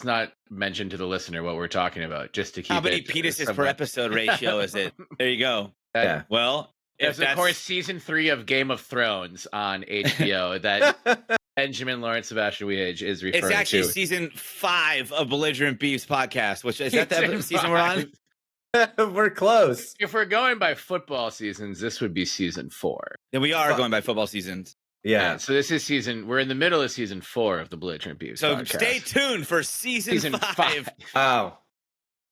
not mention to the listener what we're talking about, just to keep How many it penises per somewhat- episode ratio is it? There you go. Yeah. Well, if There's, of course, season 3 of Game of Thrones on HBO that Benjamin Lawrence Sebastian Weage is referring to. it's actually season 5 of Belligerent Beavs Podcast, which is that the season we're on? We're close. If we're going by football seasons, this would be season 4. Then we are going by football seasons. Yeah. So this is we're in the middle of season 4 of the Belligerent Beavs So podcast. stay tuned for season 5. Oh.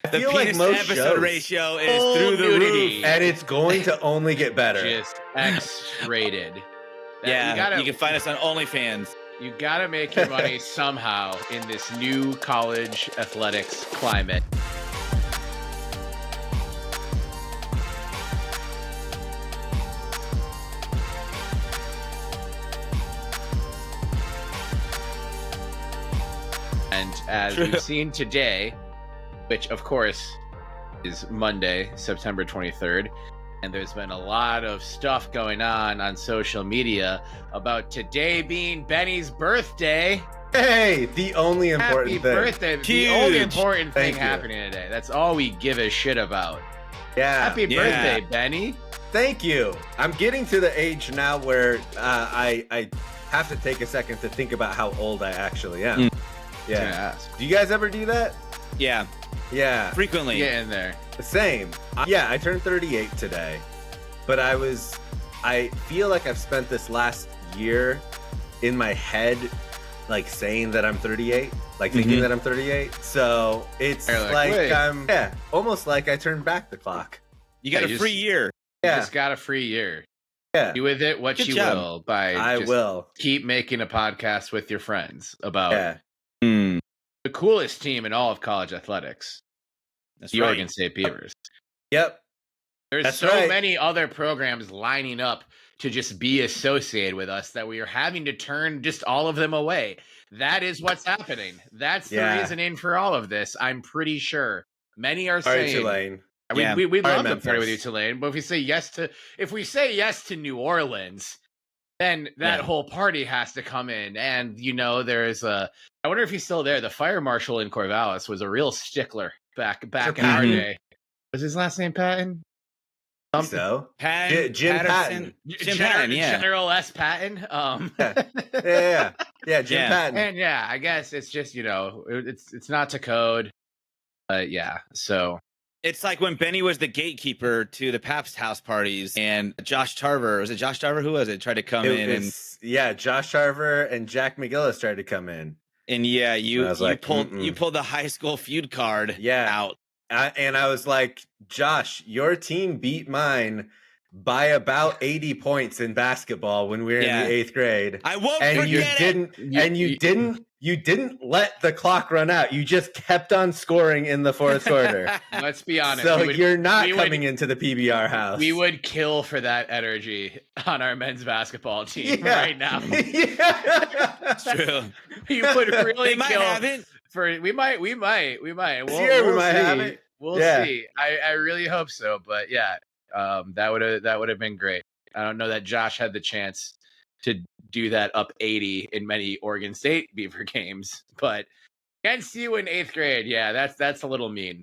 I The feel like penis most episode shows, ratio is Full through the nudity. roof. and it's going to only get better. Just X-rated. Yeah, you can find us on OnlyFans. You gotta make your money somehow in this new college athletics climate. And as we've seen today, which of course is Monday, September 23rd, and there's been a lot of stuff going on social media about today being Benny's birthday. Hey, the only important Happy thing. birthday. The Huge. only important thing Thank you. happening today. That's all we give a shit about. Yeah. Happy birthday, Benny. Thank you. I'm getting to the age now where I have to take a second to think about how old I actually am. Yeah. Do you guys ever do that? Yeah, Yeah. frequently. Get in there. Same. Yeah, I turned 38 today. But I feel like I've spent this last year in my head like saying that I'm 38, like thinking that I'm 38. So it's You're like wait. almost like I turned back the clock. You got Yeah, a free year. You Yeah. just got a free year. Yeah. Do with it what Good you job. will by I just will. keep making a podcast with your friends about Yeah. the coolest team in all of college athletics, That's the right. Oregon State Beavers. Yep. There's That's so right. many other programs lining up to just be associated with us that we are having to turn just all of them away. That is what's happening. That's the Yeah. reasoning for all of this. I'm pretty sure. Many are All right, saying Tulane. Yeah. we'd All right, love to party with you, Memphis. Tulane, but if we say yes to New Orleans, then that Yeah. whole party has to come in. And there's I wonder if he's still there. The fire marshal in Corvallis was a real stickler back in our Patton? day. Was his last name Patton? So Patton, Jim Patterson, Jim Patton, yeah. General S. Patton. yeah, Jim Yeah. Patton. And yeah, I guess it's just it's not to code, but yeah. So It's like when Benny was the gatekeeper to the Pabst house parties, and Josh Tarver, was it Josh Tarver? Who was it? Tried to come in and Josh Tarver and Jack McGillis tried to come in. yeah, you I was like, pulled mm-mm. you pulled the high school feud card Yeah. out. And I was like, Josh, your team beat mine by about 80 points in basketball when we were Yeah. in the 8th grade. I won't And you forget it. didn't you didn't let the clock run out. You just kept on scoring in the fourth quarter. let's be honest. So we would- you're not we would- coming into the PBR house. We would kill for that energy on our men's basketball team Yeah. right now. Yeah. It's true. You would really They might kill have it. for. We might. We'll, year we we'll might see. have it. We'll Yeah. see. I really hope so. But yeah, that would have been great. I don't know that Josh had the chance to do that up 80 in many Oregon State Beaver games, but against you in 8th grade, yeah, that's a little mean.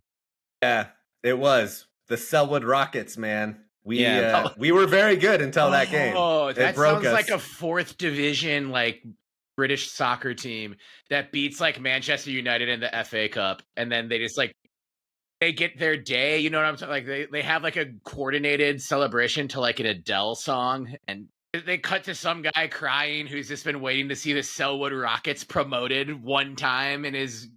Yeah, it was the Selwood Rockets, man. We Yeah. we were very good until that game. Oh, It that broke sounds us. like a 4th division British soccer team that beats Manchester United in the FA Cup, and then they just they get their day. You know what I'm talking? They have a coordinated celebration to an Adele song, and they cut to some guy crying who's just been waiting to see the Selwood Rockets promoted one time in his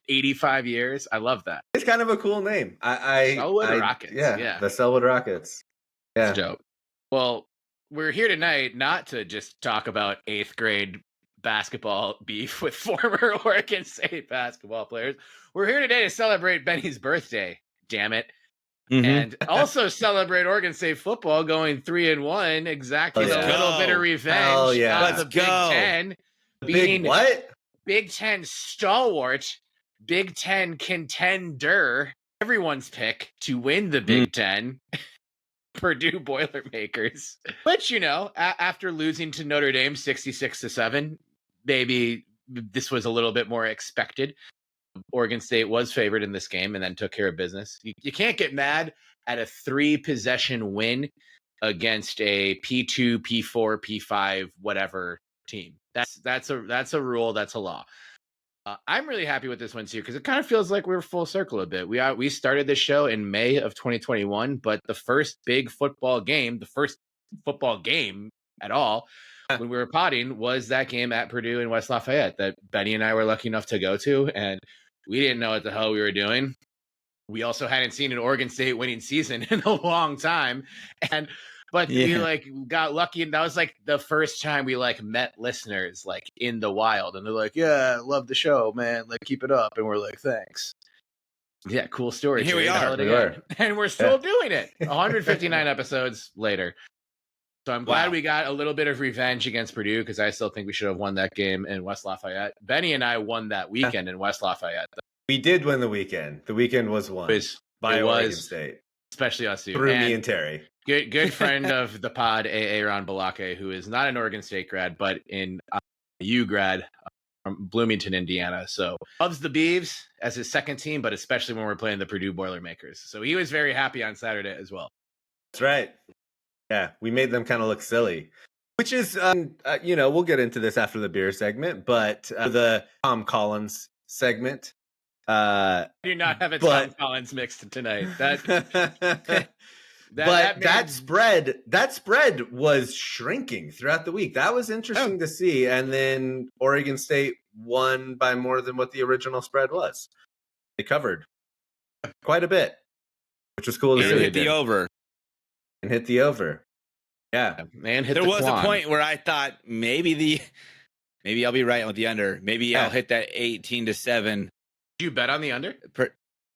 85 years. I love that. It's kind of a cool name. Selwood Rockets, yeah. The Selwood Rockets. Yeah. It's dope. Well, we're here tonight not to just talk about 8th grade basketball beef with former Oregon State basketball players. We're here today to celebrate Benny's birthday. Damn it. Mhm. And also celebrate Oregon State football going 3-1, exactly Let's a little go. bit of revenge. Hell yeah. on the Let's Big go. Ten Big beating what? Big Ten stalwart, Big Ten contender, everyone's pick to win the Big Ten, Purdue Boilermakers. Which, after losing to Notre Dame 66-7, maybe this was a little bit more expected. Oregon State was favored in this game and then took care of business. You can't get mad at a 3-possession win against a P2, P4, P5, whatever team. That's a rule. That's a law. I'm really happy with this one too because it kind of feels like we're full circle a bit. We started this show in May of 2021, but the first big football game, the first football game at all, when we were potting, was that game at Purdue in West Lafayette that Benny and I were lucky enough to go to, and we didn't know what the hell we were doing. We also hadn't seen an Oregon State winning season in a long time, but we got lucky, and that was like the first time we met listeners in the wild, and they're like, "Yeah, I love the show, man. Keep it up." And we're like, "Thanks." Yeah, cool story. And here we are. And we're still doing it. 159 episodes later. So I'm glad we got a little bit of revenge against Purdue because I still think we should have won that game in West Lafayette. Benny and I won that weekend in West Lafayette. We did win the weekend. The weekend was won by Oregon State. Especially us two. Through me and Terry. Good friend of the pod, Aaron Balake, who is not an Oregon State grad, but in U grad from Bloomington, Indiana. So loves the Beavs as his second team, but especially when we're playing the Purdue Boilermakers. So he was very happy on Saturday as well. That's right. Yeah, we made them kind of look silly, which is, we'll get into this after the beer segment, but the Tom Collins segment. I do not have a Tom Collins mixed tonight. That spread was shrinking throughout the week. That was interesting to see. And then Oregon State won by more than what the original spread was. They covered quite a bit, which was cool to see. Hit the over. And hit the over. Yeah. Man, there was a point where I thought maybe I'll be right with the under. Maybe I'll hit that 18-7. Did you bet on the under?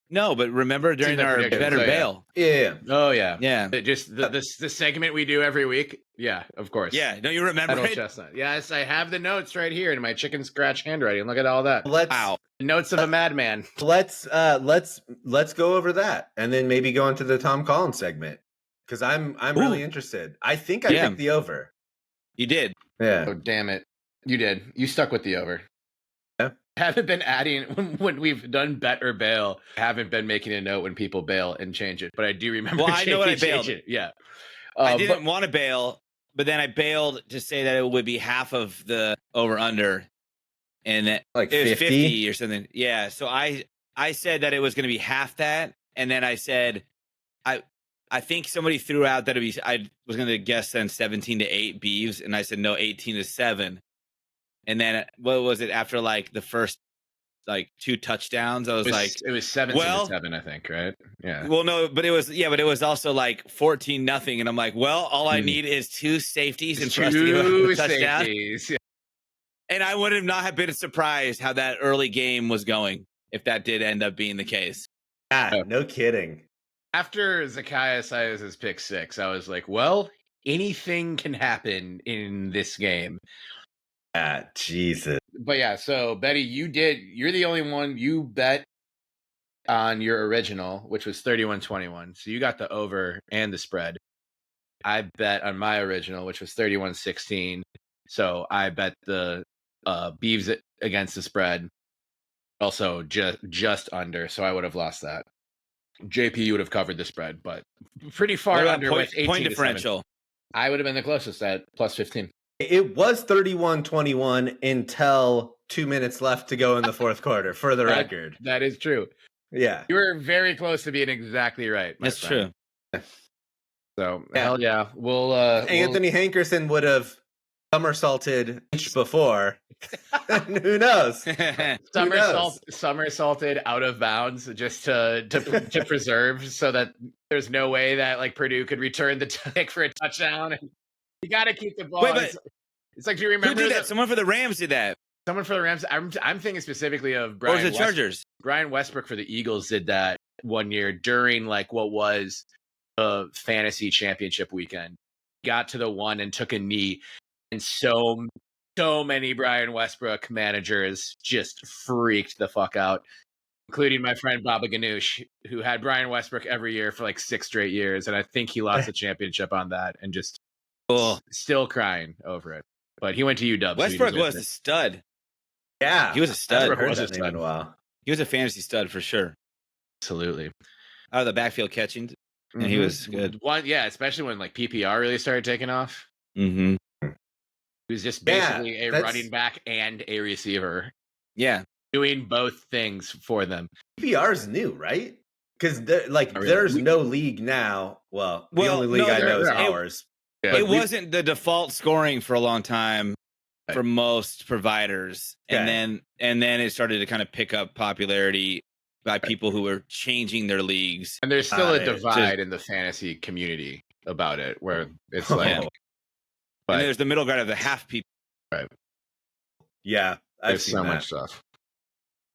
No, but remember during our Better Bail. Yeah. Oh, yeah. Yeah. Just the segment we do every week. Yeah, of course. Yeah. Don't you remember it? Chestnut. Yes, I have the notes right here in my chicken scratch handwriting. Look at all that. Wow. Notes of a madman. Let's go over that and then maybe go into the Tom Collins segment because I'm really interested. I think I picked the over. You did. Yeah. Oh, damn it. You did. You stuck with the over. Haven't been adding when we've done bet or bail. Haven't been making a note when people bail and change it, but I do remember. Well, I know what I bailed. Yeah, I didn't want to bail, but then I bailed to say that it would be half of the over under, and that like it was 50 or something. Yeah, so I said that it was going to be half that, and then I said I think somebody threw out that I was going to guess then 17-8 Beavs, and I said no, 18-7. And then what was it after the first two touchdowns? I was it was 17-7, I think, right? Yeah. Well, no, but it was also 14-0, and I'm like, well, all I need is two safeties and for us to give a touchdown. Yeah. And I would not have been surprised how that early game was going if that did end up being the case. Yeah, no kidding. After Zacchaeus Ios's pick 6, I was like, well, anything can happen in this game. Jesus. But yeah, so Betty, you're the only one you bet on your original, which was 31-21. So you got the over and the spread. I bet on my original, which was 31-16. So I bet the Beavs against the spread. Also just under, so I would have lost that. JP, you would have covered the spread, but pretty far under with 18 point differential. I would have been the closest at plus 15. It was 31-21 until 2 minutes left to go in the fourth quarter, for the record. That is true. Yeah. You were very close to being exactly right. That's true. So, hell yeah. Anthony Hankerson would have somersaulted before. Who knows? Somersaulted out of bounds just to preserve so that there's no way that Purdue could return the kick for a touchdown. And you got to keep the ball. Wait, it's like, do you remember who did that? Someone for the Rams did that. Someone for the Rams. I'm thinking specifically of Brian. Or was it Chargers? Brian Westbrook for the Eagles did that one year during what was the fantasy championship weekend. Got to the one and took a knee, and so many Brian Westbrook managers just freaked the fuck out, including my friend Baba Ganoush, who had Brian Westbrook every year for 6 straight years, and I think he lost the championship on that, and just still crying over it. But he went to UW. Westbrook was a stud. Yeah, he was a stud. Westbrook was a stud in a while. He was a fantasy stud for sure. Absolutely. Out of the backfield catching, and he was good. Especially when like PPR really started taking off. Mm-hmm. He was just basically a that's- running back and a receiver. Yeah. Doing both things for them. PPR is new, right? Because really. there's no league now. Well, the only league I know is ours. Yeah. It wasn't the default scoring for a long time for most providers, and then it started to kind of pick up popularity by people who were changing their leagues. And there's still a divide in the fantasy community about it, where it's like, and there's the middle ground of the half people. Right. Yeah, there's so much stuff.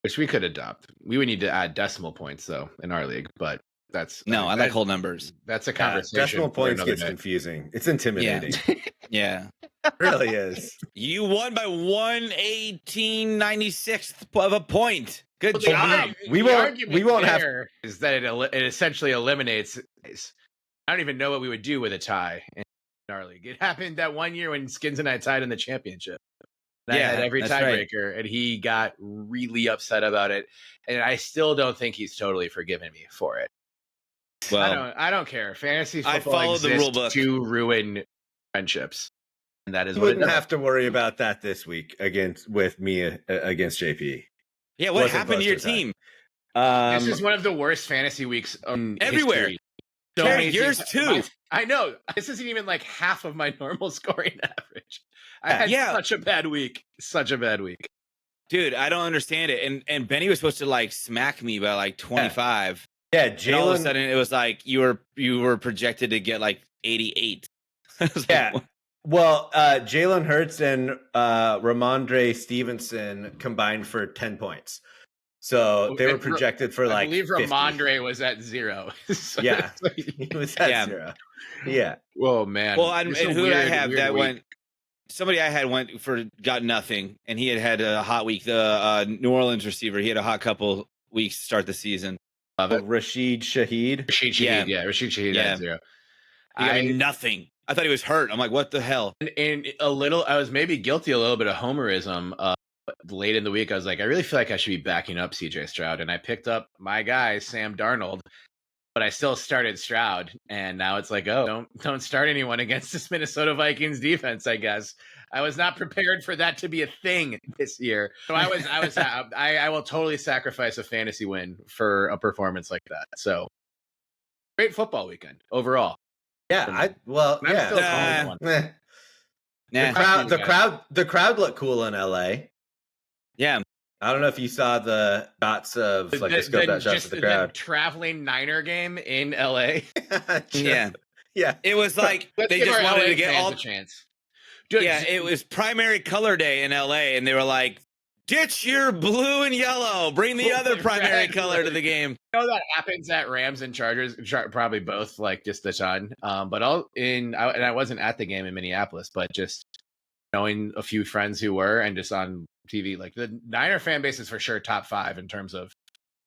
Which we could adopt. We would need to add decimal points though in our league, but that's I like whole numbers. That's a conversation. Decimal points gets confusing. It's intimidating. Yeah. It really is. You won by 1/1896 of a point. Good job. We won't have is that it essentially eliminates. I don't even know what we would do with a tie in our league. It happened that one year when Skins and I tied in the championship. I had every tiebreaker, and he got really upset about it. And I still don't think he's totally forgiven me for it. Well, I don't care. Fantasy football I follow the rule book to ruin friendships, and that is you what wouldn't have to worry about that this week with me against JP. Yeah, what happened to your team? This is one of the worst fantasy weeks everywhere. So yours too. I know. This isn't even like half of my normal scoring average. I had such a bad week. Such a bad week. Dude, I don't understand it. And Benny was supposed to like smack me by like 25. Yeah, Jalen. All of a sudden it was like you were projected to get like 88. Yeah. Like, well, Jalen Hurts and Ramondre Stevenson combined for 10 points. So they were projected for like. I believe 50. Ramondre was at 0. So yeah, he was at 0. Yeah. Oh man. Well, and who did I have that week. Went? Somebody I had got nothing, and he had a hot week. The New Orleans receiver, he had a hot couple weeks to start the season. Rashid Shaheed. Rashid Shaheed had 0. He got nothing. I thought he was hurt. I'm like, what the hell? And a little, I was maybe guilty a little bit of homerism. Late in the week, I was like, I really feel like I should be backing up CJ Stroud, and I picked up my guy Sam Darnold, but I still started Stroud, and now it's like, oh, don't start anyone against this Minnesota Vikings defense. I guess I was not prepared for that to be a thing this year, so I will totally sacrifice a fantasy win for a performance like that. So great football weekend overall. Yeah, The crowd looked cool in LA. Yeah. I don't know if you saw the shots of the crowd. The traveling Niner game in LA. Yeah. Yeah. It was like they just wanted to get all the chance. Yeah, it was primary color day in LA, and they were like, ditch your blue and yellow. Bring the other primary color to the game. You know that happens at Rams and Chargers, probably both, like just a ton. But I wasn't at the game in Minneapolis, but just knowing a few friends who were, and just on TV, like the Niner fan base is for sure top 5 in terms of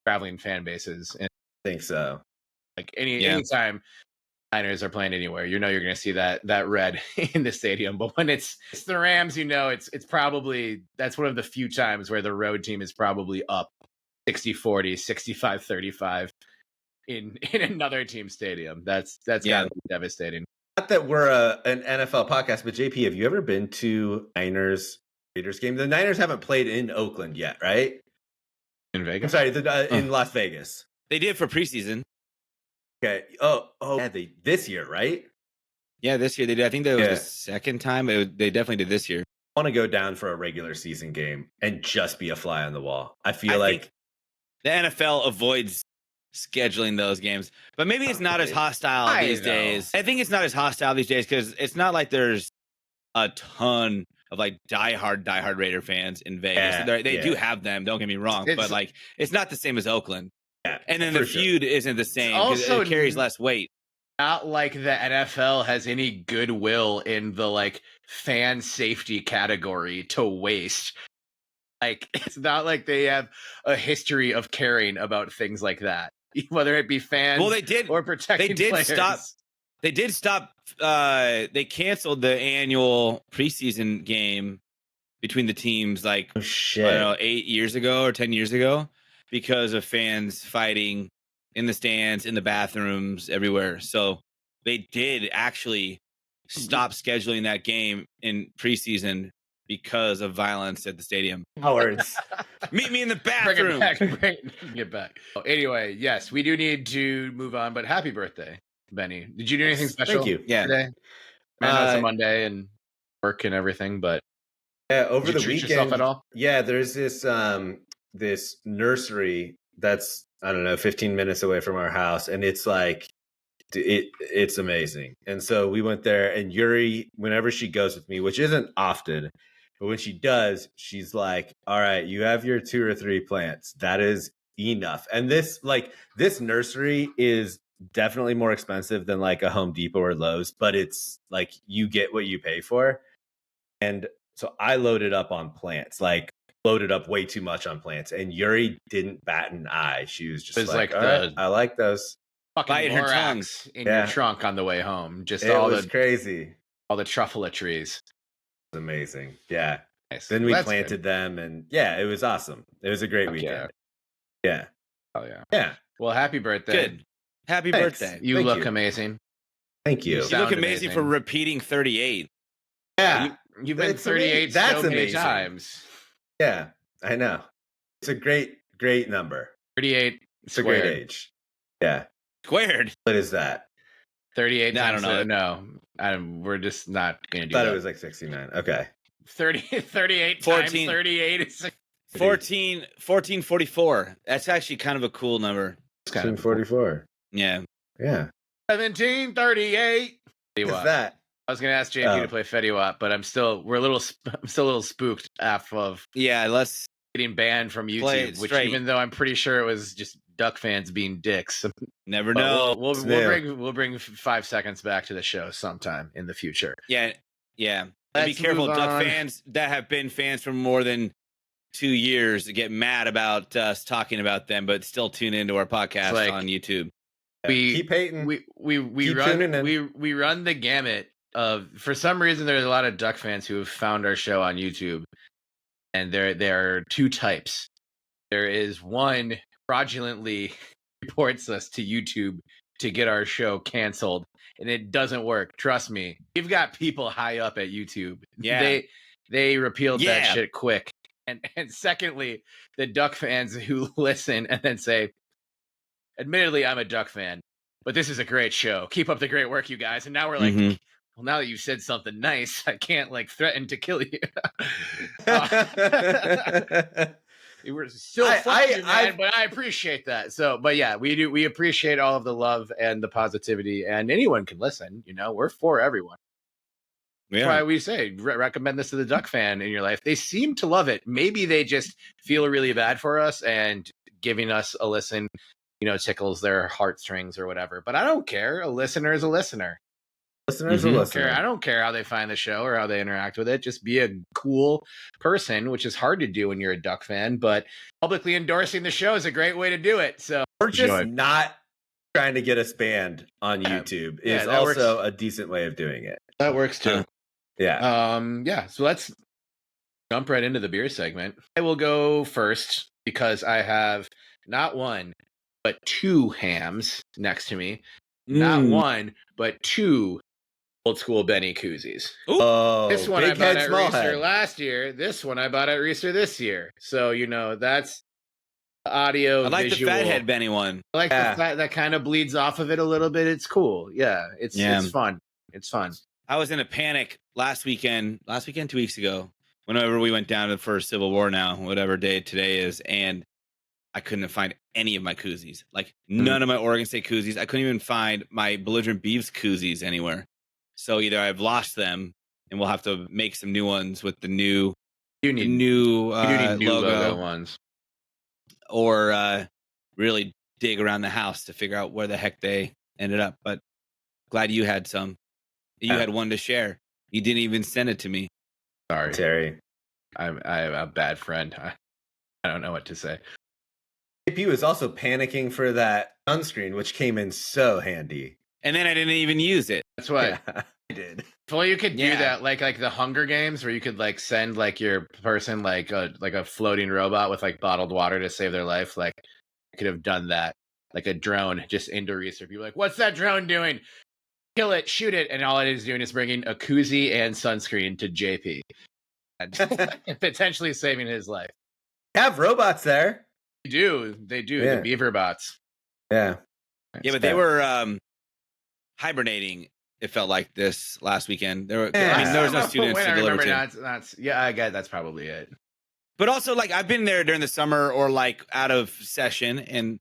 traveling fan bases. And I think so. Like anytime Niners are playing anywhere, you're going to see that red in the stadium. But when it's the Rams, it's probably, that's one of the few times where the road team is probably up 60-40, 65-35 in another team's stadium. That's gotta be devastating. Not that we're an NFL podcast, but JP, have you ever been to Niners Raiders game? The Niners haven't played in Oakland yet, right? In Vegas? I'm sorry, in Las Vegas. They did for preseason. Okay. Oh, yeah, this year, right? Yeah, this year they did. I think that was the second time. They definitely did this year. I want to go down for a regular season game and just be a fly on the wall. I think the NFL avoids scheduling those games, but maybe it's not as hostile these days. I think it's not as hostile these days because it's not like there's a ton of like diehard Raider fans in Vegas. They do have them. Don't get me wrong, but like it's not the same as Oakland. Yeah, and then the feud isn't the same because it carries less weight. Not like the NFL has any goodwill in the like fan safety category to waste. Like it's not like they have a history of caring about things like that, whether it be fans. Well, they did or protecting. They did players. stop. They did stop. They canceled the annual preseason game between the teams like I don't know, 8 years ago or 10 years ago. because of fans fighting in the stands, in the bathrooms, everywhere. So they did actually stop scheduling that game in preseason because of violence at the stadium. Cowards. Meet me in the Bring bathroom. bring it back. Anyway, yes, we do need to move on, but happy birthday, Benny. Did you do anything special Thank you. Yeah. today? I know it's a Monday and work and everything, but Yeah, over did you the treat weekend. yourself at all? Yeah, there's this nursery that's, I don't know, 15 minutes away from our house, and it's like it's amazing. And so we went there, and Yuri, whenever she goes with me, which isn't often, but when she does, she's like, all right, you have your 2 or 3 plants. That is enough. And this nursery is definitely more expensive than like a Home Depot or Lowe's, but it's like you get what you pay for. And so I loaded up on plants, like loaded up way too much on plants. And Yuri didn't bat an eye. She was just It was like, like all right, I like those. Fucking Biting her tongue. Lorax in Yeah. your trunk on the way home. Just It all was the crazy. all the truffle trees. It was amazing. Yeah. Nice. Then we That's planted good. them, and yeah, it was awesome. It was a great Fuck weekend. Yeah. Oh yeah. Yeah. Well, happy birthday. Good. Happy Thanks. birthday. You Thank look you. amazing. Thank you. You You sound look amazing for amazing. repeating 38. Yeah. You've been That's 38 That's so many amazing. times. Yeah. I know. It's a great number. 38 It's a great squared. age. Yeah. Squared. What is that? 38 No, I times. don't We're just not going to I do thought that. it was like 69. Okay. 38 14. times 38 is 1444. That's actually kind of a cool number. kind of 44. Yeah. Yeah. 1738. What's that? I was going to ask JP Oh. to play Fetty Wap, but I'm still a little spooked off of Yeah, let's getting banned from Play it YouTube, which straight. even though I'm pretty sure it was just Duck fans being dicks. never But know. we'll bring 5 seconds back to the show sometime in the future. Yeah. Yeah. And Let's be careful, move Duck on. fans that have been fans for more than 2 years get mad about us talking about them, but still tune into our podcast like- on YouTube. We Keep hating. we Keep tuning in. we run the gamut of, for some reason there's a lot of Duck fans who have found our show on YouTube, and there are 2 types. There is one fraudulently reports us to YouTube to get our show canceled, and it doesn't work. Trust me, we've got people high up at YouTube. Yeah. They repealed that Yeah. shit quick. And secondly, the Duck fans who listen and then say, admittedly, I'm a Duck fan, but this is a great show. Keep up the great work, you guys. And now we're like, Mhm. well, now that you said something nice, I can't like threaten to kill you. We're still fucking you, man, but I appreciate that. So, but yeah, we appreciate all of the love and the positivity, and anyone can listen. You know, we're for everyone. That's why we say recommend this to the Duck fan in your life. They seem to love it. Maybe they just feel really bad for us, and giving us a listen, you know, tickles their heartstrings or whatever. But I don't care. A listener is a listener. Listeners Mhm. are I listening. don't care how they find the show or how they interact with it. Just be a cool person, which is hard to do when you're a Duck fan. But publicly endorsing the show is a great way to do it. So We're just enjoy. not trying to get us banned on Yeah. YouTube. Yeah, Is that also works. a decent way of doing it. That works too. Yeah. Yeah. So let's jump right into the beer segment. I will go first because I have not one, but 2 hams next to me. Not one, but 2 old school Benny koozies. Oh, This one big I bought head, at small Reeser head. last year. This one I bought at Reeser this year. So, you know, that's the audio. I like visual. the Fathead Benny one. I like Yeah. the fact that kind of bleeds off of it a little bit. It's cool. Yeah. It's fun. It's fun. I was in a panic last weekend, 2 weeks ago, whenever we went down for Civil War now, whatever day today is, and I couldn't find any of my koozies. Like none of my Oregon State koozies. I couldn't even find my Belligerent Beavs koozies anywhere. So either I've lost them and we'll have to make some new ones with the new You need new, you do need new logo, logo ones. or really dig around the house to figure out where the heck they ended up. But glad you had some. You had one to share. You didn't even send it to me. Sorry. Terry. I'm a bad friend. I don't know what to say. AP was also panicking for that sunscreen, which came in so handy. And then I didn't even use it. That's why. Yeah. did. If only you could do Yeah. that, like the Hunger Games, where you could like send like your person like a floating robot with like bottled water to save their life. Like I could have done that, like a drone just into research. People like, what's that drone doing? Kill it, shoot it, and all it is doing is bringing a koozie and sunscreen to JP, and potentially saving his life. Have robots there. They do. Yeah. The Beaver bots. Yeah. Yeah, but they were hibernating. It felt like this last weekend. There was no students to deliver to. Yeah, I guess that's probably it. But also, like, I've been there during the summer or like out of session, and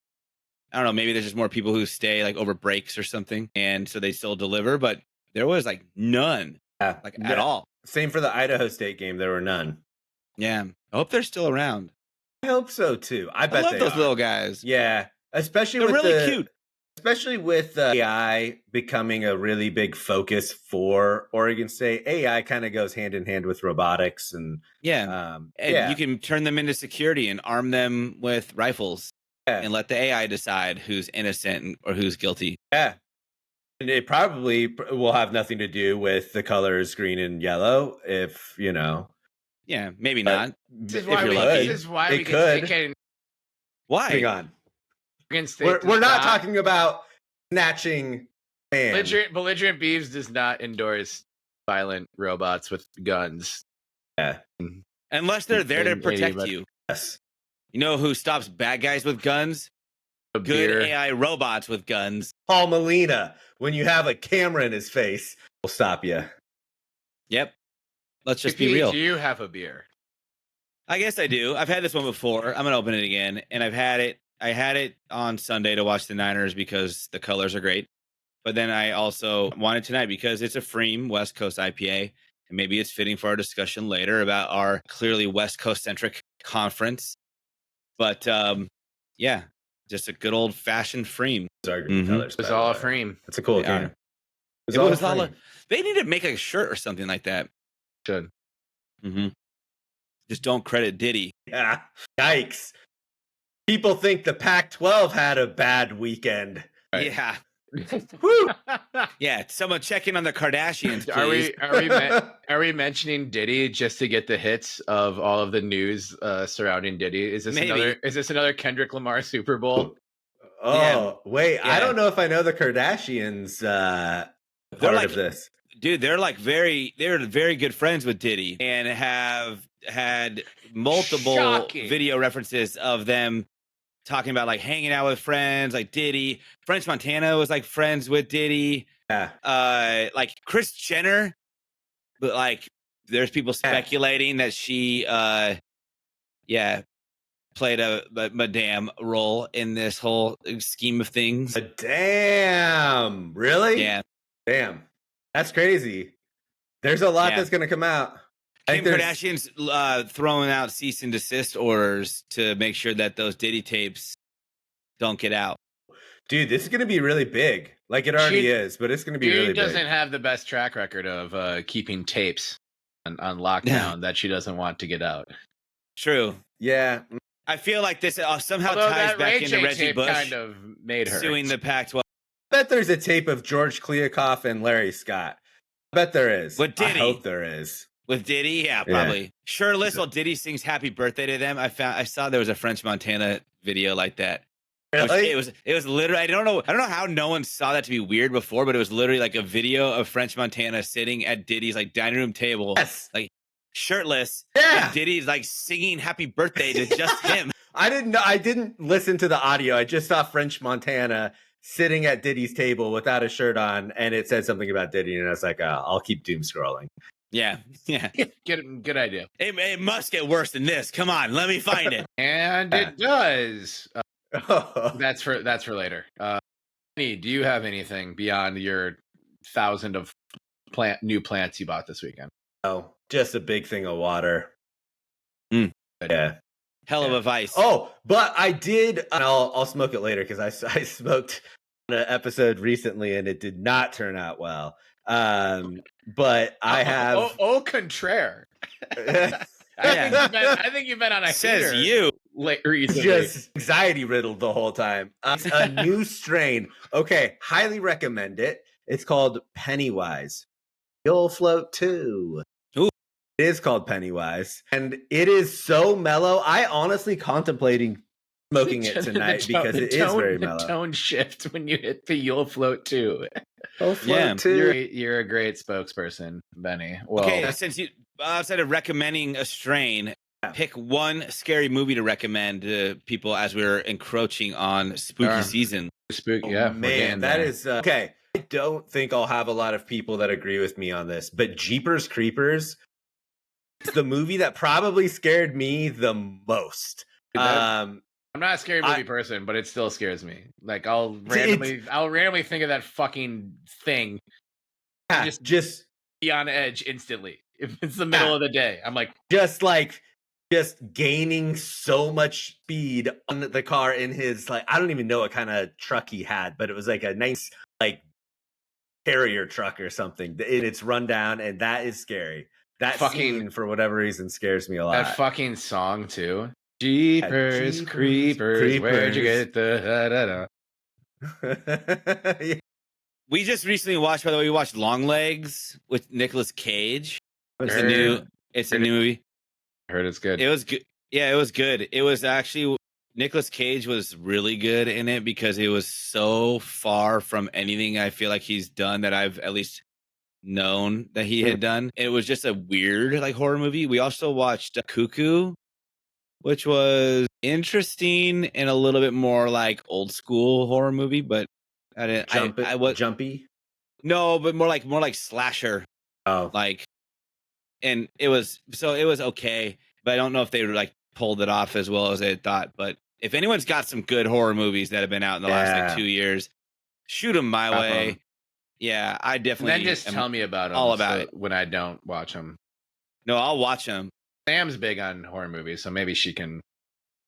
I don't know, maybe there's just more people who stay like over breaks or something, and so they still deliver. But there was like none, at all. Same for the Idaho State game. There were none. Yeah, I hope they're still around. I hope so too. I bet love they those are. little guys. Yeah, especially They're with really cute. Especially with AI becoming a really big focus for Oregon State. AI kind of goes hand in hand with robotics, and You can turn them into security and arm them with rifles, and let the AI decide who's innocent or who's guilty. Yeah, and it probably will have nothing to do with the colors green and yellow, if you know. Yeah, maybe not. This is why we could. Why? Hang on. We're not talking about snatching. Belligerent Beavs does not endorse violent robots with guns. Yeah. Unless they're there to protect you. Yes. You know who stops bad guys with guns? Good AI robots with guns. Paul Molina, when you have a camera in his face, will stop you. Yep. Let's just be real. Do you have a beer? I guess I do. I've had this one before. I'm going to open it again. And I had it on Sunday to watch the Niners because the colors are great. But then I also wanted tonight because it's a Freem West Coast IPA. And maybe it's fitting for our discussion later about our clearly West Coast centric conference. But just a good old fashioned Freem. Colors, it's all a Freem. It's a cool game. It was all they need to make a shirt or something like that. Should. Just don't credit Diddy. Yeah. Yikes. People think the Pac-12 had a bad weekend. Right. Yeah. Woo! Yeah. Someone check in on the Kardashians, please. Are we mentioning Diddy just to get the hits of all of the news surrounding Diddy? Is this another Kendrick Lamar Super Bowl? Wait. Yeah. I don't know if I know the Kardashians part of this. Dude, they're very good friends with Diddy and have had multiple video references of them talking about like hanging out with friends like Diddy. French Montana was like friends with Diddy. Yeah. Like Kris Jenner, but like there's people speculating that she played a madame role in this whole scheme of things. Damn. Really? Yeah. Damn. That's crazy. There's a lot that's going to come out. Kim Kardashian's throwing out cease and desist orders to make sure that those Diddy tapes don't get out. Dude, this is going to be really big. Like it already is, but it's going to be really big. She doesn't have the best track record of keeping tapes on lockdown that she doesn't want to get out. True. Yeah. I feel like this somehow ties back into Reggie Bush kind of made her suing the Pac-12. I bet there's a tape of George Kliakoff and Larry Scott. I bet there is. With Diddy. I hope there is. With Diddy? Yeah, probably. Yeah. Shirtless while Diddy sings happy birthday to them. I saw there was a French Montana video like that. Really? It was literally I don't know how no one saw that to be weird before, but it was literally like a video of French Montana sitting at Diddy's like dining room table. Yes. Like shirtless. Yeah. And Diddy's like singing happy birthday to just him. I didn't listen to the audio. I just saw French Montana sitting at Diddy's table without a shirt on, and it said something about Diddy, and I was like, I'll keep doom scrolling. Yeah. Good idea. It must get worse than this. Come on, let me find it. And it does. That's for later. Do you have anything beyond your 1,000 of new plants you bought this weekend? Oh, just a big thing of water. Yeah. Hell of a vice. Oh, but I did, and I'll smoke it later because I smoked an episode recently and it did not turn out well. But I have au contraire. I think you've been on a says you recently. Just anxiety riddled the whole time. A new strain. Okay, highly recommend it. It's called Pennywise. You'll Float 2. Ooh. It is called Pennywise, and it is so mellow. I honestly contemplating smoking it tonight because it is very mellow. The tone shift when you hit the You'll Float 2. You'll Float 2. You're a great spokesperson, Benny. Well, okay, since you outside of recommending a strain, pick one scary movie to recommend to people as we're encroaching on spooky season. Spooky, man, that is okay. I don't think I'll have a lot of people that agree with me on this, but Jeepers Creepers is the movie that probably scared me the most. I'm not a scary movie person, but it still scares me. Like I'll randomly think of that fucking thing. Yeah, just be on edge instantly. If it's the middle of the day, I'm like just gaining so much speed on the car in his I don't even know what kind of truck he had, but it was like a nice carrier truck or something. It's run down, and that is scary. That scene, for whatever reason, scares me a lot. That fucking song too. Jeepers, creepers, where'd you get the Yeah. We just recently watched, by the way, we watched Long Legs with Nicolas Cage. It's a new movie. I heard it's good. It was good. Yeah, it was good. It was actually Nicolas Cage was really good in it because it was so far from anything I feel like he's done that I've at least known that he had done. It was just a weird horror movie. We also watched Cuckoo, which was interesting and a little bit more old school horror movie, but I didn't. I was jumpy. No, but more like slasher. Oh, and it was okay, but I don't know if they pulled it off as well as they thought. But if anyone's got some good horror movies that have been out in the last 2 years, shoot them my way. Yeah, I definitely. And then just tell me about them. All about it when I don't watch them. No, I'll watch them. Sam's big on horror movies, so maybe she can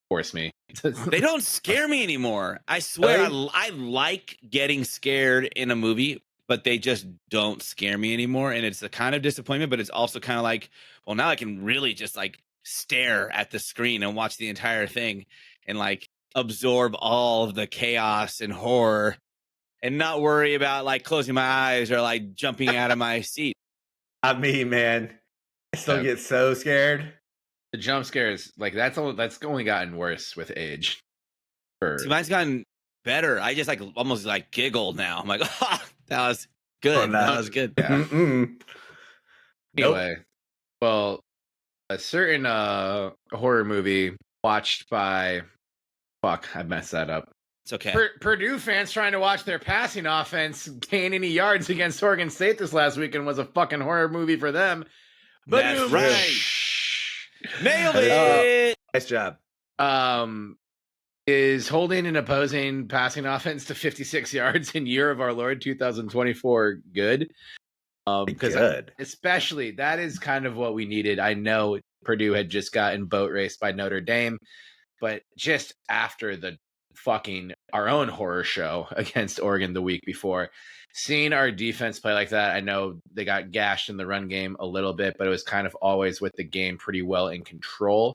force me. They don't scare me anymore. I swear, I like getting scared in a movie, but they just don't scare me anymore. And it's a kind of disappointment, but it's also kind of well, now I can really just stare at the screen and watch the entire thing and absorb all of the chaos and horror and not worry about closing my eyes or jumping out of my seat. Not me, man. I still get so scared. The jump scares, that's only gotten worse with age. See, mine's gotten better. I just almost giggle now. I'm like, oh, that was good. That was good. Yeah. Anyway, well, a certain horror movie watched by I messed that up. It's okay. Purdue fans trying to watch their passing offense gain any yards against Oregon State this last weekend was a fucking horror movie for them. That's right. Nailed it. Nice job. Is holding an opposing passing offense to 56 yards in year of our Lord 2024 good? Because especially that is kind of what we needed. I know Purdue had just gotten boat raced by Notre Dame, but just after the our own horror show against Oregon the week before, seeing our defense play like that, I know they got gashed in the run game a little bit, but it was kind of always with the game pretty well in control.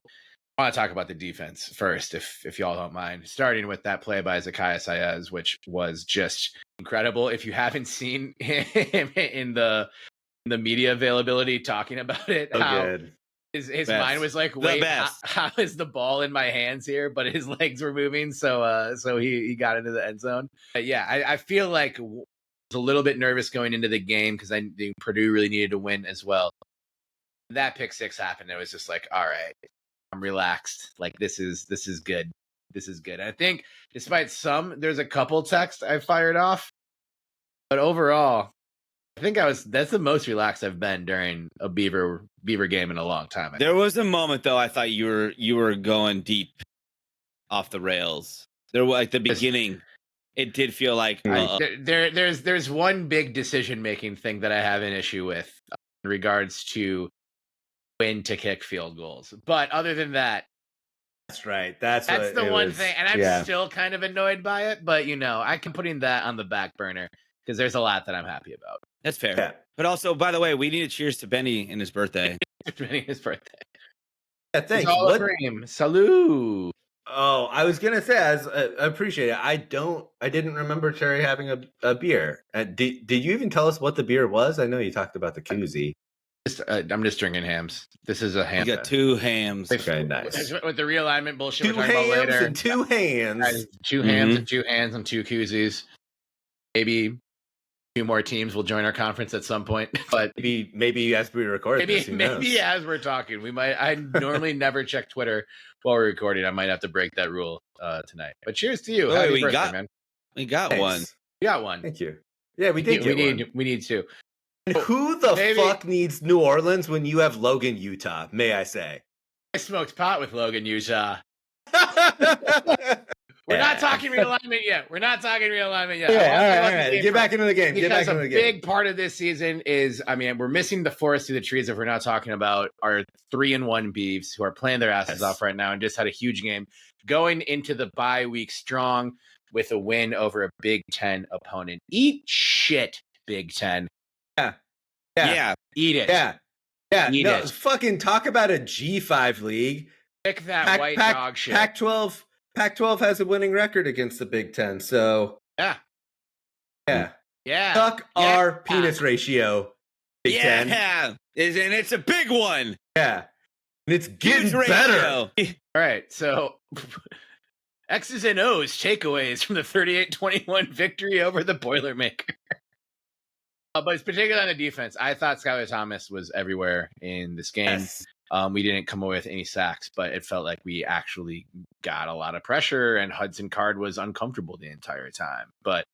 I want to talk about the defense first, if y'all don't mind, starting with that play by Zakiya Saez, which was just incredible. If you haven't seen him in the media availability talking about it, good. His mind was wait, how is the ball in my hands here? But his legs were moving, so he got into the end zone. But yeah, I feel I was a little bit nervous going into the game because I think Purdue really needed to win as well. That pick six happened. It was just all right, I'm relaxed. This is good. This is good. I think despite there's a couple texts I fired off, but overall, I think that's the most relaxed I've been during a Beaver game in a long time. There was a moment though I thought you were going deep off the rails. There was the beginning. It did feel there's one big decision making thing that I have an issue with in regards to when to kick field goals. But other than that, that's right. That's the one thing, and I'm still kind of annoyed by it. But I can putting that on the back burner because there's a lot that I'm happy about. That's fair. Yeah. But also, by the way, we need a cheers to Benny in his birthday. Benny his birthday. Yeah, thanks. Salud. Oh, I was gonna say, I appreciate it. I didn't remember Terry having a beer. Did you even tell us what the beer was? I know you talked about the koozie. I'm just drinking hams. This is a ham. You got 2 hams. Okay, nice. With the realignment bullshit 2 we're talking about hams later. and 2 hands. 2 hams and 2 hands and 2 koozies. Maybe 2 more teams will join our conference at some point, but maybe as we record this, maybe as we're talking, we might. I normally never check Twitter while we're recording. I might have to break that rule tonight. But cheers to you. Happy birthday, man. We got Thanks. one. We got one. Thank you. Yeah, we did. We need 2. And who the fuck needs New Orleans when you have Logan, Utah? May I say? I smoked pot with Logan, Utah. We're not talking realignment yet. Yeah, all right. Get back into the game. Because a big part of this season is, we're missing the forest through the trees if we're not talking about our 3-1 Beavs who are playing their asses off right now and just had a huge game going into the bye week strong with a win over a Big Ten opponent. Eat shit, Big Ten. Yeah. Eat it. Yeah. Eat it. Fucking talk about a G5 league. Pick that white dog shit. Pac-12 has a winning record against the Big Ten, so yeah. Suck our penis ratio, Big Ten. Yeah, and it's a big one. Yeah, and it's getting better. All right, so X's and O's takeaways from the 38-21 victory over the Boilermaker. But it's particularly on the defense. I thought Skylar Thomas was everywhere in this game. Yes. We didn't come away with any sacks, but it felt like we actually got a lot of pressure, and Hudson Card was uncomfortable the entire time. But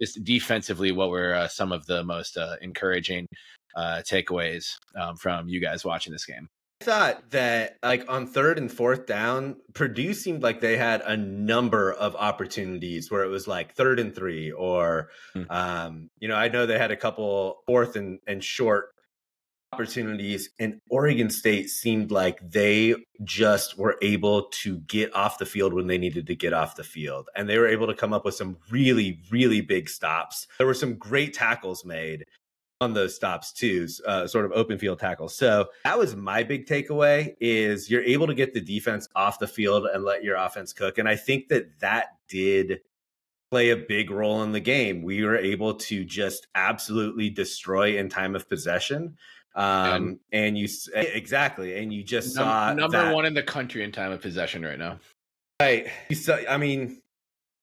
just defensively, what were some of the most encouraging takeaways from you guys watching this game? I thought that, like, on 3rd and 4th down, Purdue seemed like they had a number of opportunities where it was like 3rd and 3, or, I know they had a couple 4th and short opportunities, and Oregon State seemed like they just were able to get off the field when they needed to get off the field. And they were able to come up with some really, really big stops. There were some great tackles made on those stops too, sort of open field tackles. So that was my big takeaway, is you're able to get the defense off the field and let your offense cook. And I think that did play a big role in the game. We were able to just absolutely destroy in time of possession. And you just saw number 1 in the country in time of possession right now. Right. You saw, I think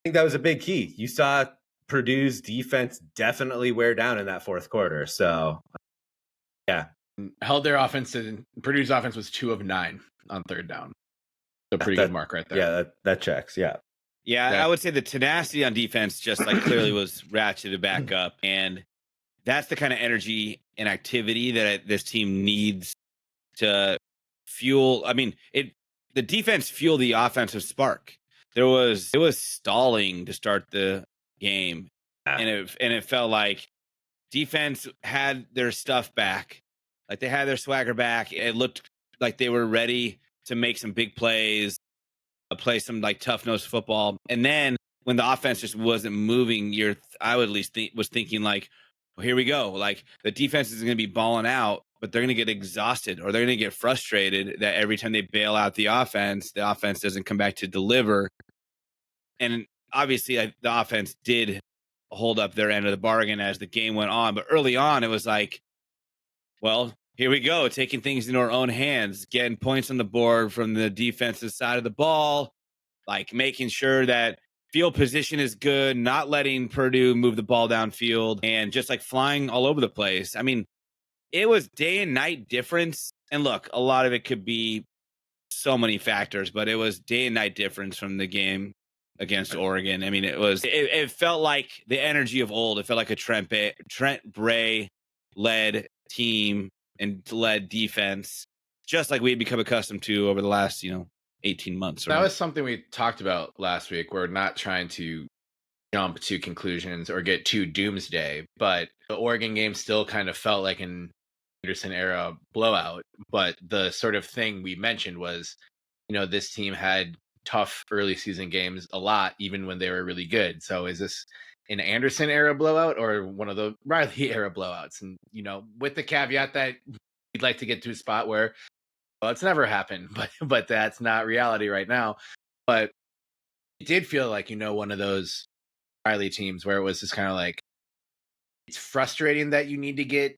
that was a big key. You saw Purdue's defense definitely wear down in that 4th quarter. So, yeah. Held their offense, and Purdue's offense was 2 of 9 on 3rd down. So pretty good mark right there. Yeah, that checks. Yeah. Yeah, I would say the tenacity on defense just like clearly was ratcheted back up. And that's the kind of energy and activity that this team needs to fuel. The defense fueled the offensive spark. It was stalling to start the game, and it felt like defense had their stuff back, like they had their swagger back. It looked like they were ready to make some big plays, play some like tough-nosed football. And then when the offense just wasn't moving, I would at least was thinking like, well, here we go. Like the defense is going to be balling out, but they're going to get exhausted, or they're going to get frustrated that every time they bail out the offense doesn't come back to deliver. And obviously the offense did hold up their end of the bargain as the game went on. But early on, it was like, well, here we go, taking things into our own hands, getting points on the board from the defensive side of the ball, like making sure that field position is good, not letting Purdue move the ball downfield, and just like flying all over the place. It was day and night difference. And look, a lot of it could be so many factors, but it was day and night difference from the game against Oregon. It felt like the energy of old. It felt like a Trent Bray led team and led defense, just like we had become accustomed to over the last, 18 months. That was something we talked about last week. We're not trying to jump to conclusions or get too doomsday, but the Oregon game still kind of felt like an Anderson era blowout. But the sort of thing we mentioned was, this team had tough early season games a lot, even when they were really good. So is this an Anderson era blowout or one of the Riley era blowouts? And, with the caveat that we'd like to get to a spot where, well, it's never happened, but that's not reality right now. But it did feel like, one of those Riley teams where it was just kind of like, it's frustrating that you need to get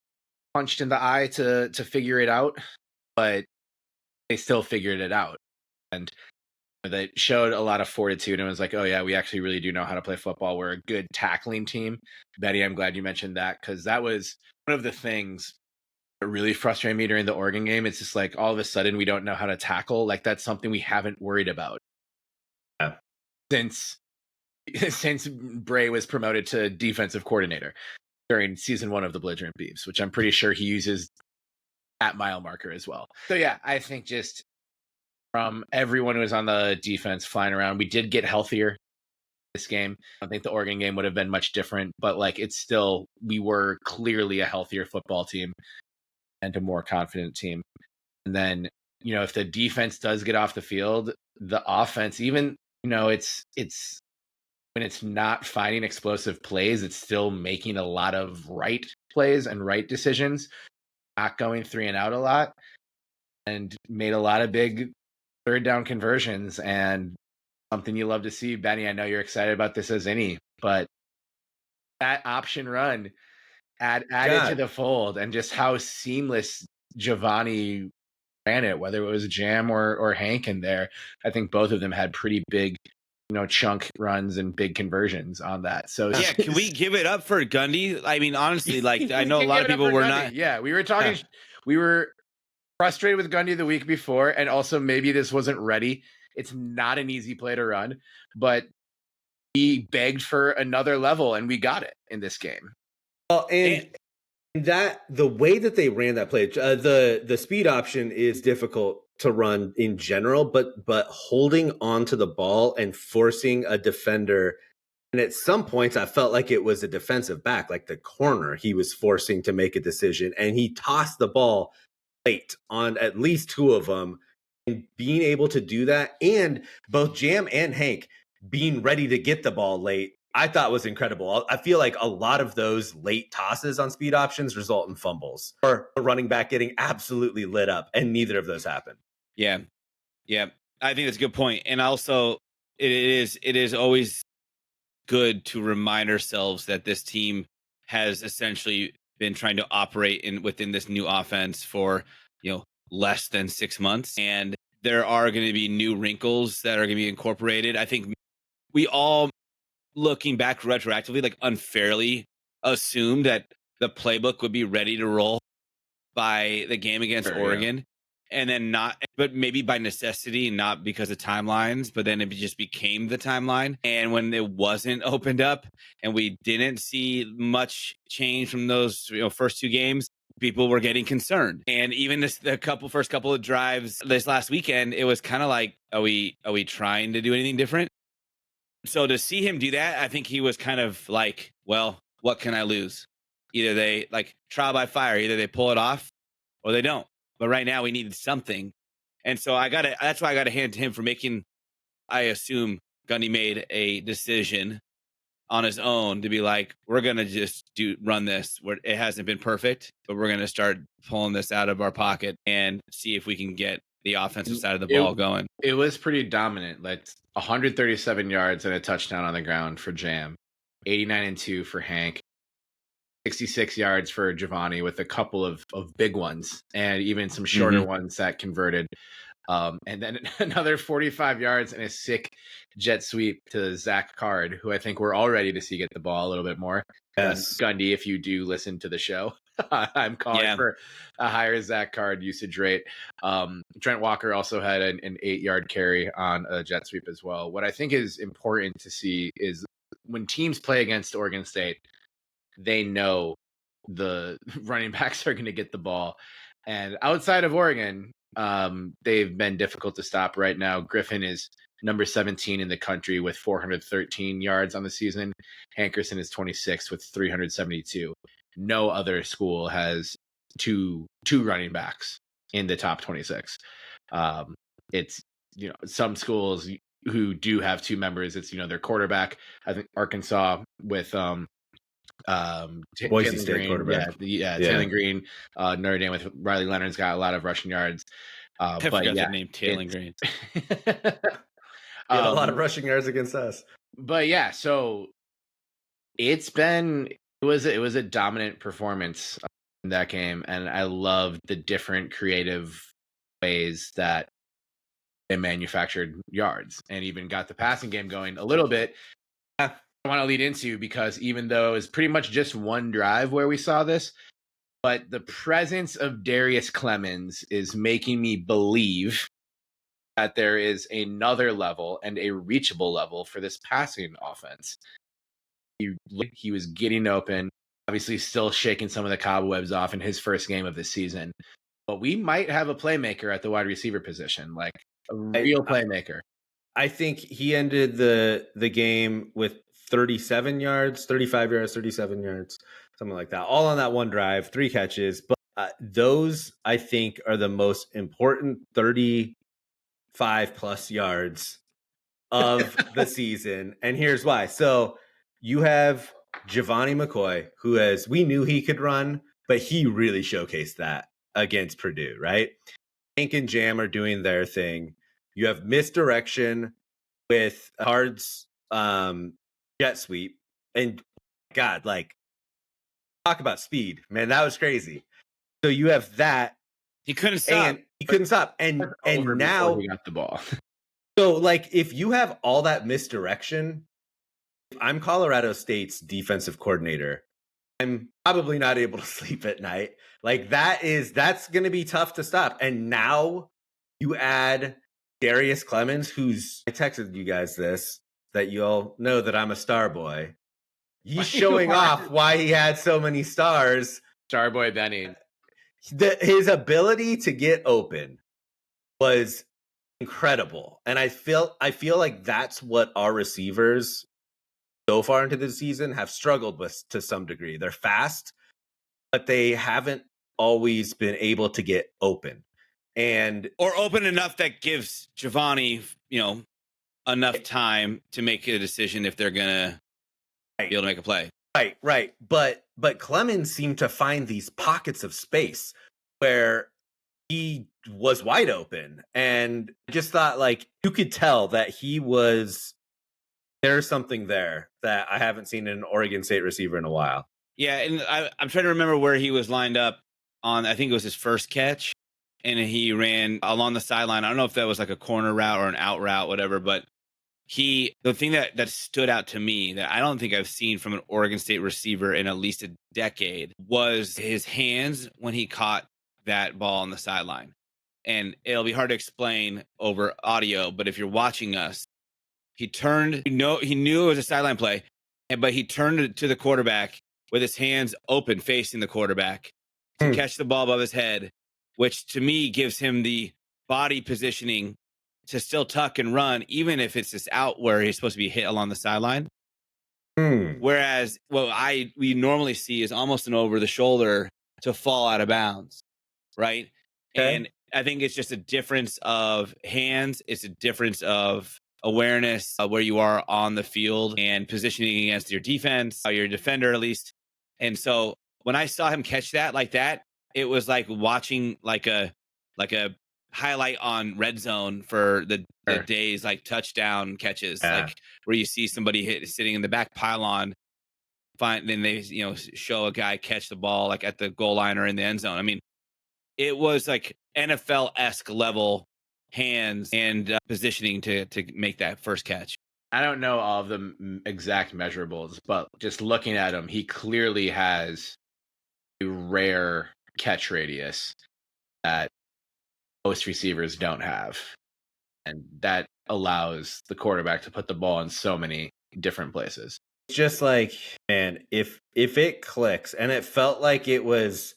punched in the eye to figure it out, but they still figured it out. And they showed a lot of fortitude and was like, oh yeah, we actually really do know how to play football. We're a good tackling team. Betty, I'm glad you mentioned that, because that was one of the things that really frustrated me during the Oregon game. It's just like all of a sudden we don't know how to tackle. Like that's something we haven't worried about since Bray was promoted to defensive coordinator during season 1 of the Belligerent Beavs, which I'm pretty sure he uses at mile marker as well. So yeah, I think just from everyone who was on the defense flying around, we did get healthier this game. I think the Oregon game would have been much different, but like it's still, we were clearly a healthier football team and a more confident team. And then, if the defense does get off the field, the offense, even, it's when it's not finding explosive plays, it's still making a lot of right plays and right decisions, not going 3 and out a lot, and made a lot of big third down conversions, and something you love to see. Benny, I know you're excited about this as any, but that option run added to the fold, and just how seamless Giovanni ran it, whether it was Jam or Hank in there. I think both of them had pretty big, chunk runs and big conversions on that. So yeah, can we give it up for Gundy? I mean, honestly, like I know a lot of people were not. Yeah, we were talking. We were frustrated with Gundy the week before, and also maybe this wasn't ready. It's not an easy play to run, but he begged for another level, and we got it in this game. Well, and that the way that they ran that play, the speed option is difficult to run in general, but holding onto the ball and forcing a defender. And at some points, I felt like it was a defensive back, like the corner he was forcing to make a decision, and he tossed the ball late on at least 2 of them. And being able to do that, and both Jam and Hank being ready to get the ball late, I thought was incredible. I feel like a lot of those late tosses on speed options result in fumbles or a running back getting absolutely lit up, and neither of those happened. Yeah. I think that's a good point. And also, it is always good to remind ourselves that this team has essentially been trying to operate within this new offense for less than 6 months, and there are going to be new wrinkles that are going to be incorporated. I think we all, looking back retroactively, like unfairly assumed that the playbook would be ready to roll by the game against Oregon. And then not, but maybe by necessity, not because of timelines, but then it just became the timeline. And when it wasn't opened up and we didn't see much change from those first 2 games, people were getting concerned. And even the first couple of drives this last weekend, it was kind of like, are we trying to do anything different? So to see him do that, I think he was kind of like, well, what can I lose? Either they trial by fire, either they pull it off or they don't. But right now we needed something. And so that's why I got to hand to him for making, I assume Gundy made a decision on his own to be like, we're going to just run this where it hasn't been perfect, but we're going to start pulling this out of our pocket and see if we can get the offensive side of the ball going. It was pretty dominant, like 137 yards and a touchdown on the ground for Jam, 89-2 for Hank, 66 yards for Giovanni with a couple of big ones and even some shorter ones that converted. And then another 45 yards and a sick jet sweep to Zach Card, who I think we're all ready to see get the ball a little bit more. Yes. Gundy, if you do listen to the show, I'm calling for a higher Zach Card usage rate. Trent Walker also had an 8-yard carry on a jet sweep as well. What I think is important to see is when teams play against Oregon State, they know the running backs are going to get the ball. And outside of Oregon, they've been difficult to stop right now. Griffin is number 17 in the country with 413 yards on the season. Hankerson is 26 with 372. No other school has two running backs in the top 26. It's, some schools who do have 2 members, it's, their quarterback. I think Arkansas with Boise State quarterback. Taylor Green. Notre Dame with Riley Leonard's got a lot of rushing yards. I forgot the name, Taylor Green. He had a lot of rushing yards against us. But yeah, so it was a dominant performance in that game, and I loved the different creative ways that they manufactured yards and even got the passing game going a little bit. I want to lead into, because even though it was pretty much just one drive where we saw this, but the presence of Darius Clemens is making me believe that there is another level and a reachable level for this passing offense. He was getting open, obviously still shaking some of the cobwebs off in his first game of the season, but we might have a playmaker at the wide receiver position, like a real playmaker. I think he ended the game with 35 yards, 37 yards, something like that. All on that one drive, 3 catches. But those, I think, are the most important 35 plus yards of the season. And here's why. So you have Giovanni McCoy, we knew he could run, but he really showcased that against Purdue, right? Hank and Jam are doing their thing. You have misdirection with Hard's jet sweep. And God, talk about speed, man. That was crazy. So you have that. He couldn't stop. And now he got the ball. So if you have all that misdirection, if I'm Colorado State's defensive coordinator, I'm probably not able to sleep at night. That's going to be tough to stop. And now you add Darius Clemens, I texted you guys this, that you all know that I'm a star boy. He's showing off why he had so many stars. Star boy Benny. His ability to get open was incredible. And I feel like that's what our receivers so far into the season have struggled with to some degree. They're fast, but they haven't always been able to get open. Or open enough that gives Giovanni, enough time to make a decision if they're gonna be able to make a play. Right. But Clemens seemed to find these pockets of space where he was wide open, and I just thought you could tell that there's something there that I haven't seen in an Oregon State receiver in a while. Yeah, and I'm trying to remember where he was lined up on. I think it was his first catch. And he ran along the sideline. I don't know if that was like a corner route or an out route, whatever. But the thing that stood out to me that I don't think I've seen from an Oregon State receiver in at least a decade was his hands when he caught that ball on the sideline. And it'll be hard to explain over audio, but if you're watching us, he turned. He knew it was a sideline play, but he turned to the quarterback with his hands open, facing the quarterback to catch the ball above his head, which to me gives him the body positioning to still tuck and run, even if it's this out where he's supposed to be hit along the sideline. Whereas what we normally see is almost an over the shoulder to fall out of bounds, right? Okay. And I think it's just a difference of hands. It's a difference of awareness where you are on the field and positioning against your defense, your defender at least. And so when I saw him catch that like that, it was like watching like a highlight on Red Zone for the days, like touchdown catches, like where you see somebody sitting in the back pylon. Then they show a guy catch the ball like at the goal line or in the end zone. I mean, it was like NFL-esque level hands and positioning to make that first catch. I don't know all of the exact measurables, but just looking at him, he clearly has a rare catch radius that most receivers don't have. And that allows the quarterback to put the ball in so many different places. It's just like, man, if it clicks, and it felt like it was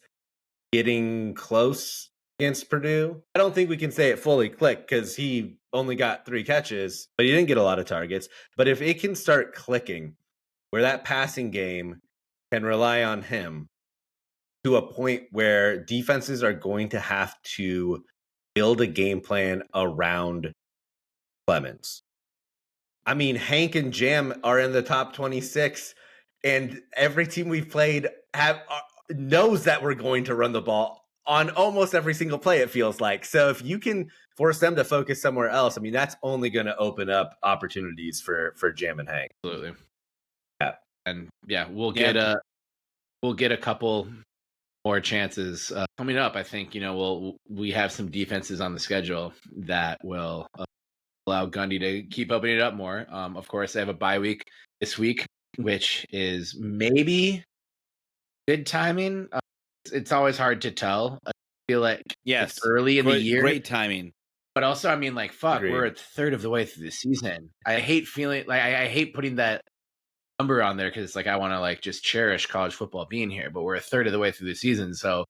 getting close against Purdue. I don't think we can say it fully clicked because he only got 3 catches, but he didn't get a lot of targets. But if it can start clicking where that passing game can rely on him to a point where defenses are going to have to build a game plan around Clemens. I mean, Hank and Jam are in the top 26, and every team we've played knows that we're going to run the ball on almost every single play, it feels like. So if you can force them to focus somewhere else, I mean, that's only going to open up opportunities for Jam and Hank. Absolutely. Yeah. And we'll get a couple more chances coming up. I think, we have some defenses on the schedule that will allow Gundy to keep opening it up more. Of course, they have a bye week this week, which is maybe good timing. It's always hard to tell. I feel like it's early in the year. Great timing. But also, I mean, like, fuck, Agreed. we're a third of the way through the season. I hate feeling like I hate putting that number on there because it's like I want to like just cherish college football being here. But we're a third of the way through the season, so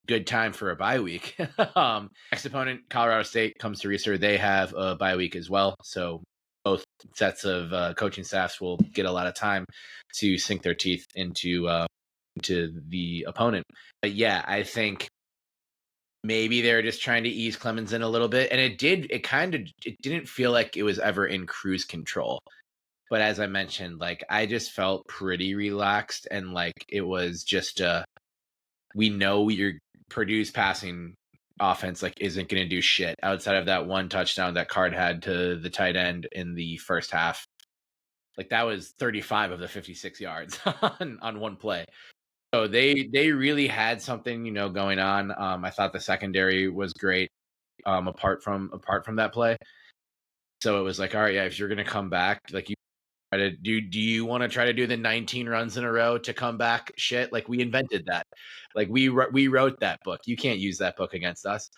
good time for a bye week. Next opponent, Colorado State, comes to Reser. They have a bye week as well, so both sets of coaching staffs will get a lot of time to sink their teeth into the opponent. But yeah, I think maybe they're just trying to ease Clemens in a little bit, and it didn't feel like it was ever in cruise control. But as I mentioned, like I just felt pretty relaxed, and like it was just we know your Purdue's passing offense like isn't going to do shit outside of that one touchdown that Card had to the tight end in the first half. Like that was 35 of the 56 yards on one play. So they really had something, going on. I thought the secondary was great apart from that play. So it was like, all right, yeah, if you're going to come back, like you try to do you want to try to do the 19 runs in a row to come back shit? Like we invented that. Like we wrote that book. You can't use that book against us.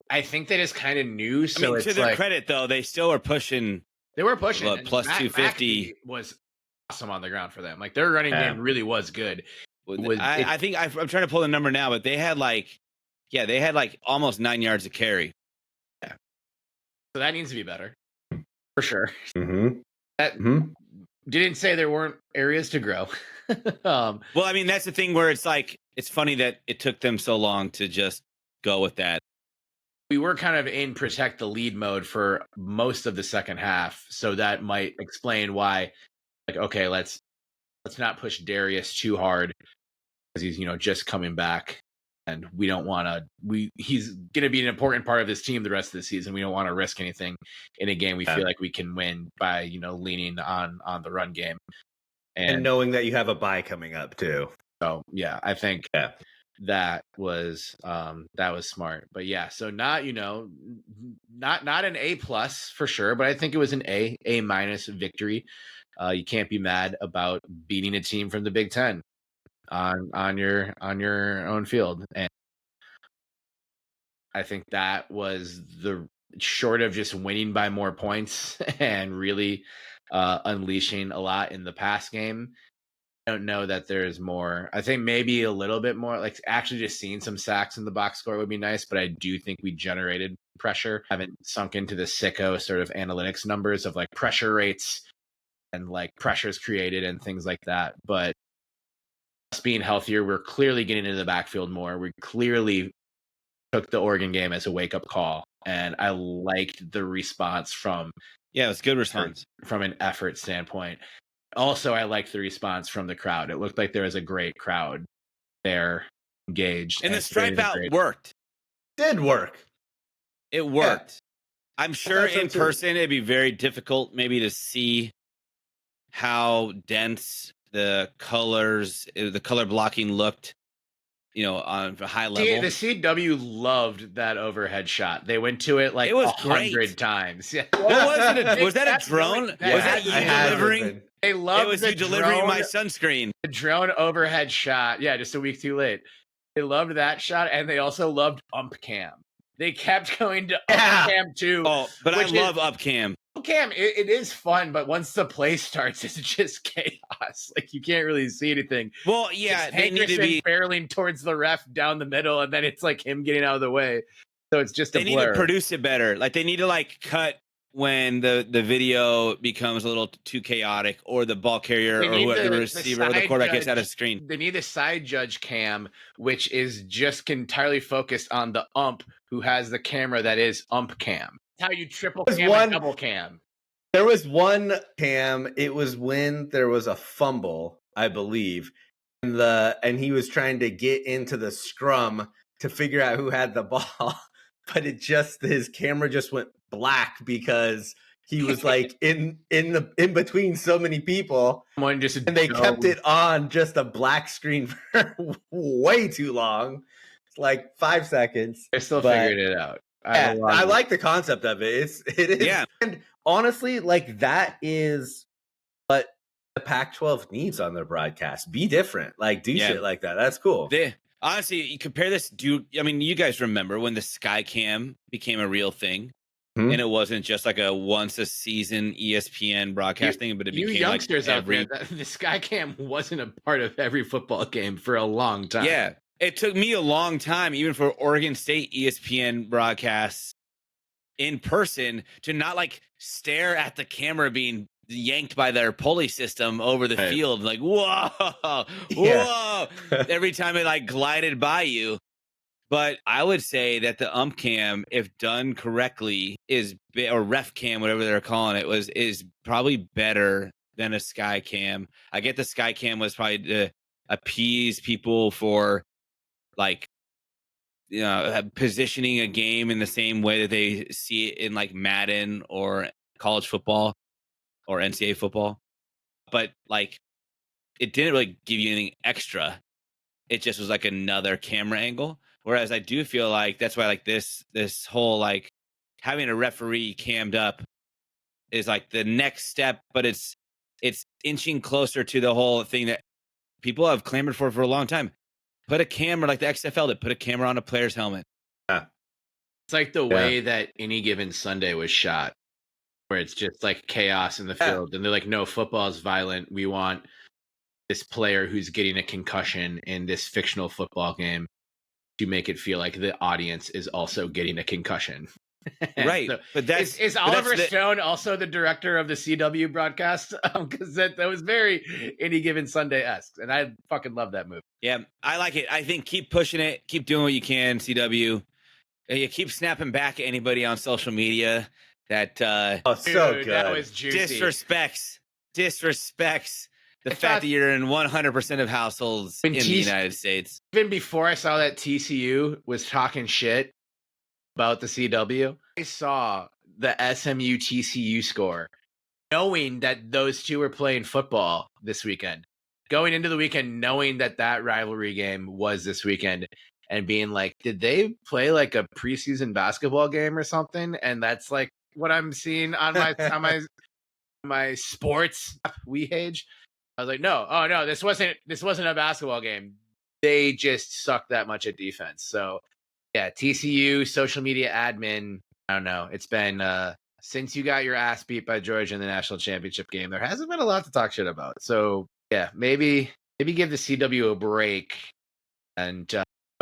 I think they just kind of knew. So I mean, it's to their like, credit though, they still were pushing. They were pushing. Plus 250 was awesome on the ground for them. Like their running game really was good. I think I'm trying to pull the number now, but they had like almost 9 yards of carry. Yeah. So that needs to be better for sure. Mm-hmm. That didn't say there weren't areas to grow. Well, I mean, that's the thing where it's like, it's funny that it took them so long to just go with that. We were kind of in protect the lead mode for most of the second half. So that might explain why, like, okay, let's not push Darius too hard because he's, just coming back, and we don't want to. He's going to be an important part of this team the rest of the season. We don't want to risk anything in a game we feel like we can win by, leaning on the run game, and knowing that you have a bye coming up too. So yeah, I think that was smart. But yeah, so not not an A+ for sure, but I think it was an A- victory. You can't be mad about beating a team from the Big Ten on your own field, and I think that was the short of just winning by more points and really unleashing a lot in the pass game. I don't know that there's more. I think maybe a little bit more, like actually just seeing some sacks in the box score would be nice, but I do think we generated pressure. I haven't sunk into the sicko sort of analytics numbers of like pressure rates and like pressures created and things like that. But us being healthier, we're clearly getting into the backfield more. We clearly took the Oregon game as a wake-up call, and I liked the response from it was good response from an effort standpoint. Also, I liked the response from the crowd. It looked like there was a great crowd there engaged. And the stripe out worked. Did work. It worked. Yeah. I'm sure in person it'd be very difficult maybe to see how dense the color blocking looked, on a high level. The CW loved that overhead shot. They went to it like 100 times. Yeah. What was it? Was that a drone? Was that you delivering? They loved it was you delivering my sunscreen. The drone overhead shot. Yeah, just a week too late. They loved that shot, and they also loved ump cam. They kept going to ump cam too. Oh, but I love up cam. Ump cam, it is fun, but once the play starts, it's just chaos. Like you can't really see anything. Well, yeah, they need to be barreling towards the ref down the middle, and then it's like him getting out of the way. So it's just they need to produce it better. Like they need to cut when the video becomes a little too chaotic, or the ball carrier or the receiver or the quarterback gets out of screen. They need the side judge cam, which is just entirely focused on the ump who has the camera that is ump cam. That's how you triple cam and double cam. There was one cam. It was when there was a fumble, I believe, and he was trying to get into the scrum to figure out who had the ball, but his camera just went black because he was like in between so many people, and they kept it on just a black screen for way too long. It's like 5 seconds. I still figured it out. I like the concept of it. It is, yeah. And honestly, like that is what the Pac-12 needs on their broadcast. Be different, like do shit like that. That's cool. Honestly, you compare this. I mean, you guys remember when the Skycam became a real thing? And it wasn't just like a once a season ESPN broadcasting, but it became youngsters like out there. The Skycam wasn't a part of every football game for a long time. Yeah, it took me a long time, even for Oregon State ESPN broadcasts in person, to not like stare at the camera being yanked by their pulley system over the field. Like, whoa, every time it like glided by you. But I would say that the ump cam, if done correctly, or ref cam, whatever they're calling it, is probably better than a sky cam. I get the sky cam was probably to appease people for like, you know, positioning a game in the same way that they see it in like Madden or college football or NCAA football. But like, it didn't really give you anything extra. It just was like another camera angle. Whereas I do feel like that's why like this whole like having a referee cammed up is like the next step, but it's inching closer to the whole thing that people have clamored for a long time. Put a camera like the XFL did, put a camera on a player's helmet. Yeah. It's like the way that Any Given Sunday was shot, where it's just like chaos in the field. And they're like, no, football is violent. We want this player who's getting a concussion in this fictional football game to make it feel like the audience is also getting a concussion. Right. So but that's is Oliver Stone also the director of the CW broadcast? Because that was very Any Given Sunday-esque. And I fucking love that movie. Yeah, I like it. I think keep pushing it. Keep doing what you can, CW. You keep snapping back at anybody on social media that so good. That was juicy. Disrespects the fact that you're in 100% of households in the United States. Even before I saw that TCU was talking shit about the CW, I saw the SMU TCU score, knowing that those two were playing football this weekend. Going into the weekend, knowing that rivalry game was this weekend, and being like, did they play like a preseason basketball game or something? And that's like what I'm seeing on my my sports page. I was like, no, this wasn't a basketball game. They just sucked that much at defense. So yeah, TCU social media admin. I don't know. It's been since you got your ass beat by Georgia in the national championship game, there hasn't been a lot to talk shit about. So yeah, maybe give the CW a break and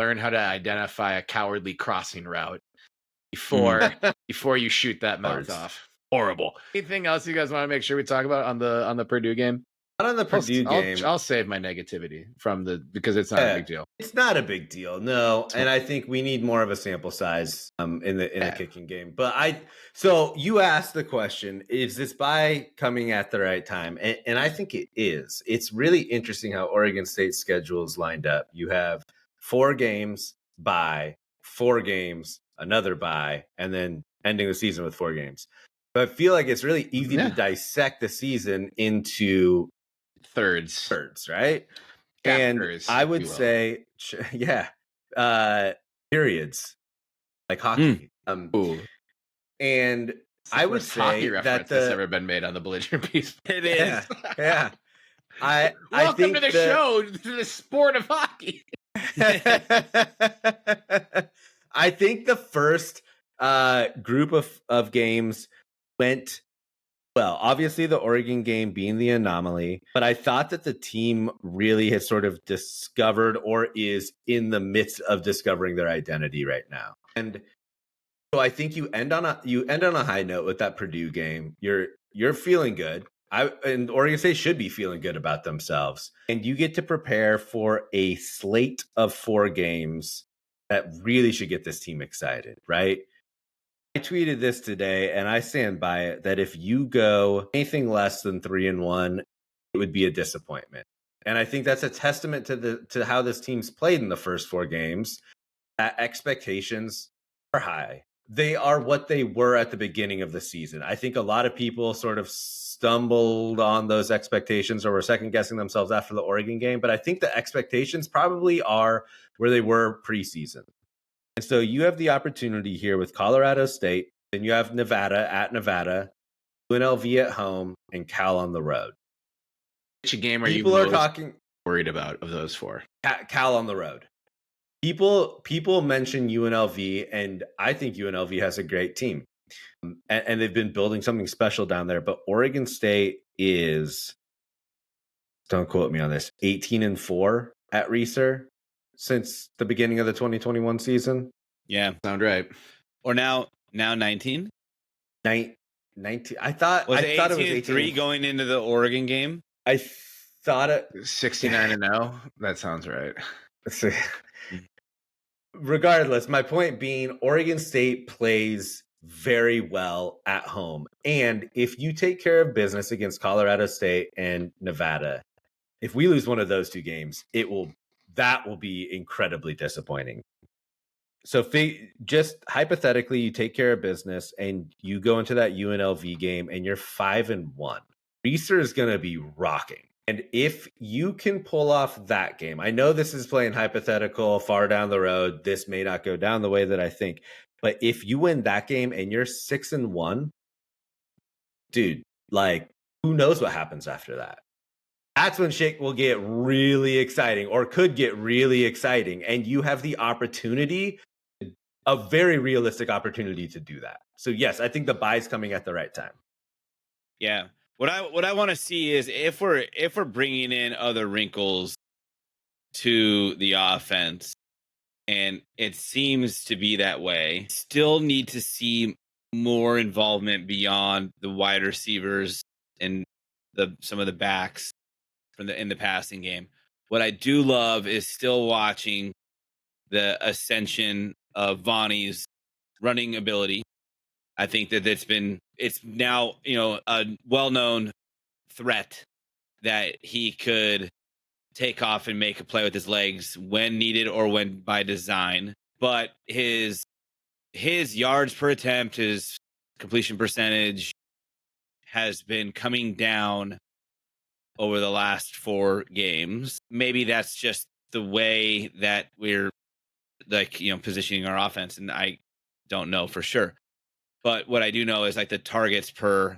learn how to identify a cowardly crossing route before you shoot that mouth off. Horrible. Anything else you guys want to make sure we talk about on the Purdue game? Not on the Purdue game. I'll save my negativity because it's not a big deal. It's not a big deal, no. And I think we need more of a sample size in the kicking game. But so you asked the question: is this bye coming at the right time? And I think it is. It's really interesting how Oregon State's schedule is lined up. You have 4 games, bye, 4 games, another bye, and then ending the season with 4 games. But I feel like it's really easy to dissect the season into thirds, right? Chapters, and I would say, periods, like hockey. And I would say that that's ever been made on the Belligerent Beavs. It is. Yeah. I Welcome think to the show, to the sport of hockey. I think the first group of games went well. Obviously, the Oregon game being the anomaly, but I thought that the team really has sort of discovered or is in the midst of discovering their identity right now. And so I think you end on a high note with that Purdue game. You're feeling good. And Oregon State should be feeling good about themselves. And you get to prepare for a slate of 4 games that really should get this team excited, right? I tweeted this today, and I stand by it, that if you go anything less than 3-1, it would be a disappointment. And I think that's a testament to how this team's played in the first 4 games. expectations are high. They are what they were at the beginning of the season. I think a lot of people sort of stumbled on those expectations or were second guessing themselves after the Oregon game. But I think the expectations probably are where they were preseason. And so you have the opportunity here with Colorado State, then you have Nevada at Nevada, UNLV at home, and Cal on the road. Which game are People you are most talking worried about of those four? Cal on the road. People mention UNLV, and I think UNLV has a great team, and they've been building something special down there. But Oregon State is, don't quote me on this, 18-4 at Reser since the beginning of the 2021 season. Yeah, Sound right? Or now 19. 19. I thought it was 18-3 going into the Oregon game. I thought it 69-0. That sounds right. Regardless, my point being, Oregon State plays very well at home. And if you take care of business against Colorado State and Nevada, if we lose one of those two games, that will be incredibly disappointing. So just hypothetically, you take care of business and you go into that UNLV game and you're 5-1. Reser is going to be rocking. And if you can pull off that game, I know this is playing hypothetical far down the road. This may not go down the way that I think. But if you win that game and you're 6-1, dude, like, who knows what happens after that? That's when shit will get really exciting, or could get really exciting. And you have the opportunity, a very realistic opportunity to do that. So yes, I think the bye's coming at the right time. Yeah. What I want to see is if we're bringing in other wrinkles to the offense, and it seems to be that way, still need to see more involvement beyond the wide receivers and some of the backs in the passing game. What I do love is still watching the ascension of Vonnie's running ability. I think that it's now, a well-known threat that he could take off and make a play with his legs when needed or when by design. But his yards per attempt, his completion percentage has been coming down over the last 4 games. Maybe that's just the way that we're positioning our offense, and I don't know for sure. But what I do know is like the targets per,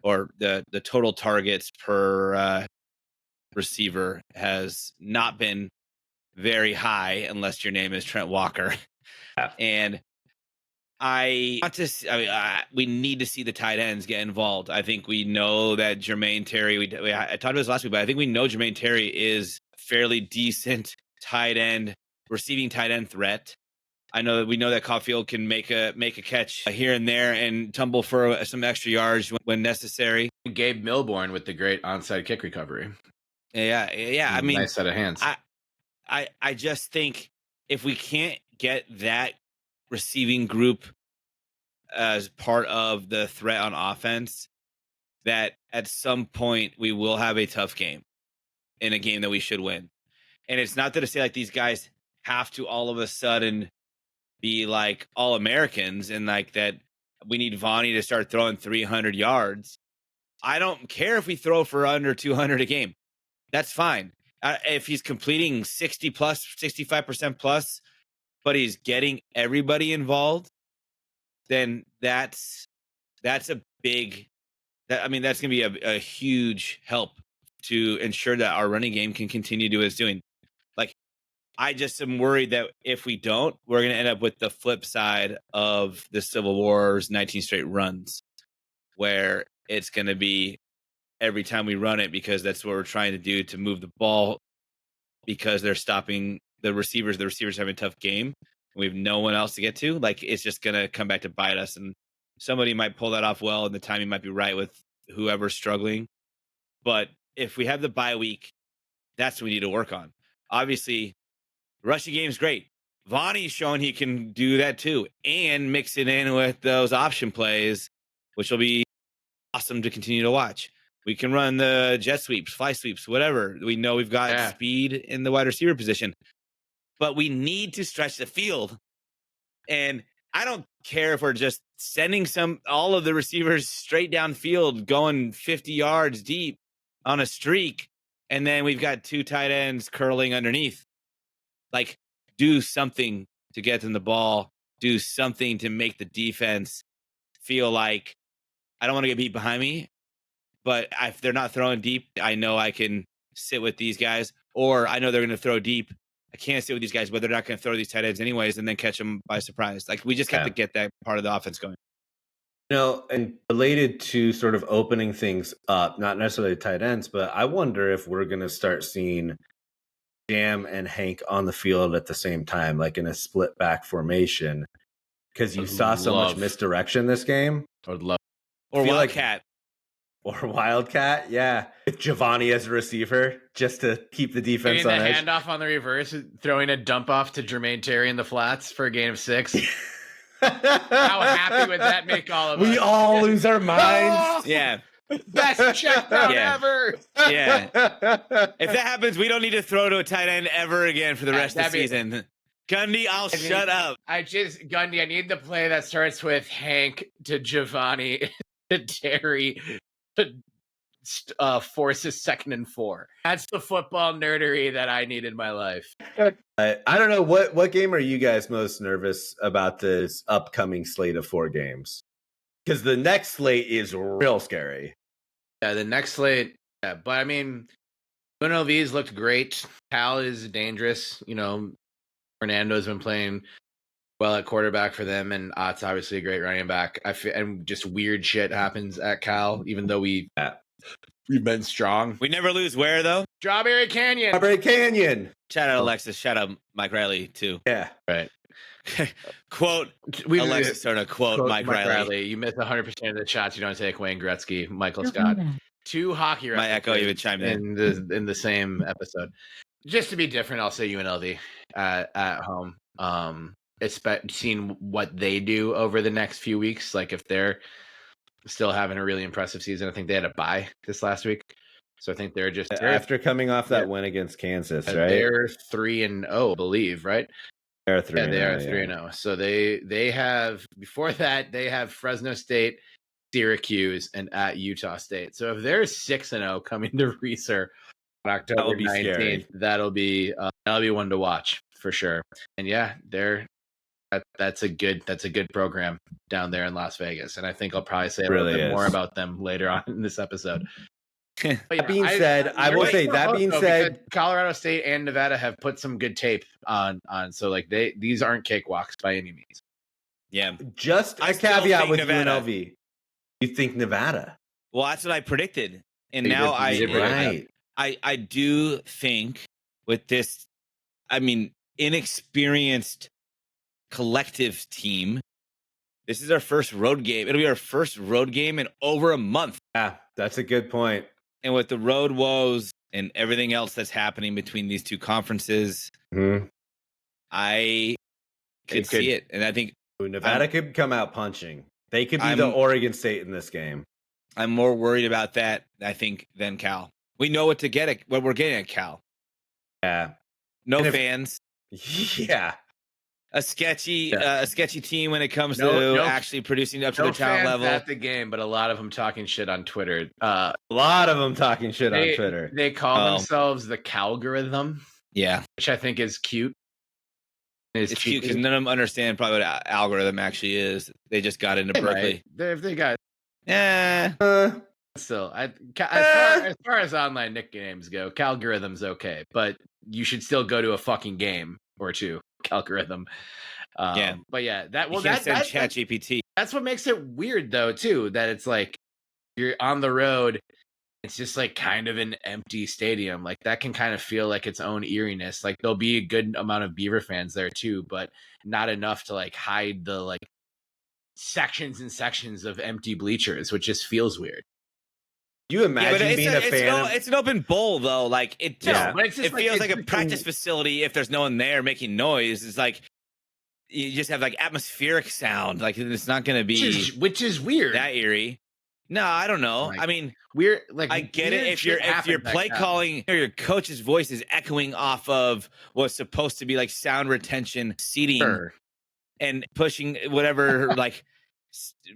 or the total targets per receiver has not been very high unless your name is Trent Walker. Yeah. And we need to see the tight ends get involved. I think we know that Jermaine Terry, I talked about this last week, but I think we know Jermaine Terry is a fairly decent receiving tight end threat. I know that we know that Caulfield can make a catch here and there and tumble for some extra yards when necessary. Gabe Milborn with the great onside kick recovery. Yeah. I mean, nice set of hands. I just think if we can't get that receiving group as part of the threat on offense, that at some point we will have a tough game in a game that we should win. And it's not that to say like these guys have to all of a sudden be like all Americans and like that we need Vonnie to start throwing 300 yards. I don't care if we throw for under 200 a game. That's fine. If he's completing 60 plus, 65% plus, but he's getting everybody involved, then that's a big, that's going to be a huge help to ensure that our running game can continue to do what it's doing. Like, I just am worried that if we don't, we're going to end up with the flip side of the Civil War's 19 straight runs, where it's going to be every time we run it, because that's what we're trying to do to move the ball, because they're stopping the receivers. The receivers have a tough game. We have no one else to get to. Like, it's just going to come back to bite us. And somebody might pull that off well, and the timing might be right with whoever's struggling. But if we have the bye week, that's what we need to work on. Obviously, rushing game is great. Vonnie's showing he can do that too, and mix it in with those option plays, which will be awesome to continue to watch. We can run the jet sweeps, fly sweeps, whatever. We know we've got speed in the wide receiver position. but we need to stretch the field. And I don't care if we're just sending all of the receivers straight downfield, going 50 yards deep on a streak, and then we've got 2 tight ends curling underneath. Like, do something to get them the ball. Do something to make the defense feel like I don't want to get beat behind me, but if they're not throwing deep, I know I can sit with these guys, or I know they're going to throw deep. I can't sit with these guys, but they're not going to throw these tight ends anyways, and then catch them by surprise. Like, we just have to get that part of the offense going. And related to sort of opening things up, not necessarily tight ends, but I wonder if we're going to start seeing Jam and Hank on the field at the same time, like in a split back formation, because you saw so much misdirection this game. I would love. Or Wildcat. Or Wildcat, yeah. With Giovanni as a receiver, just to keep the defense on edge. Handoff on the reverse, throwing a dump off to Jermaine Terry in the flats for a gain of 6. How happy would that make all of us? We all lose our minds. Yeah. Best check down ever. Yeah. If that happens, we don't need to throw to a tight end ever again for the rest of the season. Gundy, shut up. Gundy, I need the play that starts with Hank to Giovanni to Terry to force a 2nd and 4. That's the football nerdery that I need in my life. I don't know. What game are you guys most nervous about this upcoming slate of 4 games? Because the next slate is real scary. Yeah, the next slate. Yeah, but I mean, UNLV's looked great. Cal is dangerous. You know, Fernando's been playing well at quarterback for them, and Ott's obviously a great running back. And just weird shit happens at Cal, even though we've been strong. We never lose where, though? Strawberry Canyon. Strawberry Canyon. Shout out Alexis. Shout out Mike Riley, too. Yeah. Right. Quote Alexis starting to quote Mike Riley. You miss 100% of the shots you don't take. Wayne Gretzky, Michael Scott. 2 hockey My echo even chimed in the same episode. Just to be different, I'll say UNLV at home. Seeing what they do over the next few weeks, like if they're still having a really impressive season. I think they had a bye this last week, so I think they're just after coming off that win against Kansas, right? They're 3-0, I believe, right? They're 3. They are 3-0. So they have before that they have Fresno State, Syracuse, and at Utah State. So if they're 6-0 coming to Reeser on October 19th, that'll be one to watch for sure. And yeah, that's a good program down there in Las Vegas, and I think I'll probably say a little bit more about them later on in this episode. That being said, Colorado State and Nevada have put some good tape on, so like these aren't cakewalks by any means. Yeah, just a caveat with Nevada. UNLV. You think Nevada? Well, that's what I predicted, and now I do think with this, I mean, inexperienced collective team, this is our first road game. It'll be our first road game in over a month. Yeah, that's a good point. And with the road woes and everything else that's happening between these two conferences, I could see it. And I think Nevada could come out punching. They could be the Oregon State in this game. I'm more worried about that, I think, than Cal. We know what we're getting at Cal. Yeah. No fans. Yeah. A sketchy team when it comes to actually producing up to the talent level. At the game, but a lot of them talking shit on Twitter. A lot of them talking shit on Twitter. They call themselves the Calgorithm. Yeah, which I think is cute. It's cute because none of them understand probably what algorithm actually is. They just got into Berkeley. Right. They got. Still, as far as online nicknames go, Calgorithm's okay, but you should still go to a fucking game or two. Calgorithm. But yeah, that's ChatGPT. That's what makes it weird though, too, that it's like you're on the road, it's just like kind of an empty stadium. Like that can kind of feel like its own eeriness. Like there'll be a good amount of Beaver fans there too, but not enough to like hide the like sections and sections of empty bleachers, which just feels weird. You imagine being a fan? It's an open bowl, though. Like it feels like a practice facility. If there's no one there making noise, it's like you just have like atmospheric sound. Like it's not going to be, which is weird. That eerie. No, I don't know. Like, I mean, we're like, I get it. weird If shit your happens like play that. calling or your coach's voice is echoing off of what's supposed to be like sound retention seating Sure. and pushing whatever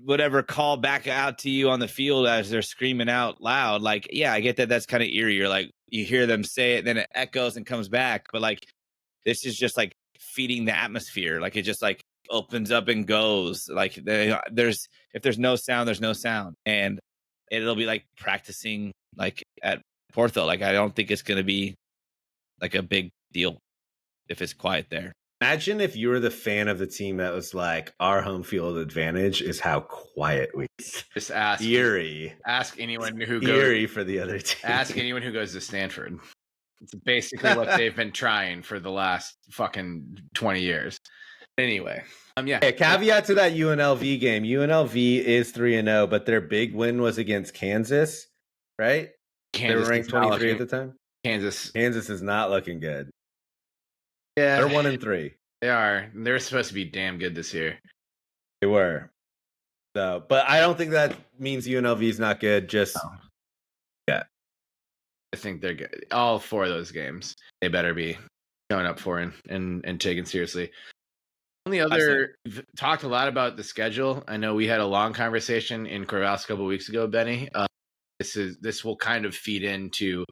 whatever call back out to you on the field as they're screaming out loud, like, yeah, I get that. That's kind of eerie. You're like, you hear them say it, then it echoes and comes back. But like, this is just like feeding the atmosphere. Like, it just like opens up and goes. Like, there's if there's no sound, there's no sound, and it'll be like practicing like at Porto. Like, I don't think it's gonna be like a big deal if it's quiet there. Imagine if you were the fan of the team that was like, our home field advantage is how quiet we Just ask eerie. Ask anyone who Eerie goes. for the other team. Ask anyone who goes to Stanford. It's basically what they've been trying for the last fucking 20 years. Anyway, yeah. Okay, caveat to that UNLV game. UNLV is 3-0, but their big win was against Kansas, right? They were ranked 23 at the time. Kansas is not looking good. Yeah, They're 1-3. they are. They're supposed to be damn good this year. They were. So, but I don't think that means UNLV is not good. Just I think they're good. All four of those games, they better be showing up for and taken seriously. Only other, we've talked a lot about the schedule. I know we had a long conversation in Corvallis a couple of weeks ago, Benny. This will kind of feed into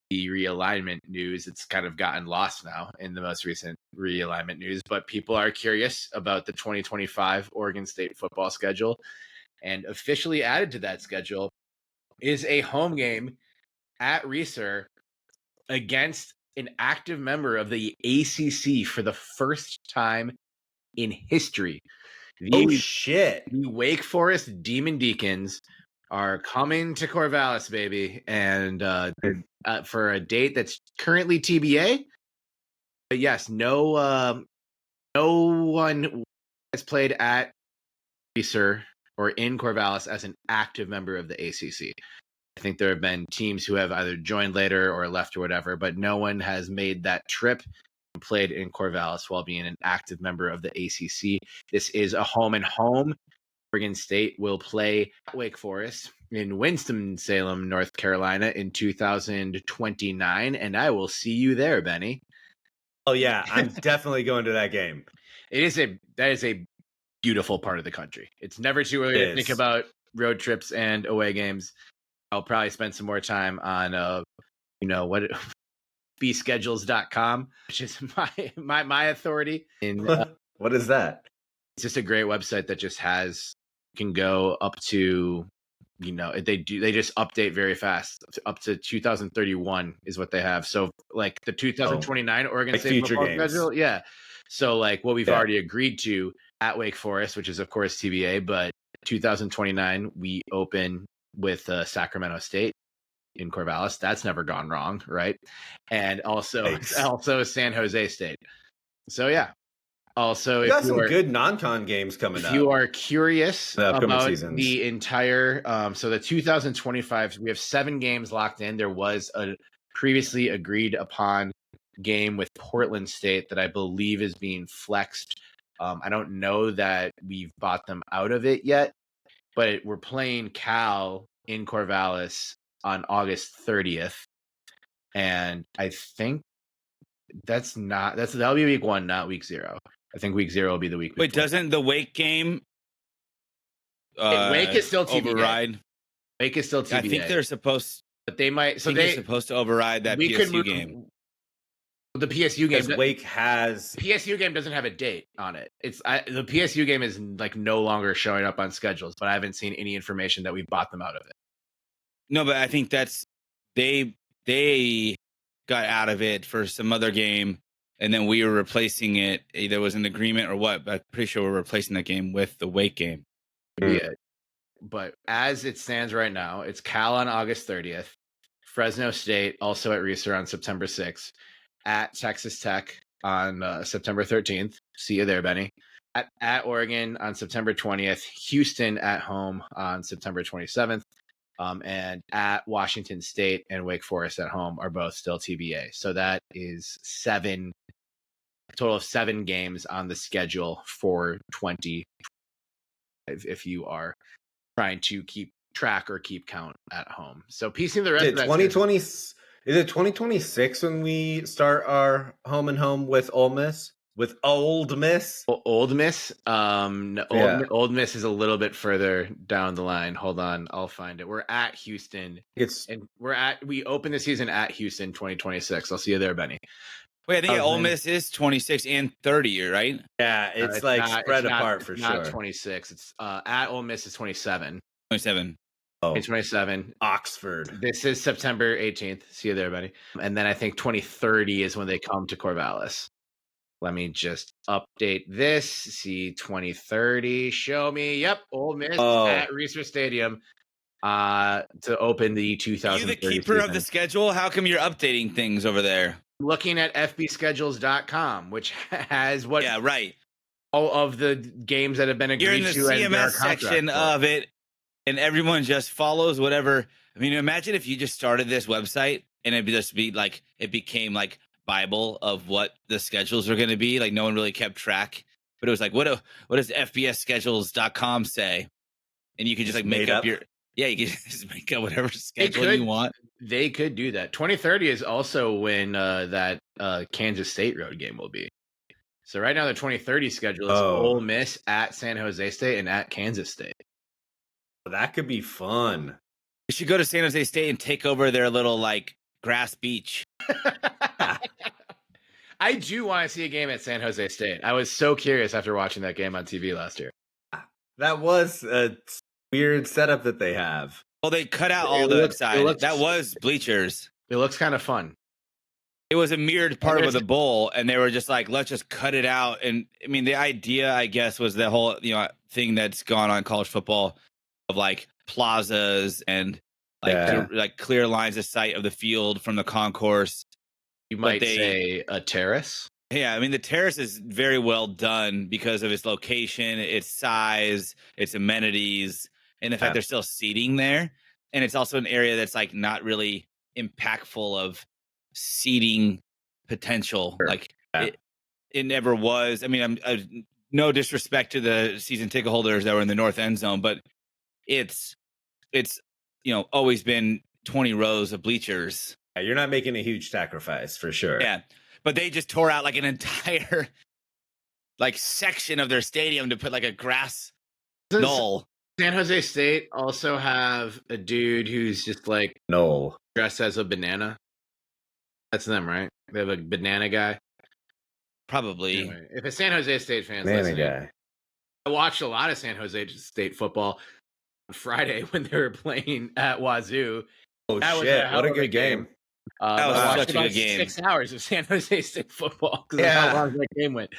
the realignment news. It's kind of gotten lost now in the most recent realignment news, but people are curious about the 2025 Oregon State football schedule, and officially added to that schedule is a home game at Reser against an active member of the ACC for the first time in history. shit. The Wake Forest Demon Deacons are coming to Corvallis, baby, and for a date that's currently TBA. But yes, no one has played at Reser or in Corvallis as an active member of the ACC. I think there have been teams who have either joined later or left or whatever, but no one has made that trip and played in Corvallis while being an active member of the ACC. This is a home and home. Oregon State will play Wake Forest in Winston-Salem, North Carolina in 2029, and I will see you there, Benny. Oh yeah, I'm definitely going to that game. That is a beautiful part of the country. It's never too early to think about road trips and away games. I'll probably spend some more time on bschedules.com, which is my authority. What is that? It's just a great website that just can go up to, they just update very fast. Up to 2031 is what they have. So like the 2029 Oregon State future football games. schedule. Yeah. So like what we've already agreed to at Wake Forest, which is of course TBA, but 2029 we open with Sacramento State in Corvallis. That's never gone wrong, right? And also San Jose State. So yeah. Also, we got some good non-con games coming up. If you are curious about seasons. The entire, so the 2025, we have 7 games locked in. There was a previously agreed upon game with Portland State that I believe is being flexed. I don't know that we've bought them out of it yet, but we're playing Cal in Corvallis on August 30th. And I think that'll be week 1, not week 0. I think week 0 will be the week before. Wait, doesn't the Wake game Wake is still TBA. override? Wake is still TBA. I think they're supposed. But they might. So they're supposed to override that PSU game. The PSU game. Wake has the PSU game doesn't have a date on it. The PSU game is like no longer showing up on schedules, but I haven't seen any information that we've bought them out of it. No, but I think that's they got out of it for some other game. And then we were replacing it. There was an agreement or what, but I'm pretty sure we're replacing that game with the Wake game. Yeah. But as it stands right now, it's Cal on August 30th, Fresno State also at Reser on September 6th, at Texas Tech on September 13th. See you there, Benny. At Oregon on September 20th, Houston at home on September 27th, and at Washington State and Wake Forest at home are both still TBA. So that is 7 total of 7 games on the schedule for 20. If you are trying to keep track or keep count at home. So piecing the rest Is of it that 2020? Is it 2026 when we start our home and home with Ole Miss? With Old Miss? Old Miss, no, Yeah. Old Miss is a little bit further down the line. Hold on, I'll find it. We're at Houston, and we open the season at Houston 2026. I'll see you there, Benny. Wait, I think Ole Miss is 26 and 30, right? Yeah, it's like spread apart for sure. Not 26. It's at Ole Miss is 27. 27. Oh, 27. Oxford. This is September 18th. See you there, Benny. And then I think 2030 is when they come to Corvallis. Let me just update this. See 2030. Show me. Yep, Ole Miss at Research Stadium to open the 2030 Are you the keeper season. of the schedule? How come you're updating things over there? Looking at fbschedules.com, which has what? Yeah, right. All of the games that have been agreed You're in the to. CMS section of it, and everyone just follows whatever. I mean, imagine if you just started this website and it'd just be like it became like Bible of what the schedules are going to be. Like no one really kept track, but it was like, what does fbschedules.com say? And you could just like make up your you can just make up whatever schedule you want. They could do that. 2030 is also when that Kansas State road game will be. So right now the 2030 schedule is Ole Miss at San Jose State and at Kansas State. That could be fun. You should go to San Jose State and take over their little like grass beach. I do want to see a game at San Jose State. I was so curious after watching that game on TV last year. That was a weird setup that they have. Well, they cut out all the side. That was bleachers. It looks kind of fun. It was a mirrored part of the bowl, and they were just like, let's just cut it out. And I mean, the idea, I guess, was the whole thing that's gone on college football of like plazas and like clear lines of sight of the field from the concourse. You might say a terrace. Yeah, I mean, the terrace is very well done because of its location, its size, its amenities, and the fact there's still seating there. And it's also an area that's like not really impactful of seating potential. Sure. Like it never was. I mean, I'm no disrespect to the season ticket holders that were in the north end zone, but it's always been 20 rows of bleachers. Yeah, you're not making a huge sacrifice for sure. Yeah. But they just tore out like an entire like section of their stadium to put like a grass knoll. San Jose State also have a dude who's just like dressed as a banana. That's them, right? They have a banana guy. Probably. Anyway, if a San Jose State fan, banana guy. I watched a lot of San Jose State football on Friday when they were playing at Wazoo. Oh shit! What a good game. That was such a good game. 6 hours of San Jose State football because of how long that game went.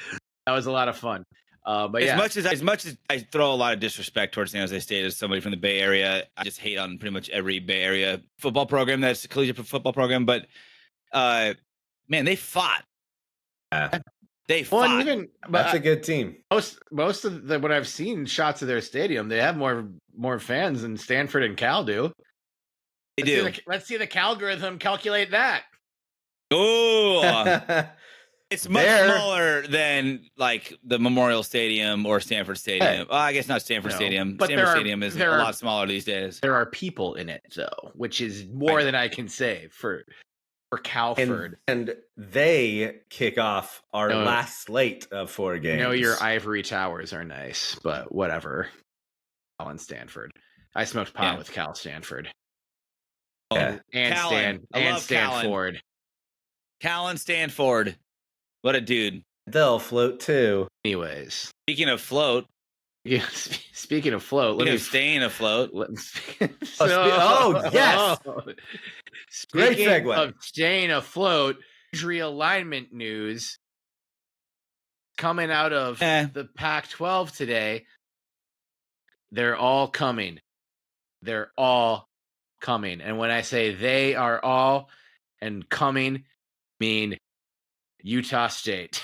That was a lot of fun. But as much as I throw a lot of disrespect towards San Jose State as somebody from the Bay Area, I just hate on pretty much every Bay Area football program that's a collegiate football program. But man, they fought. They fought. That's a good team. Most of what I've seen shots of their stadium, they have more fans than Stanford and Cal do. Let's see the Calgorithm calculate that. Oh, it's much smaller than like the Memorial Stadium or Stanford Stadium. Hey. Well, I guess not Stanford Stadium. But Stanford Stadium is a lot smaller these days. There are people in it though, which is more than I can say for Calford. And they kick off our last slate of 4 games. Your ivory towers are nice, but whatever. Cal and Stanford. I smoked pot with Cal Stanford. Yeah. And Stanford. Callan Stanford. What a dude. They'll float too. Anyways. Speaking of float. Yeah, speaking of float. Staying afloat. Yes. Great segue. Of staying afloat, realignment news coming out of the Pac-12 today. They're all coming. They're all coming. And when I say they are all and coming, mean Utah State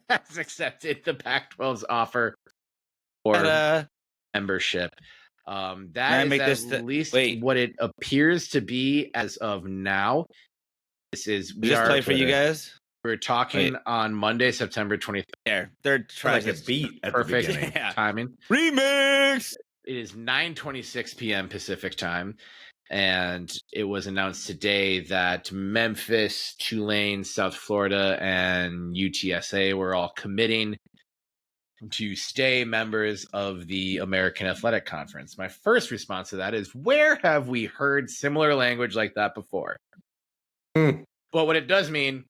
has accepted the Pac-12's offer for membership. That is at least what it appears to be as of now. We are play for you guys. We're talking on Monday, September 23rd. They're trying to beat at perfect the beginning. timing. Remix. It is 9:26 p.m. Pacific time, and it was announced today that Memphis, Tulane, South Florida, and UTSA were all committing to stay members of the American Athletic Conference. My first response to that is, where have we heard similar language like that before? But what it does mean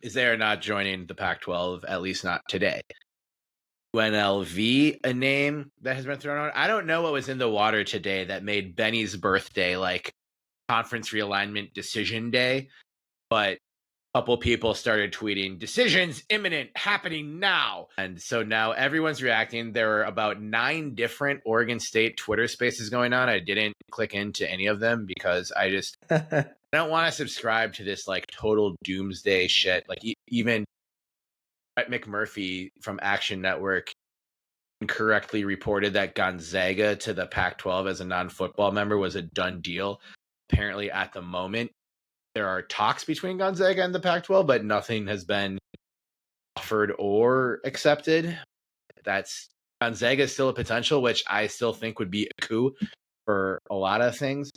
is they are not joining the Pac-12, at least not today. UNLV, a name that has been thrown out. I don't know what was in the water today that made Benny's birthday like conference realignment decision day, but a couple people started tweeting, decisions imminent, happening now. And so now everyone's reacting. There are about 9 different Oregon State Twitter spaces going on. I didn't click into any of them because I just I don't want to subscribe to this like total doomsday shit. Like even Brett McMurphy from Action Network incorrectly reported that Gonzaga to the Pac-12 as a non-football member was a done deal. Apparently, at the moment, there are talks between Gonzaga and the Pac-12, but nothing has been offered or accepted. That's Gonzaga is still a potential, which I still think would be a coup for a lot of things.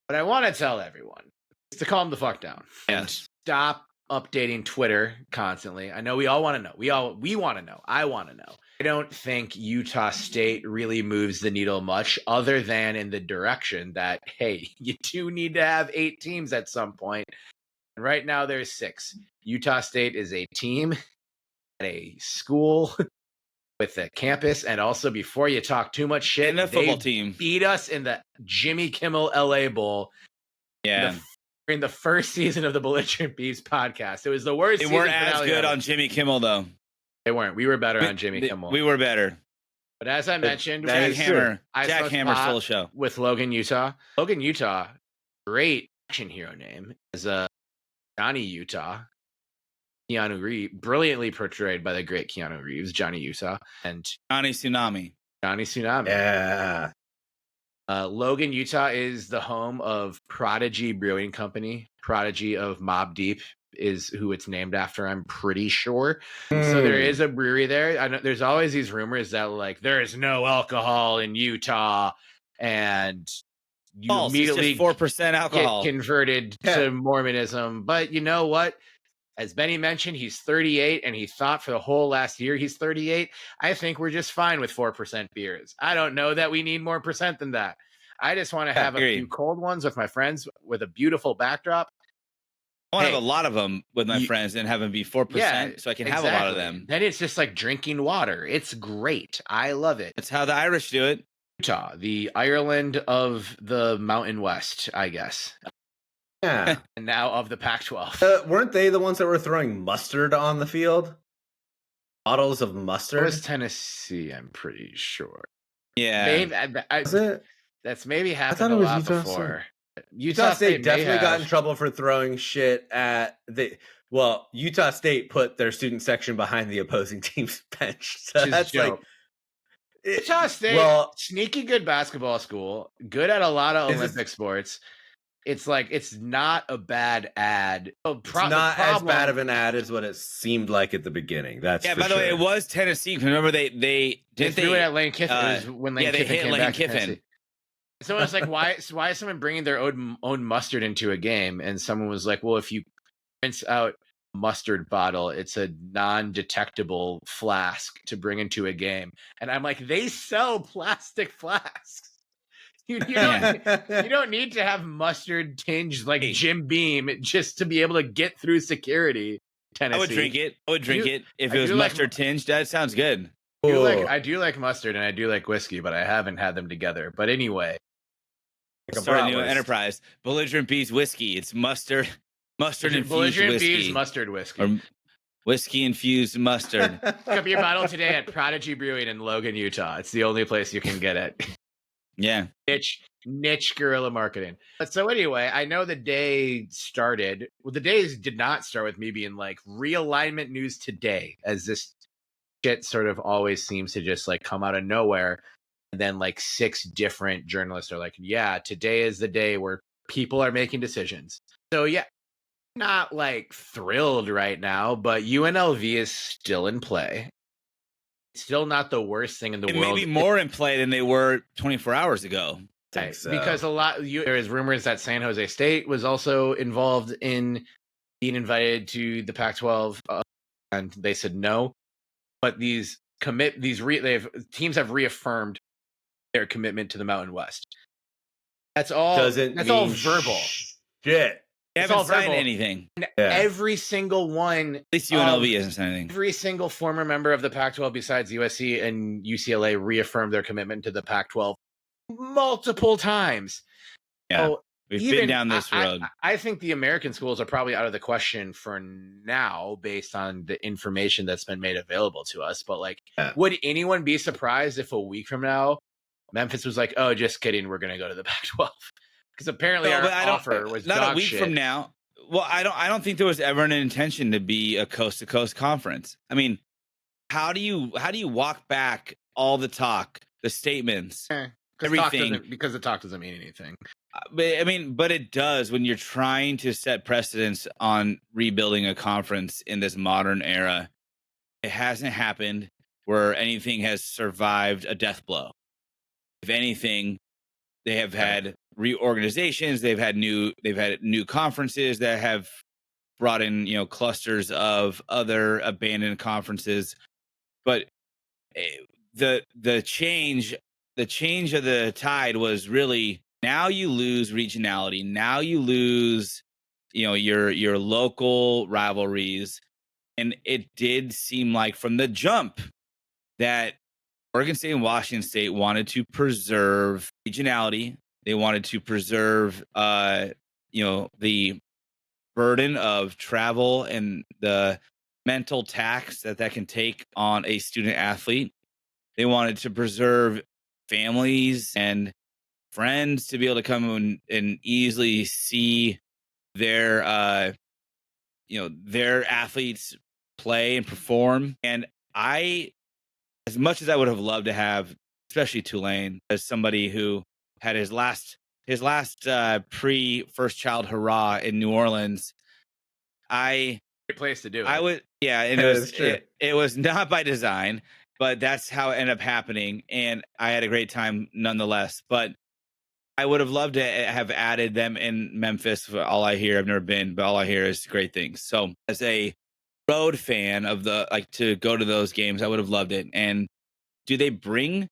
But I want to tell everyone is to calm the fuck down. Yes. Stop updating Twitter constantly. I know we all want to know. We want to know. I want to know. I don't think Utah State really moves the needle much other than in the direction that, hey, you do need to have 8 teams at some point. And right now there's 6. Utah State is a team at a school with a campus. And also, before you talk too much shit, and a football team beat us in the Jimmy Kimmel LA Bowl. Yeah. In the first season of the Belligerent Beavs podcast. It was the worst. They weren't as good on Jimmy Kimmel, though. They weren't. We were better on Jimmy Kimmel. We were better. But as I mentioned, Jack Hammer stole the show. With Logan, Utah. Logan, Utah, great action hero name. As Johnny Utah. Keanu Reeves, brilliantly portrayed by the great Keanu Reeves, Johnny Utah. And Johnny Tsunami. Yeah. Logan, Utah is the home of Prodigy Brewing Company. Prodigy of Mobb Deep is who it's named after, I'm pretty sure. So there is a brewery there. I know there's always these rumors that like there is no alcohol in Utah, and you False. immediately It's just 4% alcohol. get converted to Mormonism. But you know what? As Benny mentioned, he's 38, and he thought for the whole last year he's 38. I think we're just fine with 4% beers. I don't know that we need more percent than that. I just want to have a few cold ones with my friends with a beautiful backdrop. I want to have a lot of them with my friends and have them be 4% so I can have a lot of them. Then it's just like drinking water. It's great. I love it. That's how the Irish do it. Utah, the Ireland of the Mountain West, I guess. Yeah. And now of the Pac-12. Weren't they the ones that were throwing mustard on the field? Bottles of mustard? It was Tennessee, I'm pretty sure. Yeah. Maybe, was it? That's maybe happened a lot before. Utah State definitely got in trouble for throwing shit at Utah State put their student section behind the opposing team's bench. So that's like Utah State, sneaky good basketball school, good at a lot of Olympic sports. It's like it's not a bad ad. It's not as bad of an ad as what it seemed like at the beginning. That's by the way, it was Tennessee. Remember they threw it at Lane Kiffin. When Lane Kiffin hit came Lane back Kiffin. So it's like, why is someone bringing their own mustard into a game? And someone was like, well, if you rinse out a mustard bottle, it's a non-detectable flask to bring into a game. And I'm like, they sell plastic flasks. You don't need to have mustard tinged like Jim Beam just to be able to get through security. Tennessee. I would drink it if it was mustard tinged. That sounds good. I do like mustard and I do like whiskey, but I haven't had them together. But anyway. Start a new enterprise. Belligerent Beavs whiskey. It's mustard infused Belligerent whiskey. Beavs mustard whiskey. Or whiskey infused mustard. Pick up your bottle today at Prodigy Brewing in Logan, Utah. It's the only place you can get it. Yeah. Niche guerrilla marketing. But so anyway, I know the day started. Well, the days did not start with me being like realignment news today, as this shit sort of always seems to just like come out of nowhere. And then like 6 different journalists are like, yeah, today is the day where people are making decisions. So yeah, not like thrilled right now, but UNLV is still in play. still not the worst thing in the It world. may be more in play than they were 24 hours ago. Right, so. because there is rumors that San Jose State was also involved in being invited to the Pac-12, and they said no. But teams have reaffirmed their commitment to the Mountain West. That's all. That's all verbal. Shit. They haven't all signed verbal. anything. And every single one, At least UNLV hasn't signed anything. every single former member of the Pac-12 besides USC and UCLA reaffirmed their commitment to the Pac-12 multiple times. Yeah, So we've been down this road. I think the American schools are probably out of the question for now based on the information that's been made available to us. But would anyone be surprised if a week from now Memphis was like, "Oh, just kidding, we're going to go to the Pac-12"? Because apparently our offer was not dog a week shit. from now. Well, I don't think there was ever an intention to be a coast to coast conference. I mean, how do you walk back all the talk, the statements, everything? Because the talk doesn't mean anything. But it does when you're trying to set precedents on rebuilding a conference in this modern era. It hasn't happened where anything has survived a death blow. If anything, they have had reorganizations. They've had new conferences that have brought in clusters of other abandoned conferences. But the change of the tide was really, now you lose regionality. Now you lose your local rivalries, and it did seem like from the jump that Oregon State and Washington State wanted to preserve regionality. They wanted to preserve, the burden of travel and the mental tax that can take on a student athlete. They wanted to preserve families and friends to be able to come and easily see their athletes play and perform. And as much as I would have loved to have, especially Tulane, as somebody who had his last pre first child hurrah in New Orleans, Great place to do it. I would, and it was not by design, but that's how it ended up happening, and I had a great time nonetheless. But I would have loved to have added them in Memphis. All I hear, I've never been, but all I hear is great things. So as a road fan of to go to those games, I would have loved it. And do they bring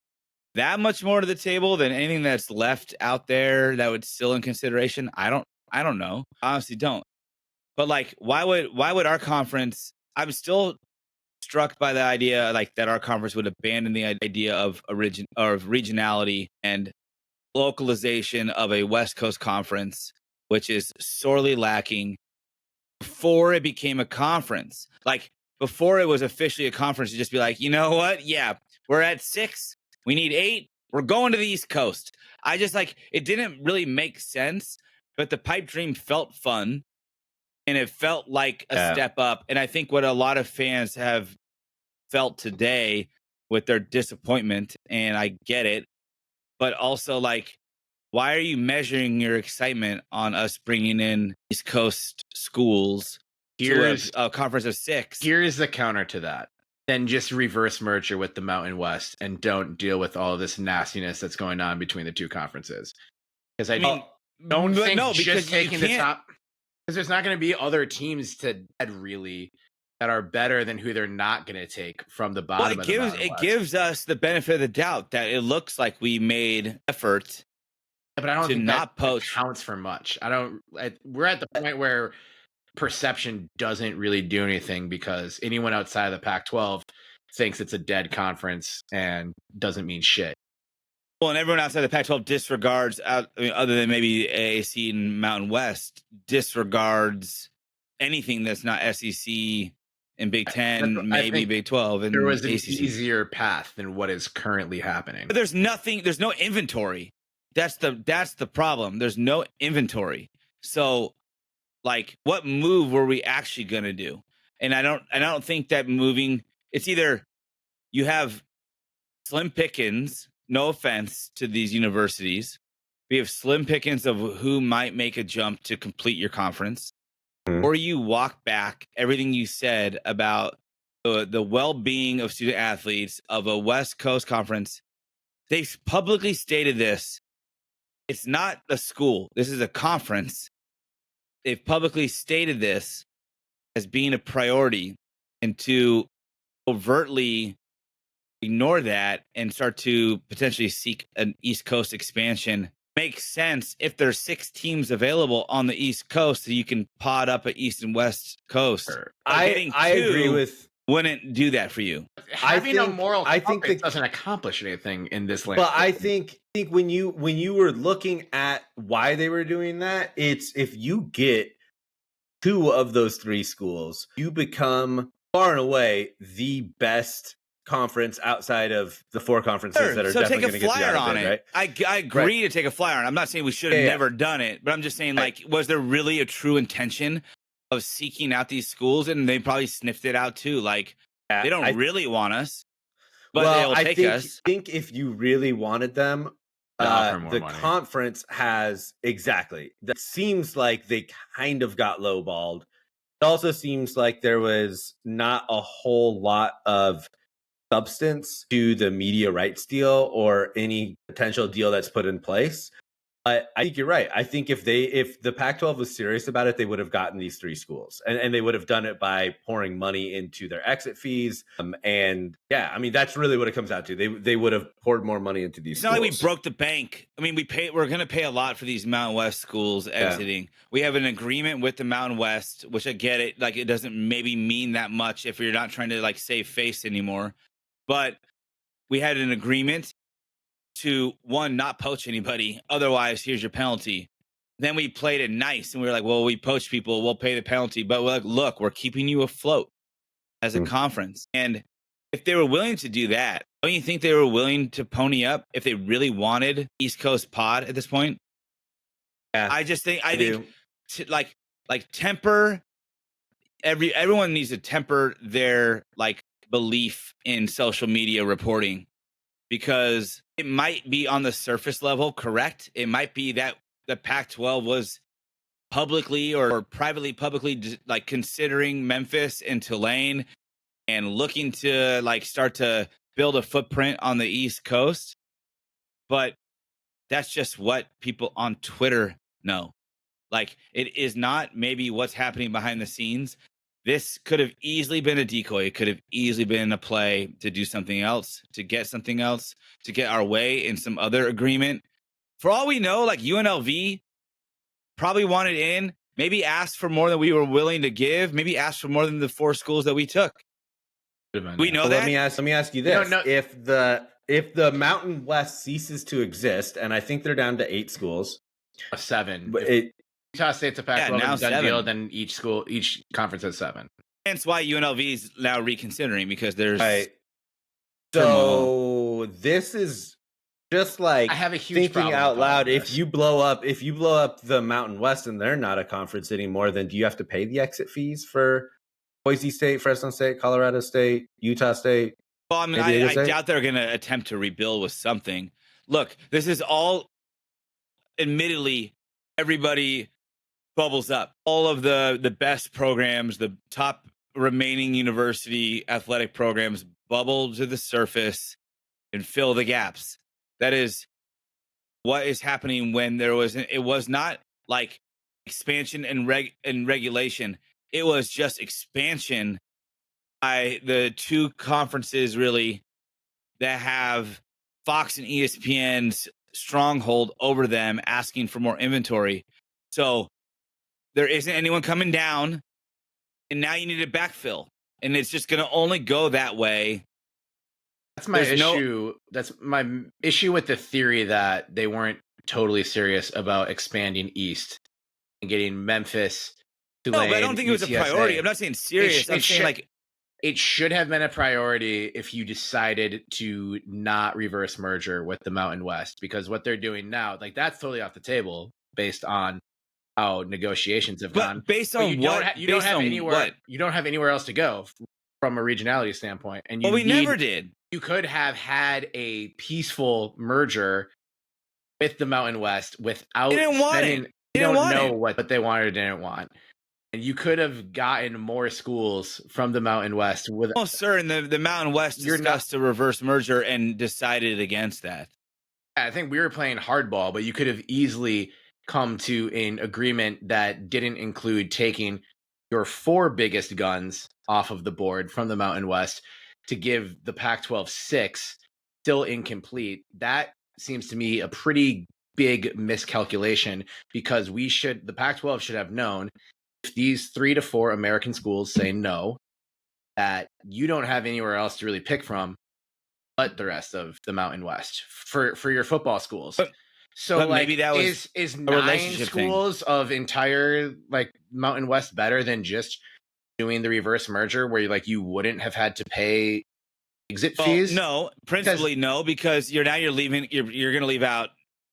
that much more to the table than anything that's left out there that would still in consideration? I don't know. I honestly don't. But why would our conference? I'm still struck by the idea that our conference would abandon the idea of regionality and localization of a West Coast conference, which is sorely lacking before it became a conference. Before it was officially a conference, to just be like, you know what? Yeah, we're at 6. We need 8. We're going to the East Coast. I just it didn't really make sense, but the pipe dream felt fun, and it felt like a step up. And I think what a lot of fans have felt today with their disappointment, and I get it, but also why are you measuring your excitement on us bringing in East Coast schools to a conference of 6? Here's the counter to that. Then just reverse merger with the Mountain West and don't deal with all this nastiness that's going on between the two conferences. Because don't think just taking the top, because there's not going to be other teams that are better than who they're not going to take from the bottom. It gives us the benefit of the doubt that it looks like we made effort. But I don't think that counts for much. We're at the point where perception doesn't really do anything, because anyone outside of the Pac-12 thinks it's a dead conference and doesn't mean shit. Well, and everyone outside the Pac-12 disregards, other than maybe AAC and Mountain West, disregards anything that's not SEC and Big Ten, maybe Big 12. And there was an ACC. easier path than what is currently happening. But there's no inventory. That's the problem. There's no inventory. So what move were we actually going to do? And I don't think that moving, it's either you have slim pickings, no offense to these universities. We have slim pickings of who might make a jump to complete your conference, or you walk back everything you said about the well-being of student athletes of a West Coast conference. They've publicly stated this. It's not a school. This is a conference. They've publicly stated this as being a priority, and to overtly ignore that and start to potentially seek an East Coast expansion makes sense if there's 6 teams available on the East Coast, so you can pod up at East and West Coast. Sure. I agree with. Wouldn't do that for you. Having a moral I think compass doesn't accomplish anything in this land. But I think when you were looking at why they were doing that, it's if you get 2 of those 3 schools, you become far and away the best conference outside of the 4 conferences that are definitely going to get you out of it, right? I agree to take a flyer on it. I'm not saying we should have never done it, but I'm just saying, like, was there really a true intention of seeking out these schools? And they probably sniffed it out too. Like, they don't really want us, but they'll take us. I think if you really wanted them, the conference has exactly. That seems like they kind of got lowballed. It also seems like there was not a whole lot of substance to the media rights deal or any potential deal that's put in place. I think you're right. I think if the Pac-12 was serious about it, they would have gotten these 3 schools, and they would have done it by pouring money into their exit fees. And yeah, I mean, that's really what it comes down to. They would have poured more money into these. It's schools. not like we broke the bank. I mean, we're going to pay a lot for these Mountain West schools exiting. Yeah. We have an agreement with the Mountain West, which I get it. Like, it doesn't maybe mean that much if you're not trying to like save face anymore. But we had an agreement to, one, not poach anybody. Otherwise, here's your penalty. Then we played it nice, and we were like, well, we poach people, we'll pay the penalty. But we're like, look, we're keeping you afloat as a conference. And if they were willing to do that, don't you think they were willing to pony up if they really wanted East Coast pod at this point? Yeah, I think temper. Everyone needs to temper their like belief in social media reporting, because it might be on the surface level correct. It might be that the Pac-12 was publicly or privately like considering Memphis and Tulane and looking to like start to build a footprint on the East Coast. But that's just what people on Twitter know. Like, it is not maybe what's happening behind the scenes. This could have easily been a decoy. It could have easily been a play to do something else, to get something else, to get our way in some other agreement. For all we know, like, UNLV probably wanted in, maybe asked for more than we were willing to give, maybe asked for more than the 4 schools that we took. We know that. Let me ask you this: if the Mountain West ceases to exist, and I think they're down to 8 schools, 7. Utah State's a Pac-12 done deal, then each conference has 7. Hence why UNLV is now reconsidering, because there's so this is just like I have a huge thinking out loud. If you blow up the Mountain West and they're not a conference anymore, then do you have to pay the exit fees for Boise State, Fresno State, Colorado State, Utah State? Well, I mean, I doubt they're going to attempt to rebuild with something. Look, this is all, admittedly, everybody bubbles up. All of the best programs, the top remaining university athletic programs bubble to the surface and fill the gaps. That is what is happening when it was not like expansion and regulation. It was just expansion by the 2 conferences really that have Fox and ESPN's stronghold over them, asking for more inventory. So there isn't anyone coming down, and now you need to backfill, and it's just going to only go that way. That's my issue. That's my issue with the theory that they weren't totally serious about expanding east and getting Memphis. Tulane, but I don't think it was a priority. I'm not saying serious. I'm saying like it should have been a priority if you decided to not reverse merger with the Mountain West, because what they're doing now, like, that's totally off the table based on how negotiations have gone. Based on you don't have anywhere else to go from a regionality standpoint. And we never did. You could have had a peaceful merger with the Mountain West without They didn't want it. They don't know what they wanted or didn't want. And you could have gotten more schools from the Mountain West with almost certain the Mountain West discussed a reverse merger and decided against that. I think we were playing hardball, but you could have easily come to an agreement that didn't include taking your 4 biggest guns off of the board from the Mountain West to give the Pac-12 6, still incomplete. That seems to me a pretty big miscalculation, because the Pac-12 should have known, if these 3 to 4 American schools say no, that you don't have anywhere else to really pick from but the rest of the Mountain West for your football schools. But like, maybe that was is 9 schools of entire like Mountain West better than just doing the reverse merger where you wouldn't have had to pay exit fees? No, principally no, because you're leaving. You're going to leave out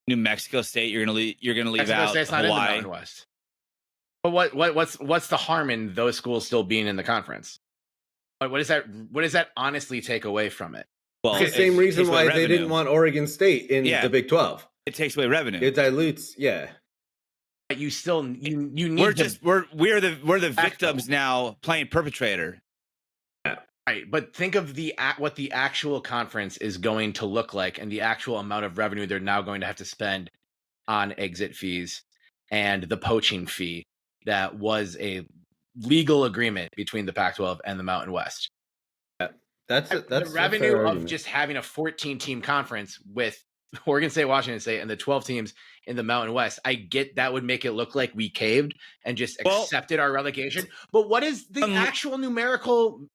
New Mexico State. You're going to leave out State's not Hawaii. In the Mountain West. But what's the harm in those schools still being in the conference? What does that honestly take away from it? Well, it's the same reason why they didn't want Oregon State in the Big 12. It takes away revenue. It dilutes, But you still you need. We're the victims now playing perpetrator. Right, but think of what the actual conference is going to look like, and the actual amount of revenue they're now going to have to spend on exit fees and the poaching fee that was a legal agreement between the Pac-12 and the Mountain West. That's the revenue of just having a 14-team conference with Oregon State, Washington State, and the 12 teams in the Mountain West. I get that would make it look like we caved and just accepted our relegation. But what is the actual numerical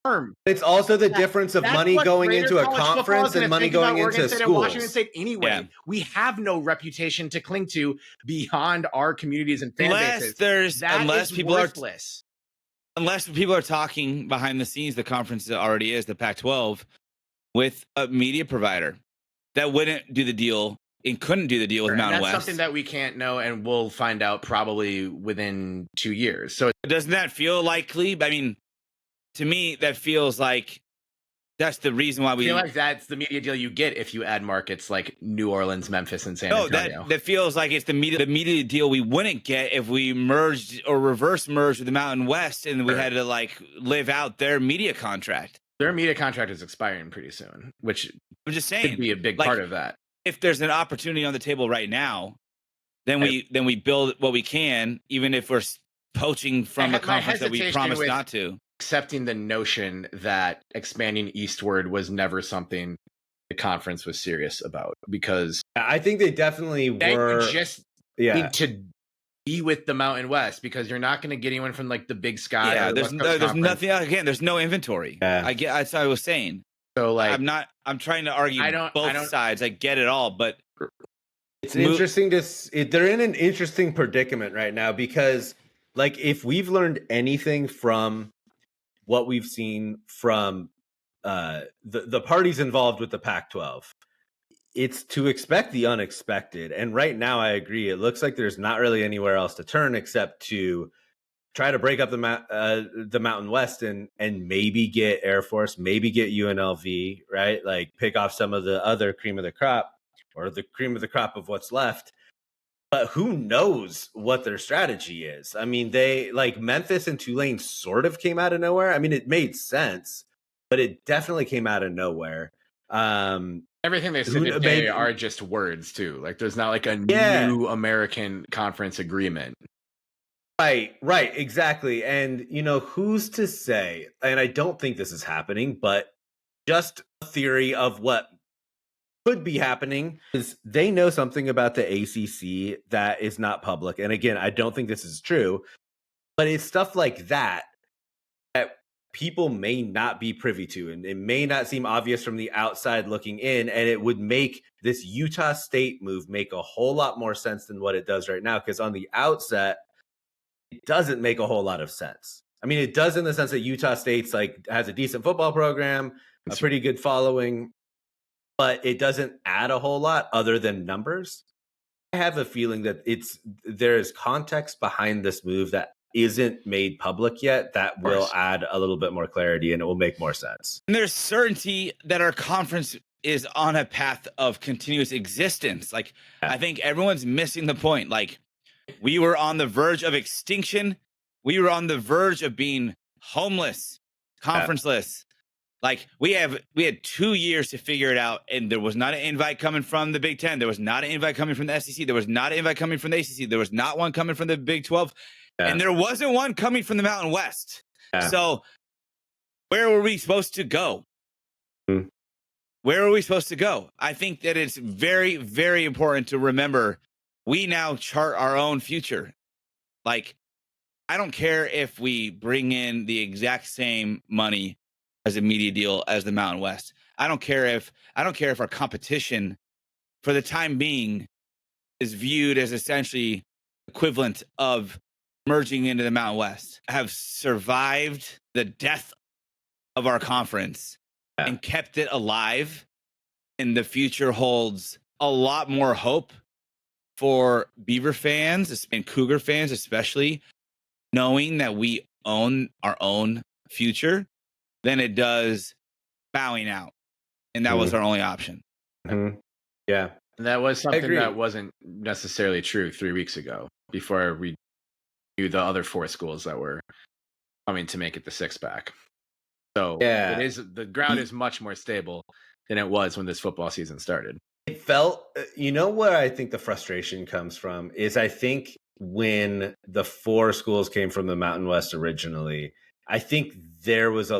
term? It's also the difference of money going into a conference and money going into schools. Washington State anyway. Yeah. We have no reputation to cling to beyond our communities and fan bases. Unless people are talking behind the scenes, the conference already is the Pac-12 with a media provider that wouldn't do the deal and couldn't do the deal with Mountain West. That's something that we can't know, and we'll find out probably within 2 years. So doesn't that feel likely? I mean, to me, that feels like that's the reason why we feel like that's the media deal you get if you add markets like New Orleans, Memphis, and San Antonio. That feels like it's the media deal we wouldn't get if we merged or reverse merged with the Mountain West and we had to live out their media contract. Their media contract is expiring pretty soon, which I'm just saying could be a big part of that. If there's an opportunity on the table right now, then we build what we can, even if we're poaching from a conference that we promised not to. Accepting the notion that expanding eastward was never something the conference was serious about, because I think they definitely were. Just need to be with the Mountain West, because you're not going to get anyone from the Big Sky. Yeah, there's nothing. Again, there's no inventory. Yeah. I get. That's what I was saying. So I'm trying to argue both sides. I get it all, but it's interesting they're in an interesting predicament right now, because if we've learned anything from what we've seen from the parties involved with the Pac-12, it's to expect the unexpected. And right now, I agree. It looks like there's not really anywhere else to turn except to try to break up the Mountain West and maybe get Air Force, maybe get UNLV, right? Pick off some of the other cream of the crop, or the cream of the crop of what's left. But who knows what their strategy is? I mean, they Memphis and Tulane sort of came out of nowhere. I mean, it made sense, but it definitely came out of nowhere. Everything they said today are just words too. There's not a new American conference agreement. Right, exactly. And who's to say? And I don't think this is happening, but just a theory of what could be happening is they know something about the ACC that is not public. And again, I don't think this is true, but it's stuff like that people may not be privy to, and it may not seem obvious from the outside looking in. And it would make this Utah State move make a whole lot more sense than what it does right now, because on the outset, it doesn't make a whole lot of sense. I mean, it does in the sense that Utah State's has a decent football program, a pretty good following, but it doesn't add a whole lot other than numbers. I have a feeling that there is context behind this move that isn't made public yet that will add a little bit more clarity, and it will make more sense. And there's certainty that our conference is on a path of continuous existence. I think everyone's missing the point. We were on the verge of extinction we were on the verge of being homeless, conferenceless. Like we had 2 years to figure it out, and there was not an invite coming from the Big Ten. There was not an invite coming from the SEC. There was not an invite coming from the ACC. There was not one coming from the Big 12, and there wasn't one coming from the Mountain West. So where were we supposed to go? Where are we supposed to go? I think that it's very, very important to remember we now chart our own future. Like, I don't care if we bring in the exact same money as a media deal as the Mountain West. I don't care if our competition for the time being is viewed as essentially equivalent of merging into the Mountain West. Have survived the death of our conference and kept it alive. And the future holds a lot more hope for Beaver fans and Cougar fans, especially, knowing that we own our own future than it does bowing out. And that was our only option. Yeah. And that was something that wasn't necessarily true 3 weeks ago, before we knew the other 4 schools that were coming to make it the 6-pack. So it is, the ground is much more stable than it was when this football season started. It felt, you know, where I think the frustration comes from is I think when the 4 schools came from the Mountain West originally, I think there was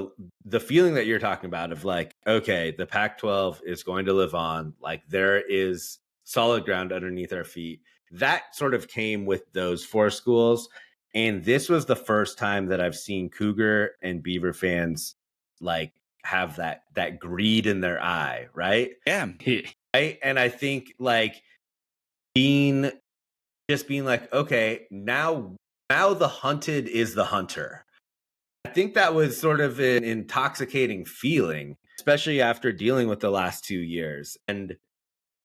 the feeling that you're talking about of like, okay, the Pac-12 is going to live on. Like, there is solid ground underneath our feet. That sort of came with those 4 schools. And this was the first time that I've seen Cougar and Beaver fans like have that greed in their eye, right? Yeah. Right? And I think like being like, okay, now the hunted is the hunter. I think that was sort of an intoxicating feeling, especially after dealing with the last 2 years. And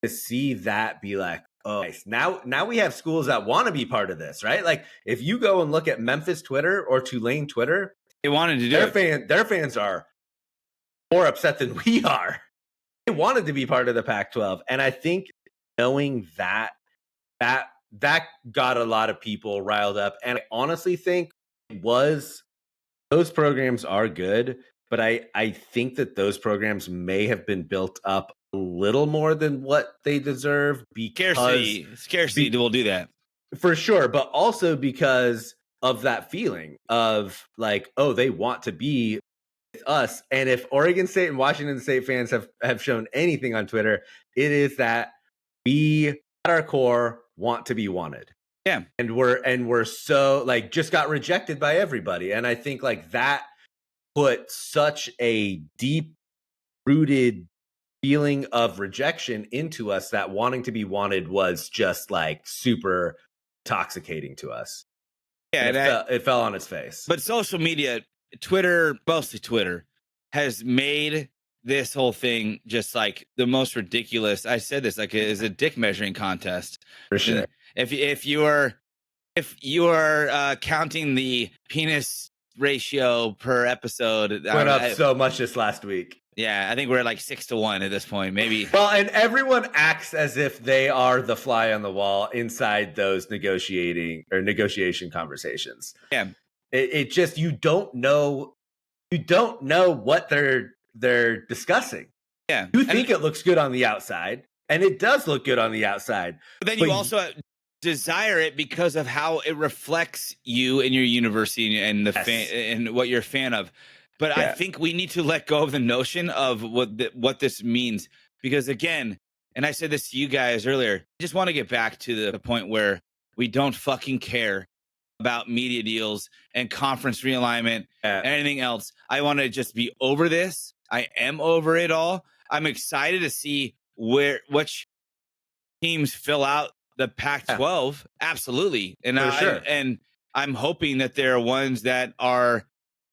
to see that be like, oh, now we have schools that want to be part of this, right? Like, if you go and look at Memphis Twitter or Tulane Twitter, they wanted to do it. Their fans are more upset than we are. They wanted to be part of the Pac-12. And I think knowing that got a lot of people riled up. And I honestly think those programs are good, but I think that those programs may have been built up a little more than what they deserve, because scarcity will do that for sure, but also because of that feeling of like, oh, they want to be with us. And if Oregon State and Washington State fans have shown anything on Twitter, it is that we at our core want to be wanted. Yeah. And we're so like just got rejected by everybody. And I think like that put such a deep rooted feeling of rejection into us that wanting to be wanted was just like super intoxicating to us. Yeah. And it fell on its face. But social media, Twitter, mostly Twitter, has made this whole thing just like the most ridiculous. I said this like is a dick measuring contest. For sure. If you are counting the penis ratio per episode, went up so much this last week. Yeah, I think we're at like 6-1 at this point, maybe. Well, and everyone acts as if they are the fly on the wall inside those negotiation conversations. Yeah, it just you don't know what they're discussing. Yeah, you think it looks good on the outside, and it does look good on the outside. But then you also desire it because of how it reflects you and your university and the fan and what you're a fan of. But I think we need to let go of the notion of what this means, because again, and I said this to you guys earlier, I just want to get back to the point where we don't fucking care about media deals and conference realignment and anything else. I want to just be over this. I am over it all. I'm excited to see which teams fill out the Pac-12. Absolutely. And and I'm hoping that there are ones that are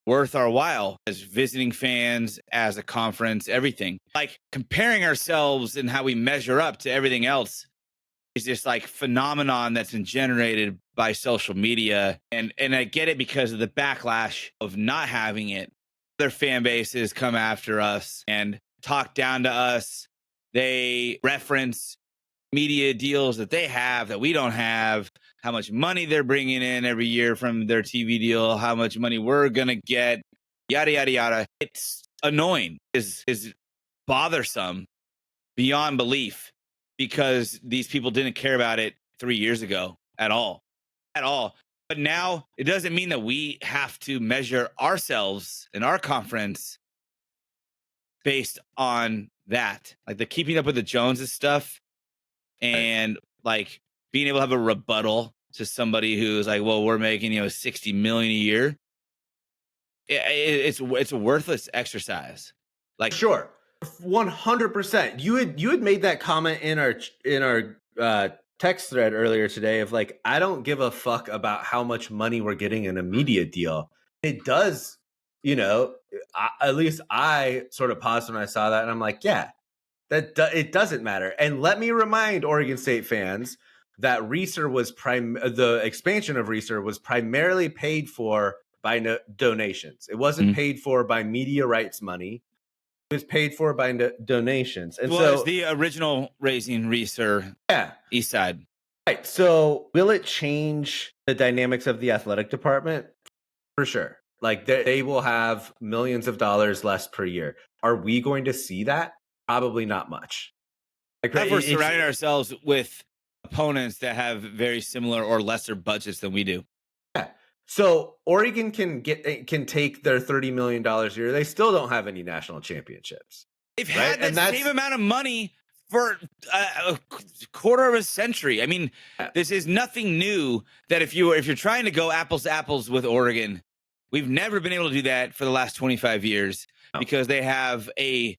worth our while as visiting fans, as a conference, everything. Like comparing ourselves and how we measure up to everything else is just like phenomenon that's been generated by social media. And I get it because of the backlash of not having it. Other fan bases come after us and talk down to us. They reference media deals that they have that we don't have. how much money they're bringing in every year from their TV deal, how much money we're going to get, yada, yada, yada. It's annoying, is bothersome beyond belief because these people didn't care about it 3 years ago at all. But now it doesn't mean that we have to measure ourselves in our conference based on that. Like the keeping up with the Joneses stuff and like being able to have a rebuttal to somebody who's like, well, we're making, $60 million a year. It's a worthless exercise. Like, sure. 100%. You had made that comment in our text thread earlier today of like, I don't give a fuck about how much money we're getting in a media deal. It does, at least I sort of paused when I saw that and I'm like, yeah, it doesn't matter. And let me remind Oregon State fans that the expansion of Reeser was primarily paid for by donations. It wasn't paid for by media rights money. It was paid for by donations. And so the original Raising Reeser, East Side. Right. So will it change the dynamics of the athletic department? For sure. Like they will have millions of dollars less per year. Are we going to see that? Probably not much. Like, we're surrounding ourselves with opponents that have very similar or lesser budgets than we do. Yeah. So Oregon can take their $30 million a year. They still don't have any national championships. They've had the same amount of money for a quarter of a century. I mean, this is nothing new. That if you're trying to go apples to apples with Oregon, we've never been able to do that for the last 25 years because they have a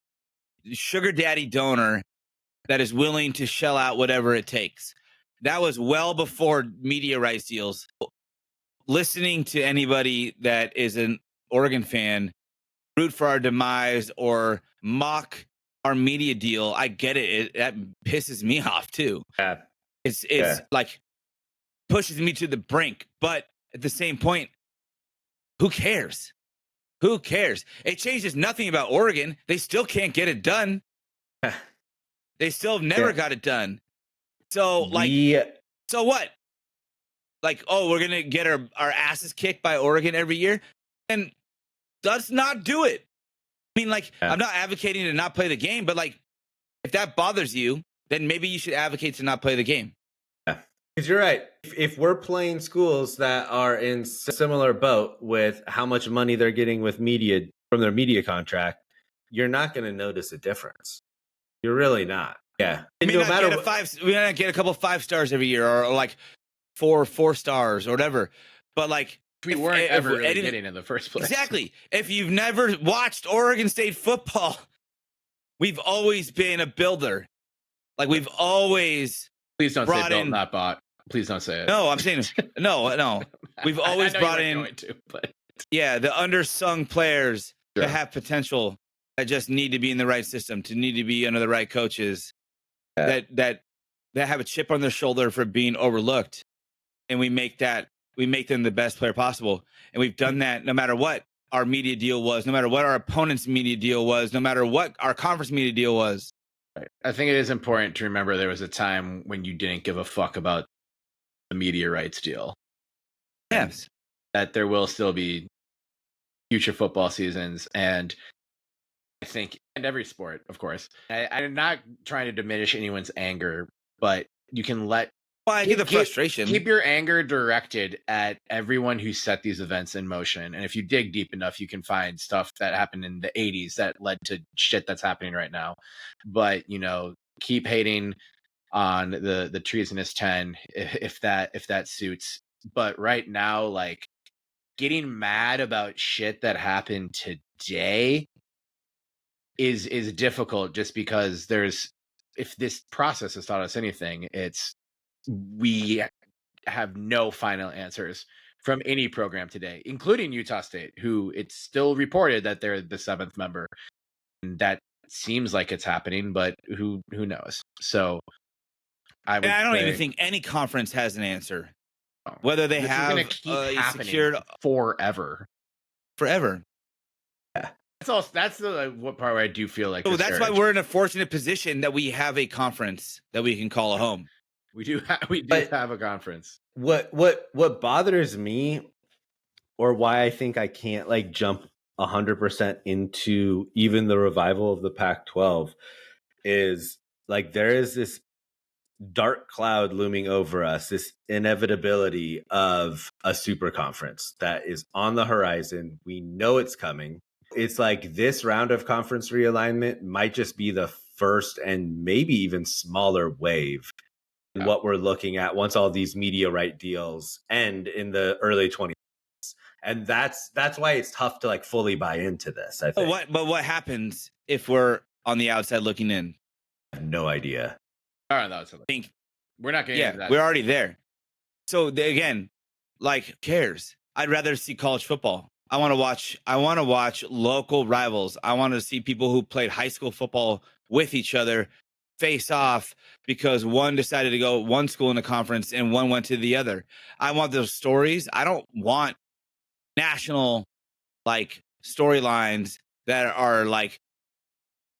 sugar daddy donor that is willing to shell out whatever it takes. That was well before media rights deals. Listening to anybody that is an Oregon fan root for our demise or mock our media deal, I get it. That pisses me off too. Yeah. It's like pushes me to the brink. But at the same point, who cares? Who cares? It changes nothing about Oregon. They still can't get it done. They still have never got it done. So so what? Like, oh, we're going to get our asses kicked by Oregon every year? And let's not do it. I mean, like, I'm not advocating to not play the game, but like, if that bothers you, then maybe you should advocate to not play the game. Yeah. Because you're right. If we're playing schools that are in similar boat with how much money they're getting with media from their media contract, you're not going to notice a difference. You're really not. Yeah. We may not get a couple 5 stars every year or like 4 stars or whatever. But like, we weren't ever really getting in the first place. Exactly. If you've never watched Oregon State football, we've always been a builder. Like we've always Please don't say built, not bought. Please don't say it. No, I'm saying no. We've always brought in the undersung players that have potential that just need to be in the right system, to need to be under the right coaches that have a chip on their shoulder for being overlooked. And we make them the best player possible. And we've done that no matter what our media deal was, no matter what our opponent's media deal was, no matter what our conference media deal was. Right. I think it is important to remember there was a time when you didn't give a fuck about the media rights deal. Yes. That there will still be future football seasons. And I think, and every sport, of course. I'm not trying to diminish anyone's anger, but you can I get the frustration. Keep your anger directed at everyone who set these events in motion. And if you dig deep enough, you can find stuff that happened in the 80s that led to shit that's happening right now. But, keep hating on the treasonous 10 if that suits. But right now, like, getting mad about shit that happened today is difficult just because if this process has taught us anything, we have no final answers from any program today, including Utah State, who it's still reported that they're the 7th member. And that seems like it's happening, but who knows? So I don't even think any conference has an answer. Whether they have secured forever. Yeah. That's the what part where I do feel like. So that's why we're in a fortunate position that we have a conference that we can call a home. We do But- have a conference. What bothers me, or why I think I can't like jump 100% into even the revival of the Pac-12, is like there is this dark cloud looming over us, this inevitability of a super conference that is on the horizon. We know it's coming. It's like this round of conference realignment might just be the first and maybe even smaller wave in what we're looking at once all these media right deals end in the early 20s. And that's why it's tough to like fully buy into this, I think. But what happens if we're on the outside looking in? I have no idea. All right, that's I think we're not getting into that. we're already there. So again, like, who cares? I'd rather see college football. I want to watch local rivals. I want to see people who played high school football with each other face off because one decided to go one school in the conference and one went to the other. I want those stories. I don't want national like storylines that are like,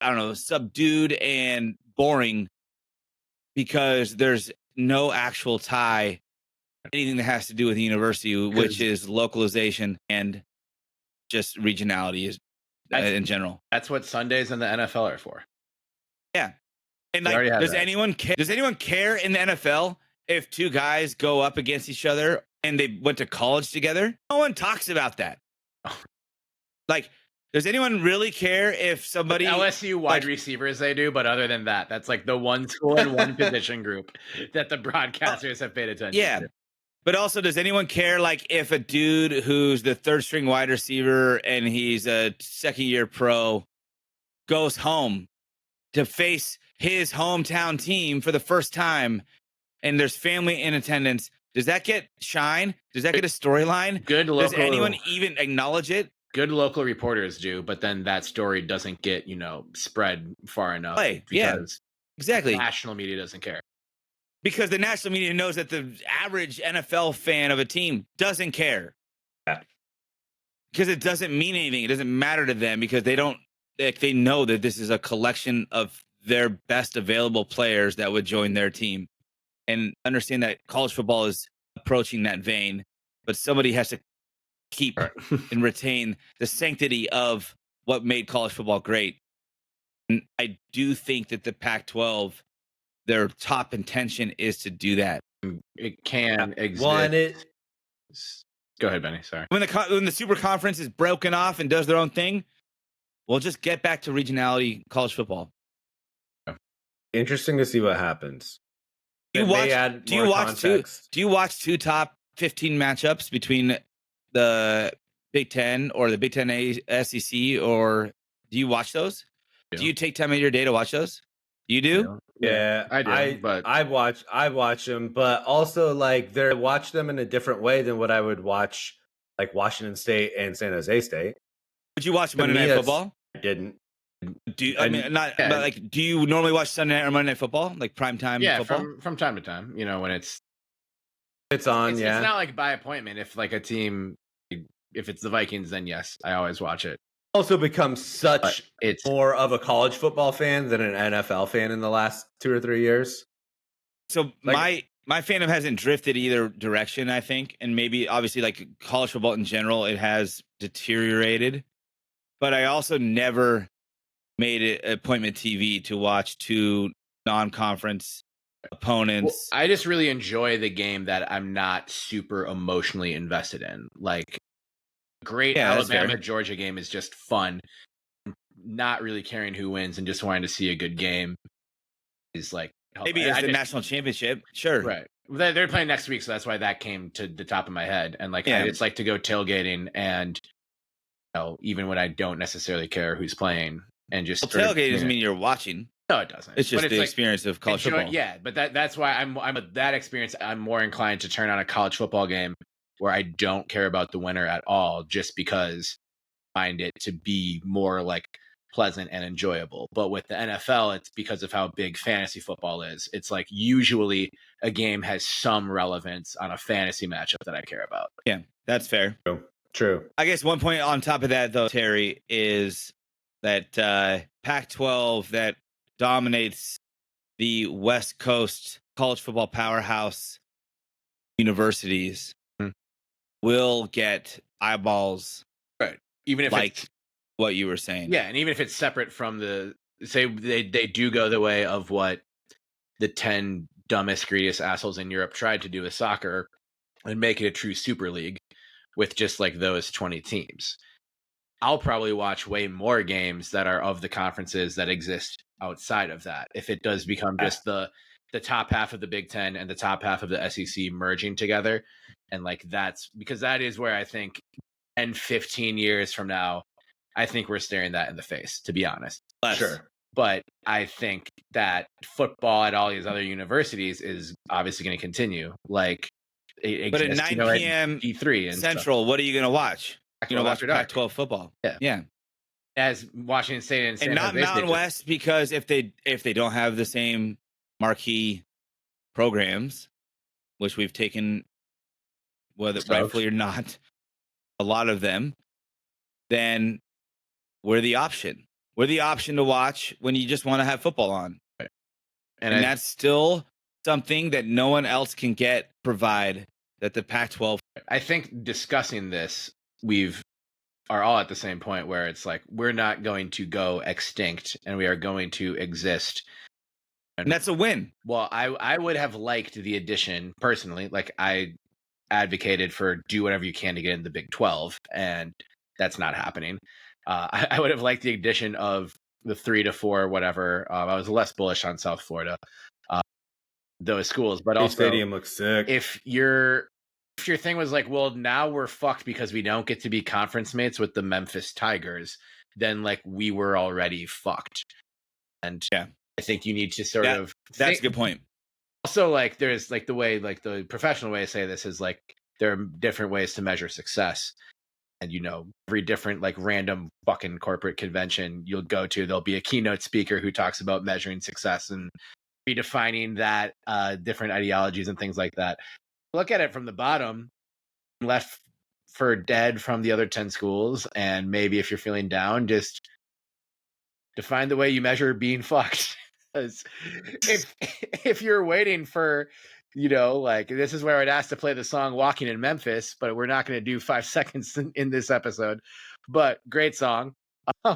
I don't know, subdued and boring because there's no actual tie, anything that has to do with the university, which is localization and just regionality is in general. That's what Sundays in the NFL are for. Yeah. And like, does anyone care in the NFL if two guys go up against each other and they went to college together? No one talks about that. Like, does anyone really care if somebody LSU wide receivers they do, but other than that, that's like the one school and one position group that the broadcasters have paid attention to. But also, does anyone care like if a dude who's the third string wide receiver and he's a second year pro goes home to face his hometown team for the first time and there's family in attendance? Does that get shine? Does that get a storyline? Does anyone even acknowledge it? Good local reporters do, but then that story doesn't get, spread far enough. Because exactly. The national media doesn't care. Because the national media knows that the average NFL fan of a team doesn't care. Yeah. Because it doesn't mean anything. It doesn't matter to them because they know that this is a collection of their best available players that would join their team. And understand that college football is approaching that vein, but somebody has to keep and retain the sanctity of what made college football great. And I do think that the Pac-12, their top intention is to do that. It can exist. Go ahead, Benny. Sorry. When the super conference is broken off and does their own thing, we'll just get back to regionality college football. Interesting to see what happens. Do you watch two top 15 matchups between the Big Ten or the Big Ten SEC, or do you watch those? Yeah. Do you take time out of your day to watch those? You do? Yeah, I do. But I watch them, but also like I watch them in a different way than what I would watch like Washington State and San Jose State. Would you watch Monday Night Football? I didn't. Do you normally watch Sunday Night or Monday Night Football, like primetime football? Yeah, from time to time. When it's on. It's not like by appointment. If like a team, if it's the Vikings, then yes, I always watch it. Also become it's more of a college football fan than an NFL fan in the last 2 or 3 years. So my fandom hasn't drifted either direction, I think, and maybe obviously like college football in general, it has deteriorated. But I also never made it appointment TV to watch two non-conference opponents. Well, I just really enjoy the game that I'm not super emotionally invested in. Like, great Alabama Georgia game is just fun. Not really caring who wins and just wanting to see a good game is like maybe it's the national championship. Sure, right? They're playing next week, so that's why that came to the top of my head. And like, I just like to go tailgating, and even when I don't necessarily care who's playing, and just tailgating doesn't mean you're watching. No, it doesn't. It's just the experience of college football. Yeah, but that's why I'm at that experience. I'm more inclined to turn on a college football game where I don't care about the winner at all, just because I find it to be more like pleasant and enjoyable. But with the NFL, it's because of how big fantasy football is. It's like usually a game has some relevance on a fantasy matchup that I care about. Yeah, that's fair. True. I guess one point on top of that, though, Terry, is that Pac-12 that dominates the West Coast college football powerhouse universities will get eyeballs, right? Even if like it's what you were saying. Yeah, and even if it's separate from say they do go the way of what the 10 dumbest, greediest assholes in Europe tried to do with soccer and make it a true super league with just like those 20 teams. I'll probably watch way more games that are of the conferences that exist outside of that. If it does become just the top half of the Big Ten and the top half of the SEC merging together. And like, that's because that is where I think 10, 15 years from now, I think we're staring that in the face, to be honest. Sure. But I think that football at all these other universities is obviously going to continue. Like, but at 9 p.m. E3 and Central, what are you going to watch? You're going to watch Pac-12 football. Yeah. As Washington State and San not Jose Mountain West, because if they don't have the same marquee programs, which we've taken, whether rightfully or not, a lot of them, then we're the option. We're the option to watch when you just want to have football on. Right. And that's still something that no one else can provide that the Pac-12. I think discussing this, are all at the same point where it's like, we're not going to go extinct and we are going to exist. And that's a win. Well, I would have liked the addition personally. Like, I advocated for do whatever you can to get in the Big 12, and that's not happening. I would have liked the addition of the 3 to 4, whatever. I was less bullish on South Florida, those schools, but also stadium looks sick. If your thing was like, well, now we're fucked because we don't get to be conference mates with the Memphis Tigers, then like we were already fucked. And yeah, I think you need to sort of. That's a good point. Also, like, there's like the way, like the professional way to say this is like there are different ways to measure success. And, every different like random fucking corporate convention you'll go to, there'll be a keynote speaker who talks about measuring success and redefining that, different ideologies and things like that. Look at it from the bottom, left for dead from the other 10 schools. And maybe if you're feeling down, just define the way you measure being fucked. Because if you're waiting for, like, this is where I'd ask to play the song Walking in Memphis, but we're not going to do 5 seconds in this episode. But great song.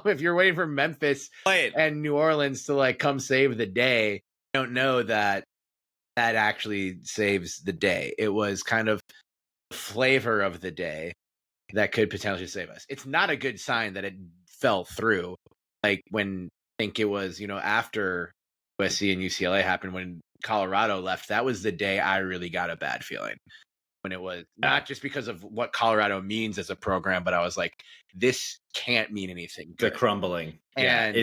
If you're waiting for Memphis and New Orleans to like come save the day, I don't know that actually saves the day. It was kind of the flavor of the day that could potentially save us. It's not a good sign that it fell through. Like when I think it was, after USC and UCLA happened, when Colorado left, that was the day I really got a bad feeling. When it was not just because of what Colorado means as a program, but I was like, this can't mean anything good. The crumbling. And I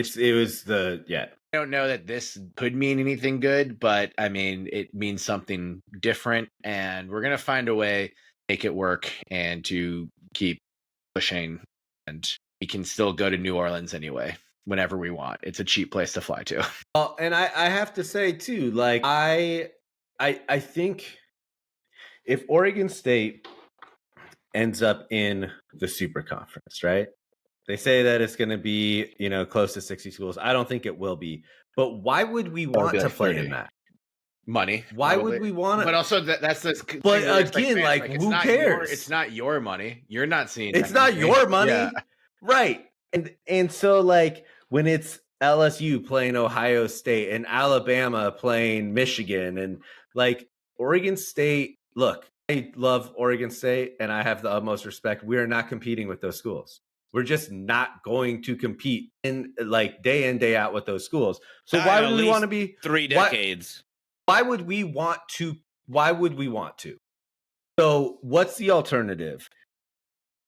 don't know that this could mean anything good, but I mean, it means something different, and we're going to find a way to make it work and to keep pushing, and we can still go to New Orleans anyway, whenever we want. It's a cheap place to fly to. Well, and I have to say too, like I think if Oregon State ends up in the Super Conference, right? They say that it's going to be, close to 60 schools. I don't think it will be. But why would we want to play in that? Money. Why probably. would we want to? But also that's the. But again, like who cares? It's not your money. You're not seeing. It's not your money, yeah. Right? And so like when it's LSU playing Ohio State and Alabama playing Michigan and like Oregon State. Look, I love Oregon State and I have the utmost respect. We are not competing with those schools. We're just not going to compete in like day in, day out with those schools. So why would we want to be 3 decades? Why would we want to? Why would we want to? So what's the alternative?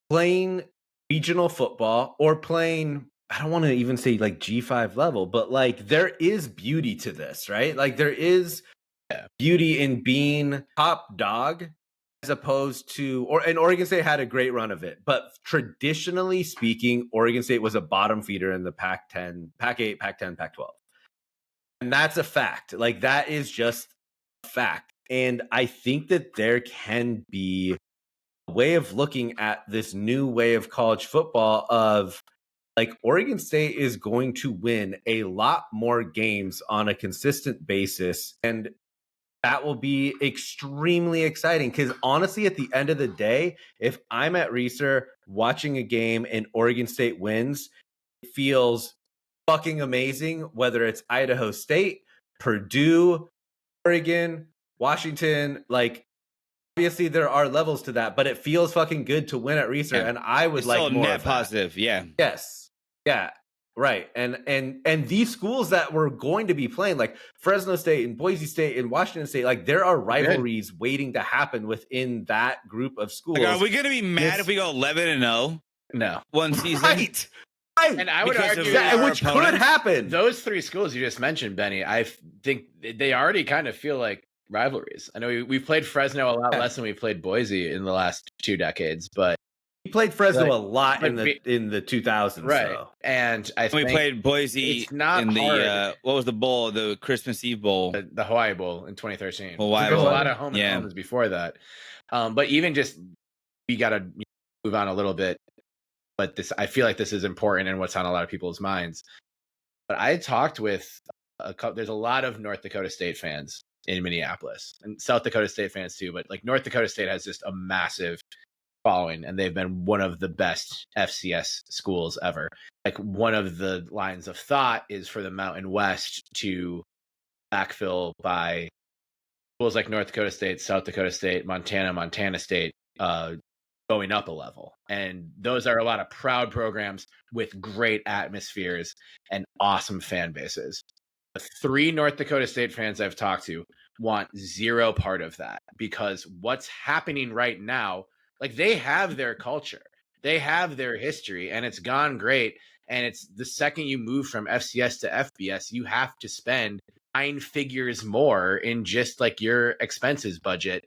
Playing regional football or playing, I don't want to even say like G5 level, but like there is beauty to this, right? Like there is beauty in being top dog as opposed to, and Oregon State had a great run of it. But traditionally speaking, Oregon State was a bottom feeder in the Pac-10, Pac-8, Pac-10, Pac-12. And that's a fact. Like that is just a fact. And I think that there can be a way of looking at this new way of college football of like Oregon State is going to win a lot more games on a consistent basis. And that will be extremely exciting because honestly, at the end of the day, if I'm at Reeser watching a game and Oregon State wins, it feels fucking amazing, whether it's Idaho State, Purdue, Oregon, Washington. Like, obviously there are levels to that, but it feels fucking good to win at Reeser, and I would It's like still more net of that. positive. Yeah. Yes. Yeah. Right. And these schools that we're going to be playing, like Fresno State and Boise State and Washington State, like there are rivalries waiting to happen within that group of schools. Like, are we going to be mad if we go 11-0? No. One season? Right. And I would Because argue of our which could opponents? happen. those three schools you just mentioned, Benny, I think they already kind of feel like rivalries. I know we've played Fresno a lot less than we played Boise in the last 2 decades, but We played Fresno Like- a lot in like the 2000s. right. So. And I We think played Boise it's not in the hard. what was the bowl? The Christmas Eve bowl. the Hawaii Bowl in 2013. Hawaii There's a Bowl. lot of home and Yeah. homes before that. But even just we got to move on a little bit. But I feel like this is important and what's on a lot of people's minds. But I talked with there's a lot of North Dakota State fans in Minneapolis and South Dakota State fans too. But like North Dakota State has just a massive following, and they've been one of the best FCS schools ever. Like one of the lines of thought is for the Mountain West to backfill by schools like North Dakota State, South Dakota State, Montana State, going up a level. And those are a lot of proud programs with great atmospheres and awesome fan bases. The 3 North Dakota State fans I've talked to want zero part of that, because what's happening right now, like they have their culture, they have their history, and it's gone great. And it's the second you move from FCS to FBS, you have to spend 9 figures more in just like your expenses budget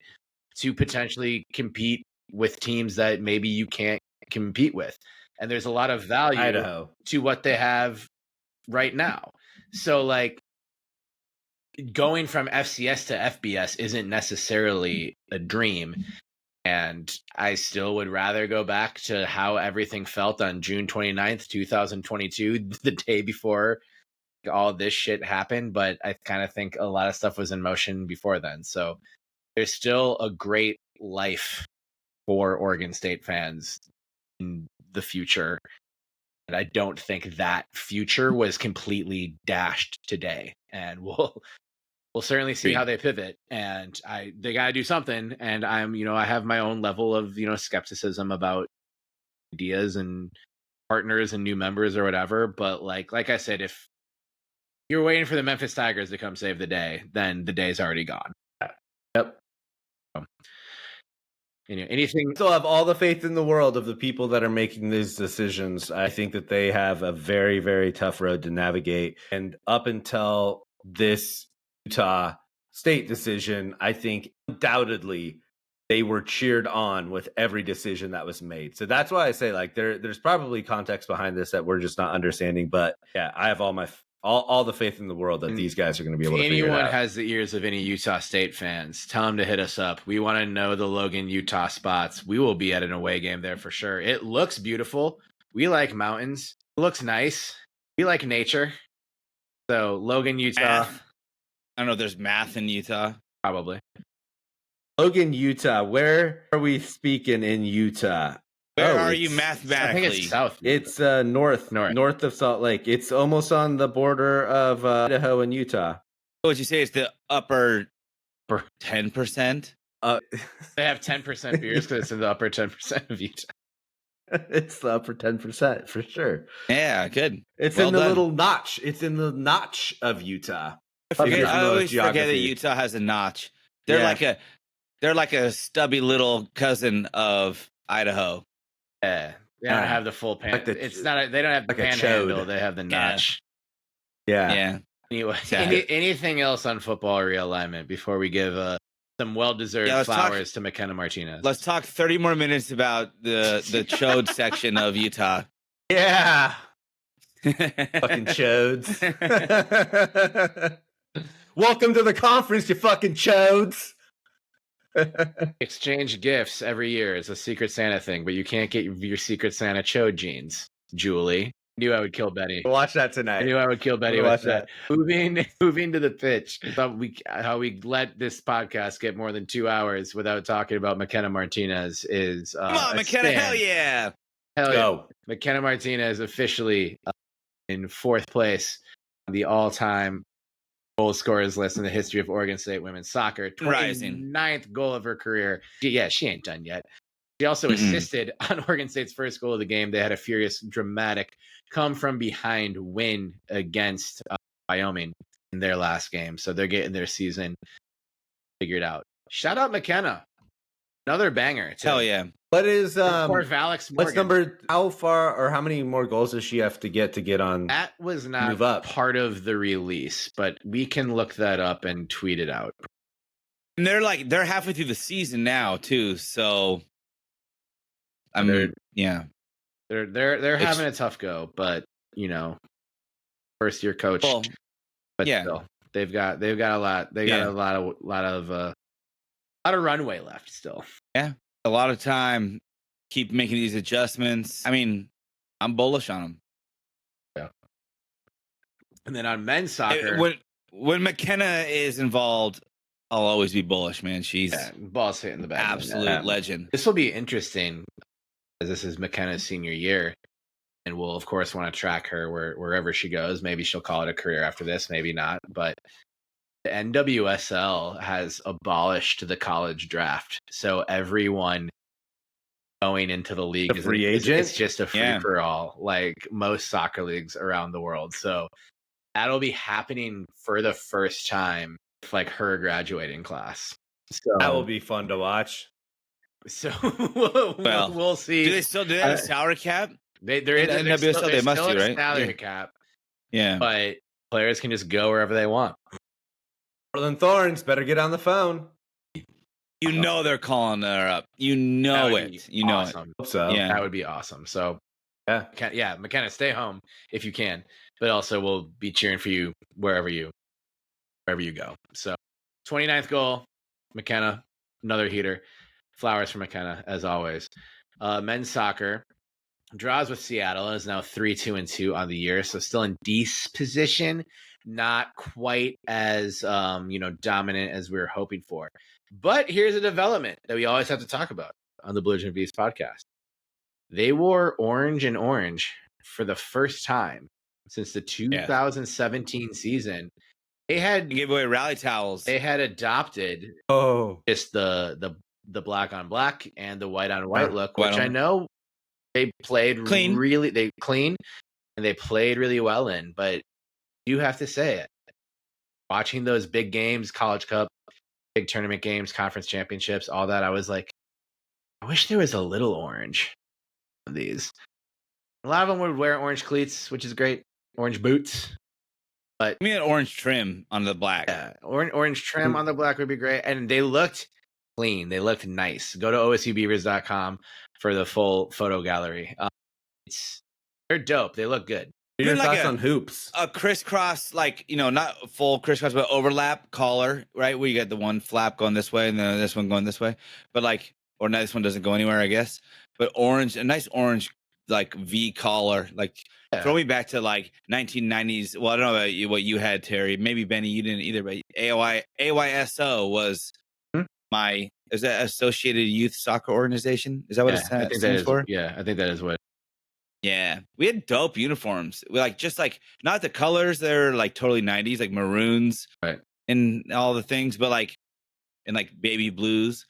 to potentially compete with teams that maybe you can't compete with. And there's a lot of value Idaho. to what they have right now. So like going from FCS to FBS isn't necessarily a dream. And I still would rather go back to how everything felt on June 29th, 2022, the day before all this shit happened. But I kind of think a lot of stuff was in motion before then. So there's still a great life for Oregon State fans in the future. And I don't think that future was completely dashed today. And we'll certainly see how they pivot. And they got to do something. And I have my own level of, skepticism about ideas and partners and new members or whatever. But like I said, if you're waiting for the Memphis Tigers to come save the day, then the day's already gone. Yep. Anything. I still have all the faith in the world of the people that are making these decisions. I think that they have a very, very tough road to navigate. And up until this Utah State decision, I think undoubtedly they were cheered on with every decision that was made. So that's why I say like there's probably context behind this that we're just not understanding. But yeah, I have all the faith in the world that these guys are going to be able to figure it out. Anyone has the ears of any Utah State fans, tell them to hit us up. We want to know the Logan, Utah spots. We will be at an away game there for sure. It looks beautiful. We like mountains. It looks nice. We like nature. So Logan, Utah. Math. I don't know if there's math in Utah. Probably. Logan, Utah. Where are we speaking in Utah? Where are you I think mathematically? it's south. It's north of Salt Lake. It's almost on the border of Idaho and Utah. What would you say? It's the upper 10%? They have 10% beers because it's in the upper 10% of Utah. It's the upper 10% for sure. Yeah, good. It's Well in the done. little notch. It's in the notch of Utah. I always forget that Utah has a notch. They're like a stubby little cousin of Idaho. Yeah. They don't have the full pan. Like It's not. They don't have the like a panhandle. chode. They have the notch. Yeah. Yeah. Anyway, Yeah. anything else on football realignment before we give some well-deserved flowers to McKenna Martinez? Let's talk 30 more minutes about the chode section of Utah. Yeah. Fucking chodes. Welcome to the conference, you fucking chodes. Exchange gifts every year is a Secret Santa thing, but you can't get your Secret Santa chode jeans, Julie. Knew I would kill Betty. We'll watch that I tonight. knew I would kill Betty We'll with watch that. Moving to the pitch. How we let this podcast get more than 2 hours without talking about McKenna Martinez is Come on, McKenna, hell yeah. Hell Go. yeah. McKenna Martinez officially in 4th place on the all-time goal scorers list in the history of Oregon State women's soccer. 29th goal of her career. She ain't done yet. She also assisted on Oregon State's first goal of the game. They had a furious, dramatic come-from-behind win against Wyoming in their last game. So they're getting their season figured out. Shout out McKenna. Another banger. Hell yeah. What is Poor Valix what's number? How far or how many more goals does she have to get on? That was not move up? part of the release, but we can look that up and tweet it out. And they're halfway through the season now too, so I mean, yeah. They're having a tough go, but first year coach. Well, but yeah. still, they've got a lot. They got a lot of runway left still. Yeah, a lot of time. Keep making these adjustments. I mean, I'm bullish on them. Yeah. And then on men's soccer, when McKenna is involved, I'll always be bullish, man. She's ball's hitting the back. Absolute legend. This will be interesting, as this is McKenna's senior year, and we'll of course want to track her wherever she goes. Maybe she'll call it a career after this, maybe not. But the NWSL has abolished the college draft, so everyone going into the league is a free agent. It's just a free for all, like most soccer leagues around the world. So that'll be happening for the first time, with like her graduating class. So that will be fun to watch. So well, we'll see. Do they still do that salary cap? They're in the NWSL. They must do, right? Salary cap. Yeah, but players can just go wherever they want. Portland Thorns better get on the phone. You know they're calling her up. You know it. You know awesome. it. So yeah, that would be awesome. So yeah, McKenna, stay home if you can, but also we'll be cheering for you wherever you go. So 29th goal, McKenna, another heater. Flowers for McKenna as always. Men's soccer draws with Seattle, is now 3-2-2 on the year, so still in decent position, not quite as dominant as we were hoping for. But here's a development that we always have to talk about on the Belligerent Beavs podcast. They wore orange and orange for the first time since the 2017 season. They gave away rally towels. They had adopted just the black on black and the white on white look, which I know they played clean. They clean and they played really well in. But you have to say it. Watching those big games, College Cup, big tournament games, conference championships, all that, I was like, I wish there was a little orange on these. A lot of them would wear orange cleats, which is great. Orange boots. But I mean, an orange trim on the black. Yeah, orange trim on the black would be great. And they looked clean. They looked nice. Go to osubbeavers.com for the full photo gallery. They're dope. They look good. Your thoughts on hoops? A crisscross, not full crisscross, but overlap collar, right? Where you got the one flap going this way and then this one going this way. But or no, this one doesn't go anywhere, I guess. But orange, a nice orange, V collar, throw me back to 1990s. Well, I don't know about what you had, Terry. Maybe Benny, you didn't either. But AYSO was is that Associated Youth Soccer Organization? Is that what it stands for? Yeah, I think that is what. Yeah, we had dope uniforms. We not the colors. They're totally 90s, like maroons, right, and all the things, but and baby blues.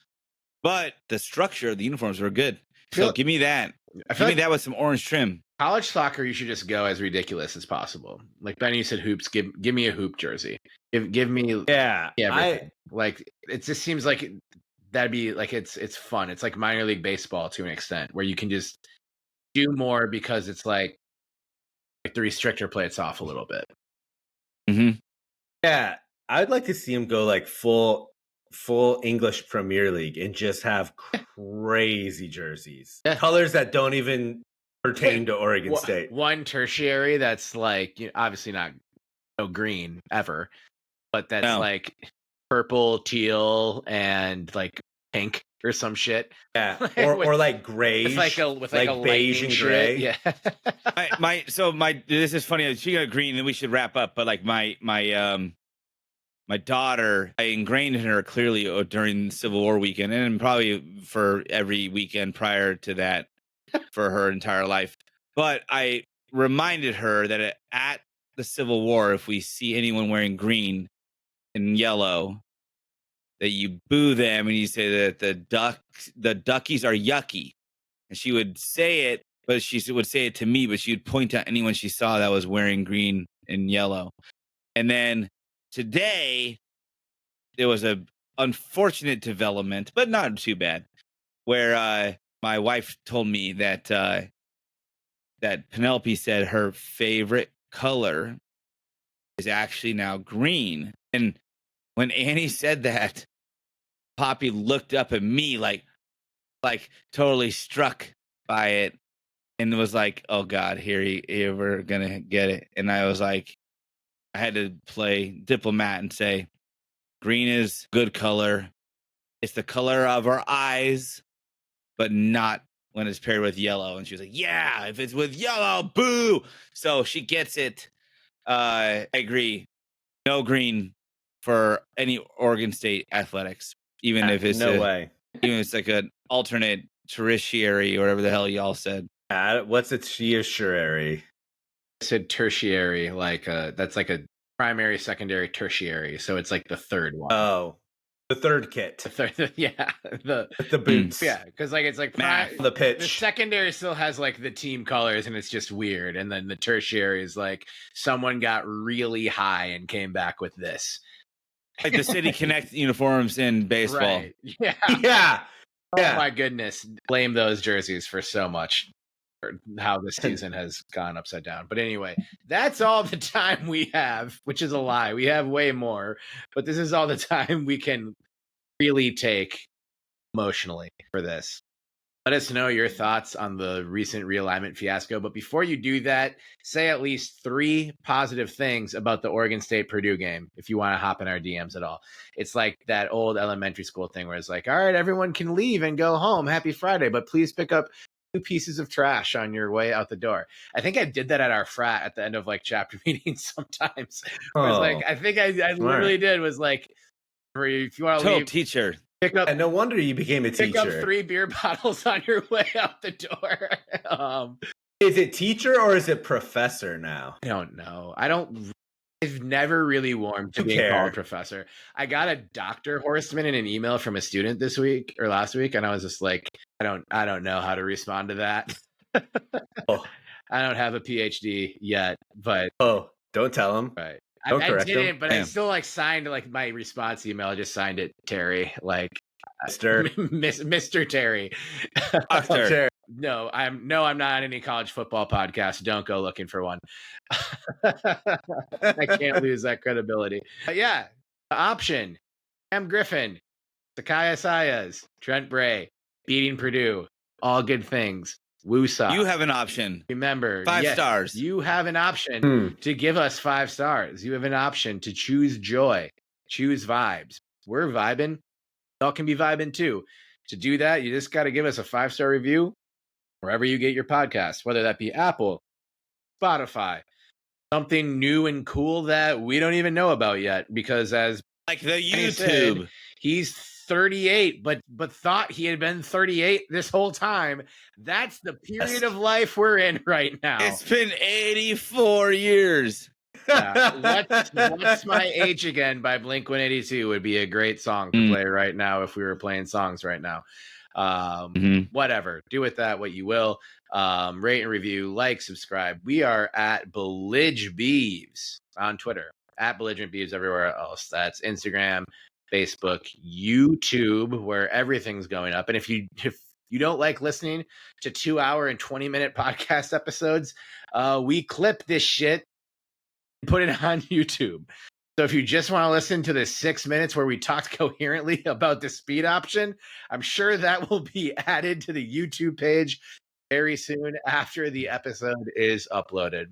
But the structure of the uniforms were good. So give me that. Give me that with some orange trim. College soccer, you should just go as ridiculous as possible. Like Benny said, hoops. Give me a hoop jersey. Give me everything. It just seems like that'd be it's fun. It's like minor league baseball to an extent where you can just do more because it's like the restrictor plates off a little bit. Mm-hmm. Yeah, I'd like to see him go full English Premier League and just have crazy jerseys, colors that don't even pertain to Oregon State. One tertiary that's obviously not no green ever, but that's purple, teal, and pink or some shit. Yeah, or like grayish, with like a beige and gray. Yeah. This is funny. Speaking of green, then we should wrap up. But like my daughter, I ingrained in her clearly during Civil War weekend, and probably for every weekend prior to that for her entire life. But I reminded her that at the Civil War, if we see anyone wearing green and yellow, that you boo them and you say that the duckies are yucky. And she would say it, but she would say it to me, but she would point out anyone she saw that was wearing green and yellow. And then today, there was a unfortunate development, but not too bad, where my wife told me that that Penelope said her favorite color is actually now green. And when Annie said that, Poppy looked up at me like totally struck by it and was like, oh God, here we're gonna get it. And I was like, I had to play diplomat and say, green is good color. It's the color of our eyes, but not when it's paired with yellow. And she was like, yeah, if it's with yellow, boo. So she gets it. I agree. No green for any Oregon State athletics, even if it's way. Even if it's like an alternate tertiary or whatever the hell y'all said. What's a tertiary? I said tertiary, like that's like a primary, secondary, tertiary. So it's like the third one. Oh, the third kit. The third, yeah, the boots. Yeah, because like it's like the pitch. The secondary still has like the team colors, and it's just weird. And then the tertiary is like someone got really high and came back with this. Like the City Connect uniforms in baseball. Right. Yeah. Yeah. Oh my goodness. Blame those jerseys for so much. For how this season has gone upside down. But anyway, that's all the time we have, which is a lie. We have way more, but this is all the time we can really take emotionally for this. Let us know your thoughts on the recent realignment fiasco. But before you do that, say at least 3 positive things about the Oregon State Purdue game if you want to hop in our DMs at all. It's like that old elementary school thing where it's like, all right, everyone can leave and go home. Happy Friday, but please pick up 2 pieces of trash on your way out the door. I think I did that at our frat at the end of like chapter meetings sometimes. It was like, I think I literally did was like, if you want to leave, teacher. Pick up. And no wonder you became a teacher. Pick up 3 beer bottles on your way out the door. Is it teacher or is it professor now? I don't know. I've never really warmed to being called professor. I got a Dr. Horstman in an email from a student this week or last week, and I was just like, I don't know how to respond to that. I don't have a PhD yet, but don't tell him. Right. I didn't, but I still like signed like my response email. I just signed it Terry, like Mr. Terry. Terry. No, I'm not on any college football podcast. Don't go looking for one. I can't lose that credibility. But yeah, the option: Cam Griffin, Sakai Asayas, Trent Bray, beating Purdue, all good things. Woosah. You have an option. Remember, 5 stars. You have an option to give us 5 stars. You have an option to choose joy, choose vibes. We're vibing. Y'all can be vibing too. To do that, you just got to give us a 5-star review wherever you get your podcast, whether that be Apple, Spotify, something new and cool that we don't even know about yet. Because as like the YouTube, said, he's 38, but thought he had been 38 this whole time. That's the period of life we're in right now. It's been 84 years. What's My Age Again by Blink-182 would be a great song to play right now if we were playing songs right now. Whatever. Do with that what you will. Rate and review, like, subscribe. We are at Belligerent Beavs on Twitter, at Belligerent Beavs everywhere else. That's Instagram, Facebook, YouTube, where everything's going up. And if you don't like listening to 2-hour and 20-minute podcast episodes, we clip this shit and put it on YouTube. So if you just want to listen to the 6 minutes where we talked coherently about the speed option, I'm sure that will be added to the YouTube page very soon after the episode is uploaded.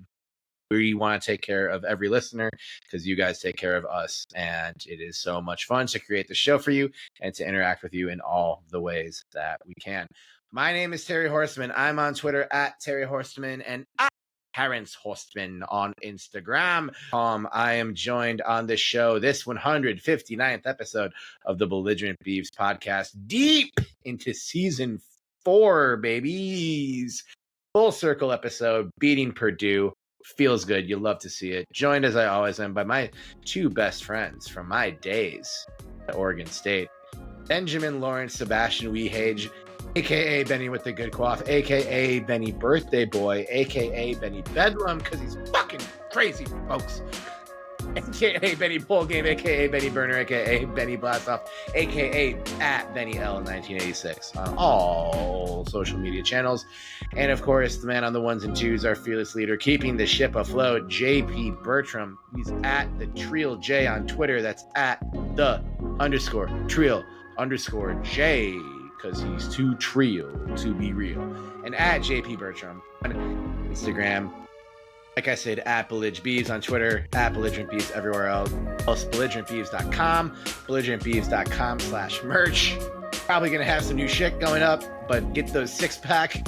We want to take care of every listener because you guys take care of us. And it is so much fun to create the show for you and to interact with you in all the ways that we can. My name is Terry Horstman. I'm on Twitter at Terry Horstman and at Terrence Horstman on Instagram. I am joined on this show, this 159th episode of the Belligerent Beavs Podcast, deep into season 4, babies. Full circle episode, beating Purdue. Feels good. You love to see it. Joined as I always am by my two best friends from my days at Oregon State, Benjamin Lawrence Sebastian Wehage, a.k.a. Benny with the good quaff, a.k.a. Benny Birthday Boy, a.k.a. Benny Bedlam, because he's fucking crazy, folks. A.k.a. Benny Bowl Game, a.k.a. Benny Burner, a.k.a. Benny Blastoff, a.k.a. at Benny L1986 on all social media channels. And, of course, the man on the ones and twos, our fearless leader, keeping the ship afloat, JP Bertram. He's at the Trill J on Twitter. That's at the _Trill _J, because he's too trill to be real. And at JP Bertram on Instagram. Like I said, at Belligerent Beavs on Twitter, at Belligerent Beavs everywhere else. BelligerentBeavs.com, BelligerentBeavs.com/merch. Probably going to have some new shit going up, but get those 6-pack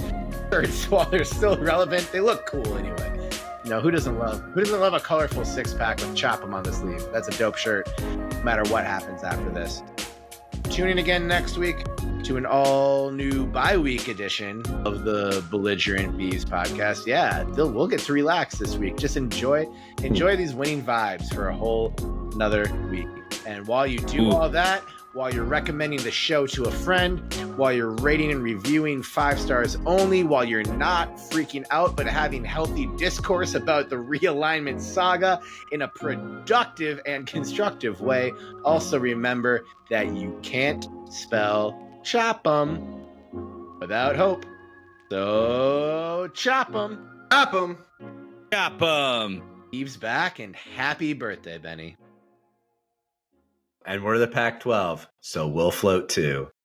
shirts while they're still relevant. They look cool anyway. You know, who doesn't love a colorful 6-pack with Chop 'em on the sleeve? That's a dope shirt, no matter what happens after this. Tune in again next week to an all-new bi-week edition of the Belligerent Beavs Podcast. Yeah, we'll get to relax this week. Just enjoy these winning vibes for a whole another week. And while you do all that, while you're recommending the show to a friend, while you're rating and reviewing 5 stars only, while you're not freaking out but having healthy discourse about the realignment saga in a productive and constructive way, also remember that you can't spell chop 'em without hope. So chop 'em. Chop 'em. Chop 'em. Eve's back, and happy birthday, Benny. And we're the Pac-12, so we'll float too.